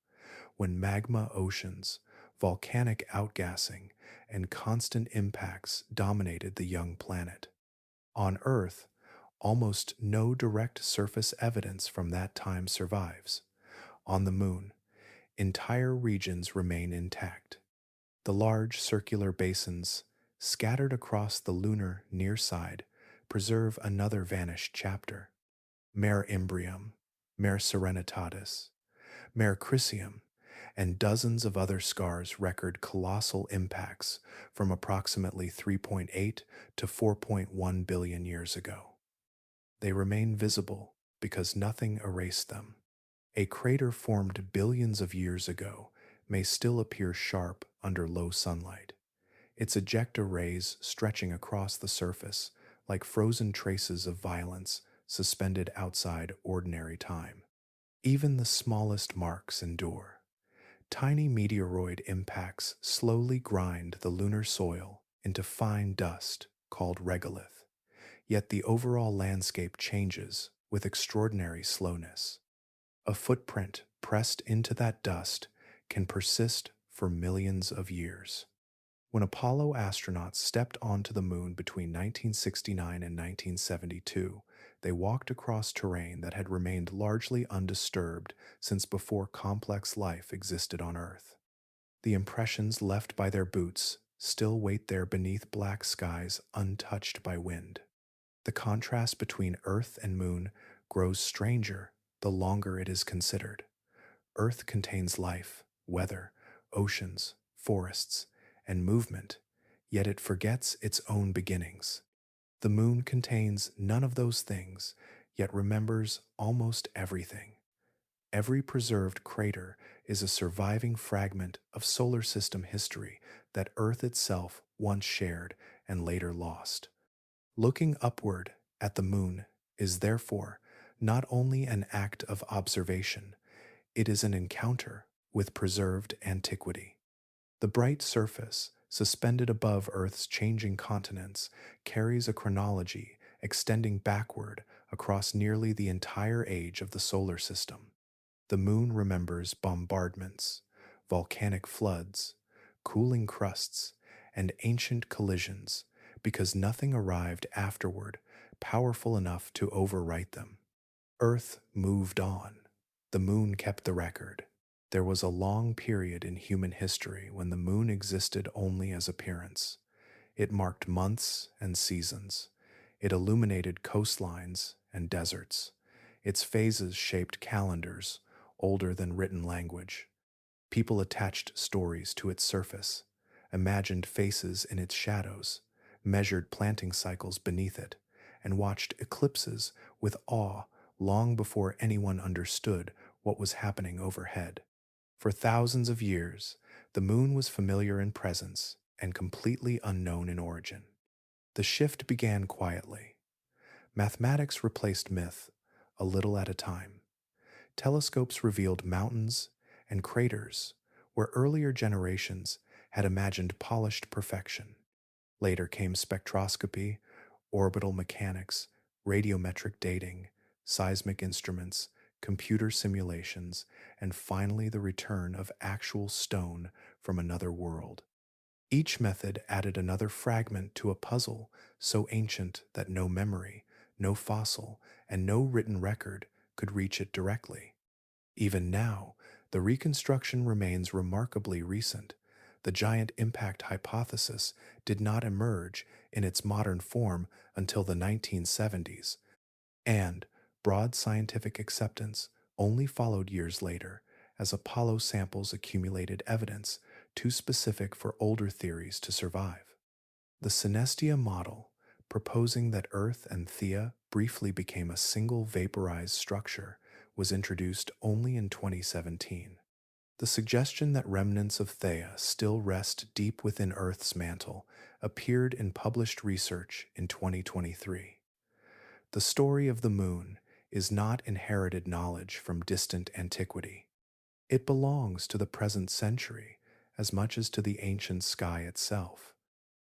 Speaker 1: when magma oceans, volcanic outgassing, and constant impacts dominated the young planet. On Earth, almost no direct surface evidence from that time survives. On the Moon, entire regions remain intact. The large circular basins, scattered across the lunar near side, preserve another vanished chapter. Mare Imbrium, Mare Serenitatis, Mare Crisium, and dozens of other scars record colossal impacts from approximately 3.8 to 4.1 billion years ago. They remain visible because nothing erased them. A crater formed billions of years ago may still appear sharp under low sunlight, its ejecta rays stretching across the surface like frozen traces of violence suspended outside ordinary time. Even the smallest marks endure. Tiny meteoroid impacts slowly grind the lunar soil into fine dust called regolith, yet the overall landscape changes with extraordinary slowness. A footprint pressed into that dust can persist for millions of years. When Apollo astronauts stepped onto the moon between 1969 and 1972, they walked across terrain that had remained largely undisturbed since before complex life existed on Earth. The impressions left by their boots still wait there beneath black skies untouched by wind. The contrast between Earth and Moon grows stranger the longer it is considered. Earth contains life, weather, oceans, forests, and movement, yet it forgets its own beginnings. The Moon contains none of those things, yet remembers almost everything. Every preserved crater is a surviving fragment of solar system history that Earth itself once shared and later lost. Looking upward at the Moon is therefore not only an act of observation, it is an encounter with preserved antiquity. The bright surface, suspended above Earth's changing continents, carries a chronology extending backward across nearly the entire age of the solar system. The Moon remembers bombardments, volcanic floods, cooling crusts, and ancient collisions because nothing arrived afterward powerful enough to overwrite them. Earth moved on. The Moon kept the record. There was a long period in human history when the Moon existed only as appearance. It marked months and seasons. It illuminated coastlines and deserts. Its phases shaped calendars older than written language. People attached stories to its surface, imagined faces in its shadows, measured planting cycles beneath it, and watched eclipses with awe long before anyone understood what was happening overhead. For thousands of years, the Moon was familiar in presence and completely unknown in origin. The shift began quietly. Mathematics replaced myth, a little at a time. Telescopes revealed mountains and craters where earlier generations had imagined polished perfection. Later came spectroscopy, orbital mechanics, radiometric dating, seismic instruments, computer simulations, and finally the return of actual stone from another world. Each method added another fragment to a puzzle so ancient that no memory, no fossil, and no written record could reach it directly. Even now, the reconstruction remains remarkably recent. The giant impact hypothesis did not emerge in its modern form until the 1970s, and broad scientific acceptance only followed years later as Apollo samples accumulated evidence too specific for older theories to survive. The synestia model, proposing that Earth and Thea briefly became a single vaporized structure, was introduced only in 2017. The suggestion that remnants of Thea still rest deep within Earth's mantle appeared in published research in 2023. The story of the Moon is not inherited knowledge from distant antiquity. It belongs to the present century as much as to the ancient sky itself.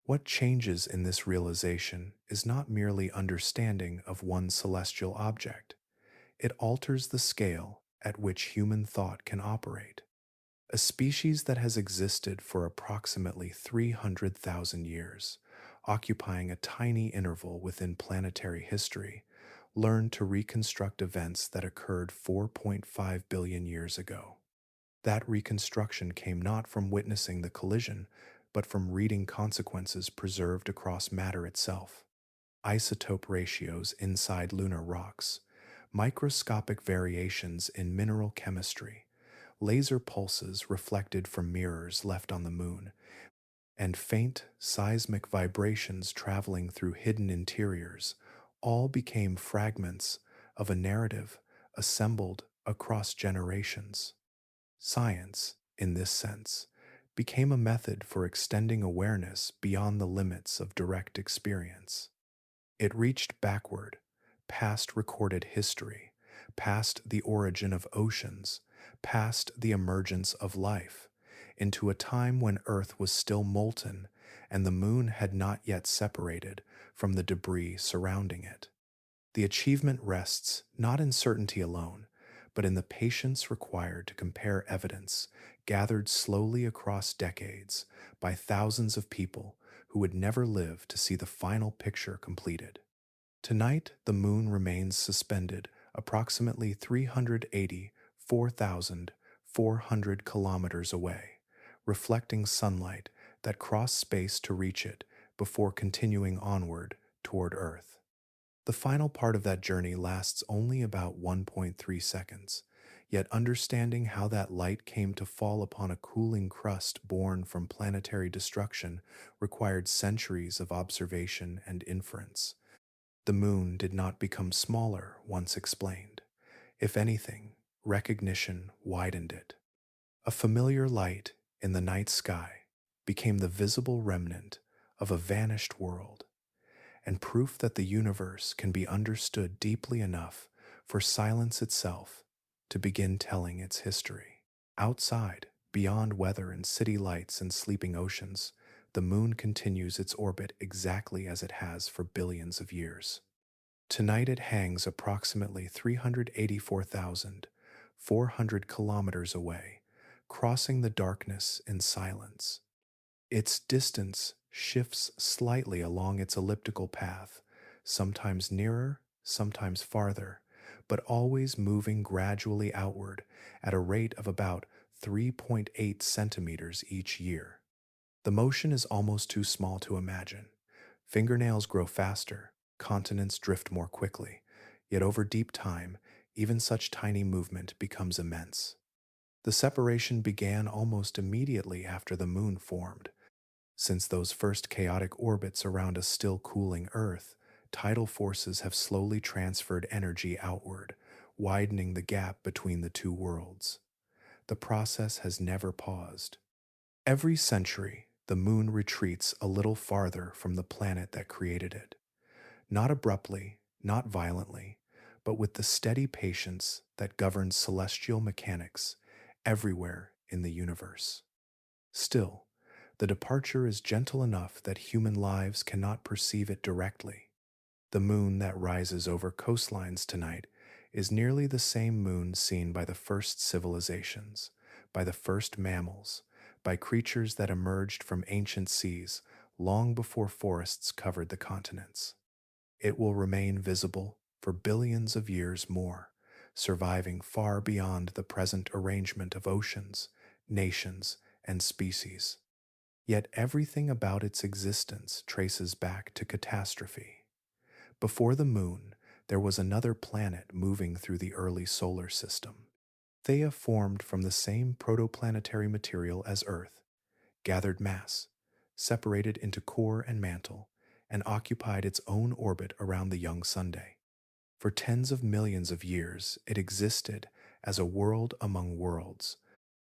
Speaker 1: What changes in this realization is not merely understanding of one celestial object. It alters the scale at which human thought can operate. A species that has existed for approximately 300,000 years, occupying a tiny interval within planetary history, learned to reconstruct events that occurred 4.5 billion years ago. That reconstruction came not from witnessing the collision, but from reading consequences preserved across matter itself. Isotope ratios inside lunar rocks, microscopic variations in mineral chemistry, laser pulses reflected from mirrors left on the Moon, and faint seismic vibrations traveling through hidden interiors all became fragments of a narrative assembled across generations. Science, in this sense, became a method for extending awareness beyond the limits of direct experience. It reached backward, past recorded history, past the origin of oceans, past the emergence of life, into a time when Earth was still molten and the Moon had not yet separated from the debris surrounding it. The achievement rests not in certainty alone, but in the patience required to compare evidence gathered slowly across decades by thousands of people who would never live to see the final picture completed. Tonight, the moon remains suspended approximately 384,400 kilometers away, reflecting sunlight that crossed space to reach it before continuing onward toward Earth. The final part of that journey lasts only about 1.3 seconds, yet understanding how that light came to fall upon a cooling crust born from planetary destruction required centuries of observation and inference. The moon did not become smaller once explained. If anything, recognition widened it. A familiar light in the night sky became the visible remnant of a vanished world, and proof that the universe can be understood deeply enough for silence itself to begin telling its history. Outside, beyond weather and city lights and sleeping oceans, the moon continues its orbit exactly as it has for billions of years. Tonight it hangs approximately 384,400 kilometers away, crossing the darkness in silence. Its distance shifts slightly along its elliptical path, sometimes nearer, sometimes farther, but always moving gradually outward at a rate of about 3.8 centimeters each year. The motion is almost too small to imagine. Fingernails grow faster, continents drift more quickly, yet over deep time, even such tiny movement becomes immense. The separation began almost immediately after the moon formed. Since those first chaotic orbits around a still cooling Earth, tidal forces have slowly transferred energy outward, widening the gap between the two worlds. The process has never paused. Every century, the moon retreats a little farther from the planet that created it. Not abruptly, not violently, but with the steady patience that governs celestial mechanics everywhere in the universe. Still, the departure is gentle enough that human lives cannot perceive it directly. The moon that rises over coastlines tonight is nearly the same moon seen by the first civilizations, by the first mammals, by creatures that emerged from ancient seas long before forests covered the continents. It will remain visible for billions of years more, surviving far beyond the present arrangement of oceans, nations, and species. Yet everything about its existence traces back to catastrophe. Before the moon, there was another planet moving through the early solar system. Thea formed from the same protoplanetary material as Earth, gathered mass, separated into core and mantle, and occupied its own orbit around the young Sunday. For tens of millions of years, it existed as a world among worlds.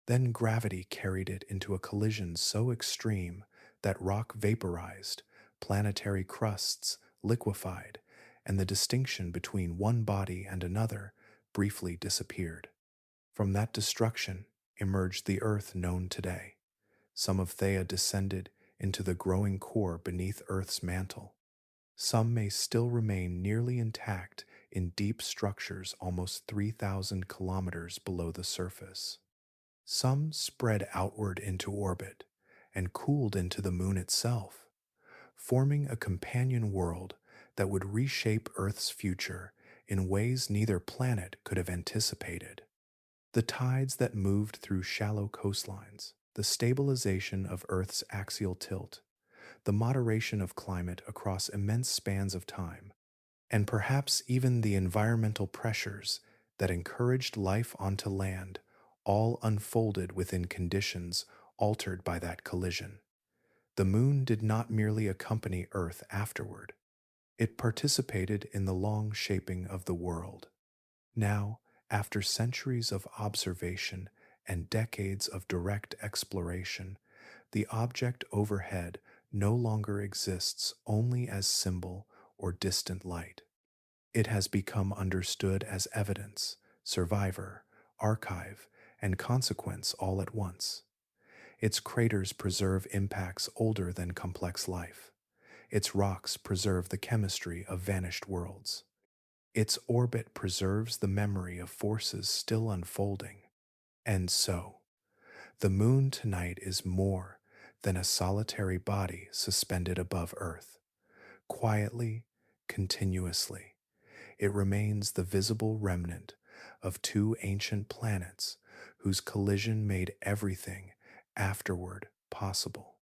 Speaker 1: Then gravity carried it into a collision so extreme that rock vaporized, planetary crusts liquefied, and the distinction between one body and another briefly disappeared. From that destruction emerged the Earth known today. Some of Thea descended into the growing core beneath Earth's mantle. Some may still remain nearly intact in deep structures almost 3,000 kilometers below the surface. Some spread outward into orbit and cooled into the moon itself, forming a companion world that would reshape Earth's future in ways neither planet could have anticipated. The tides that moved through shallow coastlines, the stabilization of Earth's axial tilt, the moderation of climate across immense spans of time, and perhaps even the environmental pressures that encouraged life onto land, all unfolded within conditions altered by that collision. The moon did not merely accompany Earth afterward, it participated in the long shaping of the world. Now, after centuries of observation and decades of direct exploration, the object overhead no longer exists only as symbol or distant light. It has become understood as evidence, survivor, archive, and consequence all at once. Its craters preserve impacts older than complex life. Its rocks preserve the chemistry of vanished worlds. Its orbit preserves the memory of forces still unfolding. And so, the moon tonight is more than a solitary body suspended above Earth. Quietly, continuously, it remains the visible remnant of two ancient planets whose collision made everything afterward possible.